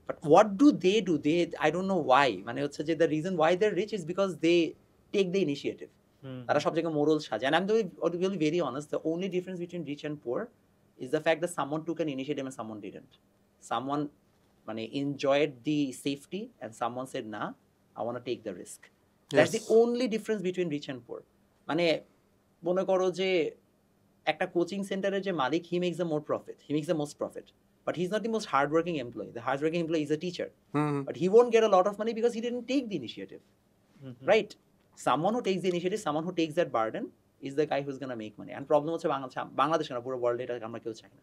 But what do? They I don't know why. মানে হচ্ছে যে the reason why they're rich is because they take the initiative. তারা সব জায়গায় মোরাল সাজে। And I'm to be very honest, the only difference between rich and poor is the fact that someone took an initiative and someone didn't. Someone মানে enjoyed the safety and someone said, nah, I want to take the risk. That's the Yes. only difference between rich and poor. মানে মনে করো যে একটা কোচিং সেন্টারের যে মালিক, he makes the more profit. He makes the most profit. But he's not the most hardworking employee. The hardworking employee is a teacher. But he won't get a lot of money because he didn't take the initiative. Right? Someone who takes the initiative, someone who takes that burden is the guy who's going to make money. And problem হচ্ছে বাংলাদেশ না, পুরো ওয়ার্ল্ডে এটা আমরা কেউ চাই না।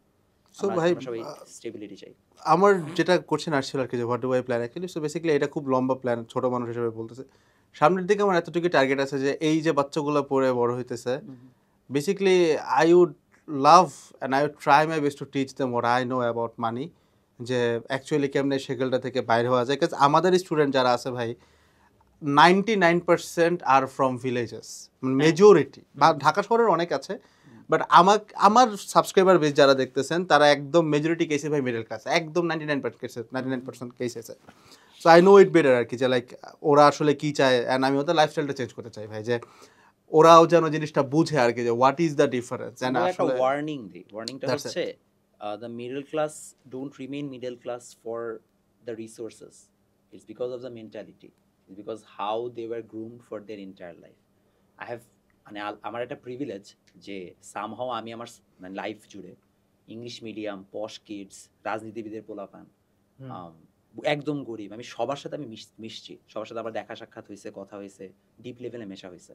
So ভাই আমরা সবাই স্টেবিলিটি চাই। আমার যেটা কোশ্চেন আসছিল আর কি যে what do I plan actually, so basically এটা খুব লম্বা প্ল্যান, ছোট মানুষ হিসেবে বলতেছে। সামনের দিকে আমার এতটুকু টার্গেট আছে যে এই যে বাচ্চাগুলো পড়ে বড় হইতেছে, basically I would love and I would try my best to teach them what I know about money, যে অ্যাকচুয়ালি কেমনে সেকেলটা থেকে বাইরে হওয়া যায়। কাজ আমাদের স্টুডেন্ট যারা আছে ভাই 99% are from villages, majority. Dhaka শহরের অনেক আছে, বাট আমার সাবস্ক্রাইবার বেস যারা দেখতেছেন তারা একদম মেজরিটি কেসে ভাই মিডল ক্লাস, একদম 99% কেসেছে। So I know it better আর কি, যে লাইক ওরা আসলে কি চায়, অ্যান্ড আমি ওদের লাইফস্টাইলটা চেঞ্জ করতে চাই ভাই, যে ওরাও যেন জিনিসটা বুঝে আর কি, যে what is the difference. And একটা আসলে ওয়ার্নিং দিই, ওয়ার্নিংটা That's হচ্ছে the middle class don't remain middle class for the resources, it's because of the mentality, it's because how they were groomed for their entire life. I have মানে আমার একটা প্রিভিলেজ যে সামহাও আমি আমার মানে লাইফ জুড়ে ইংলিশ মিডিয়াম, পশ কিডস, রাজনীতিবিদের পোলাপান, একদম গরিব, আমি সবার সাথে আমি মিশছি, সবার সাথে আমার দেখা সাক্ষাৎ হয়েছে, কথা হয়েছে, ডিপ লেভেলে মেশা হয়েছে।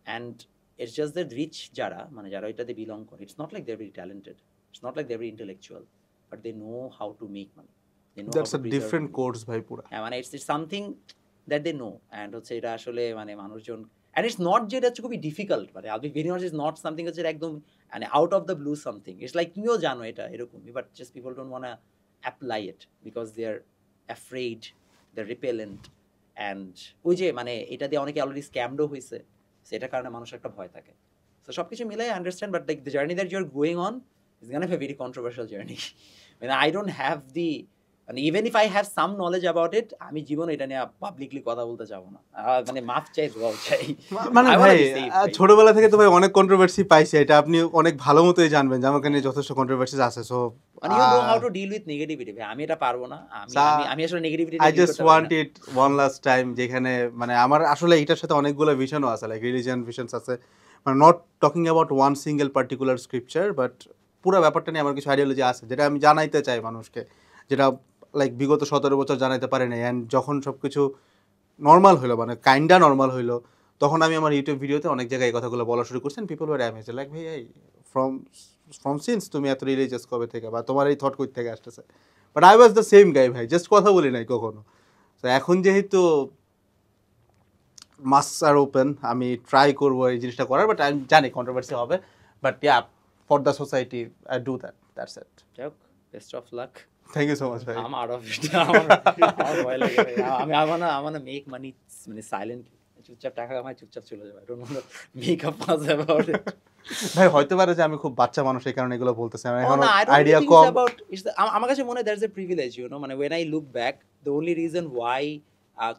And it's just that rich যারা মানে যারা এটাতে বিলং করে, it's not like they're very talented, it's not like they're very intellectual, but they know how to make money, they know that's how a to preserve different money. Course ভাই পুরা। হ্যাঁ মানে it's something that they know, and হচ্ছে এটা আসলে মানে মানুষজন, and it's not যে এটা হচ্ছে খুবই ডিফিকাল্ট, মানে I'll be very honest, it's not something হচ্ছে একদম মানে out of the blue something, it's like তুমিও জানো এটা এরকমই, but just people don't want to apply it because they're afraid, they're repellent, and ওই যে মানে এটা দিয়ে অনেকে অলরেডি স্ক্যামডও হয়েছে, সেটার কারণে মানুষের একটা ভয় থাকে। So সবকিছু মিলাই understand, but like the journey that you are going on is gonna be a very controversial journey. মানে আই ডোন্ট হ্যাভ দি মানে even if I have some knowledge about it, আমি জীবনে এটা নিয়ে পাবলিকলি কথা বলতে চাবো না, মানে মাফ চাই, দোয়াও চাই। মানে I wanna ভাই be safe, ভাই। ছোটবেলা থেকে তো ভাই অনেক কন্ট্রোভার্সি পাইছে, এটা আপনি অনেক ভালো মতোই জানবেন যে আমাকে নিয়ে যথেষ্ট কন্ট্রোভার্সি আছে। সো মানে you know how to deal with negativity, ভাই আমি এটা পারবো না, আমি আসলে negativity I just want it one last time, যেখানে মানে আমার আসলে এটার সাথে অনেকগুলো ভিশনও আছে, লাইক রিলিজিয়ান ভিশনস আছে, মানে not talking about one single particular scripture, but পুরো ব্যাপারটা নিয়ে আমার কিছু আইডিওলজি আছে যেটা আমি জানাইতে চাই মানুষকে, যেটা লাইক বিগত 17 বছর জানাইতে পারি নাই। অ্যান্ড যখন সব কিছু নর্মাল হলো, মানে কাইন্ডা নর্মাল হইলো, তখন আমি আমার ইউটিউব ভিডিওতে অনেক জায়গায় এই কথাগুলো বলা শুরু করছেন। পিপল ওয়ার অ্যামেজড, লাইক ভাই এই ফ্রম সিন্স তুমি এত রিলিজিয়াস কবে থেকে, বা তোমার এই থট কই থেকে আসতেছে? But I was the same guy ভাই, জাস্ট কথা বলি নাই কখনো। তো এখন যেহেতু মাস্ক আর ওপেন, আমি ট্রাই করবো এই জিনিসটা করার, বাট আমি জানি কন্ট্রোভার্সি হবে, but yeah for the society I do that, that's it. যাক, best of luck. Thank you so much ভাই। I'm out of it. আমার ভয় লাগে ভাই। I wanna make money মানে silently, চুপচাপ টাকা কামাই, চুপচাপ চলে যাবে। I don't want to make a fuss about it. ভাই হয়তো পারে যে আমি খুব বাচ্চা মানুষ, এই কারণে এগুলো বলতেছি, আমার এখন I don't idea think com. it's about, আমার কাছে মনে হয় there's a privilege, you know, মানে when I look back, the only reason why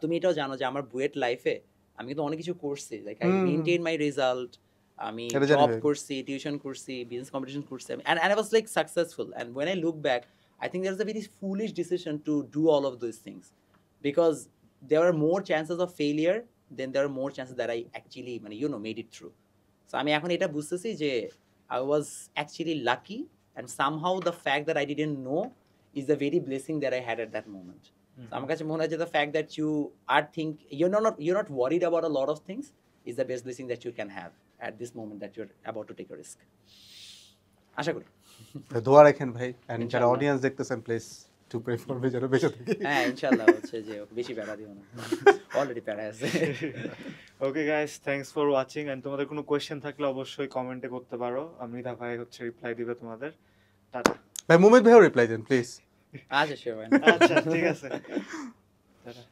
তুমি এটাও জানো যে আমার বুয়েট লাইফে আমি কিন্তু অনেক কিছু করছি, like I maintained my result, আমি এটা জানি জব ভাই। করছি, টিউশন করছি, বিজনেস কম্পিটিশন করছি, and I was like successful, and when I look back I think there's a very foolish decision to do all of those things because there are more chances of failure than there are more chances that I actually made it through. So আমি এখন এটা বুঝতেছি যে I was actually lucky, and somehow the fact that I didn't know is the very blessing that I had at that moment. So আমার কাছে মনে হয় যে the fact that you are you're not worried about a lot of things is the best blessing that you can have at this moment that you're about to take a risk. আশা করি। দোয়া রাখেন ভাই, এন্ড যারা ইনশাআল্লাহ। অডিয়েন্স দেখতেছেন please to pray for me যেন বেঁচে থাকি। হ্যাঁ ইনশাআল্লাহ হচ্ছে যে বেশি প্যারা দিও না, অলরেডি প্যারা আছে। Okay guys, thanks for watching, and তোমাদের কোনো কোয়েশ্চেন থাকলে অবশ্যই কমেন্টে করতে পারো, মৃধা ভাই হচ্ছে রিপ্লাই দিবে তোমাদের। টাটা। ভাই মুমিত ভাইও রিপ্লাই দেন প্লিজ। আচ্ছা শিওর ভাই। আচ্ছা ঠিক আছে, টাটা।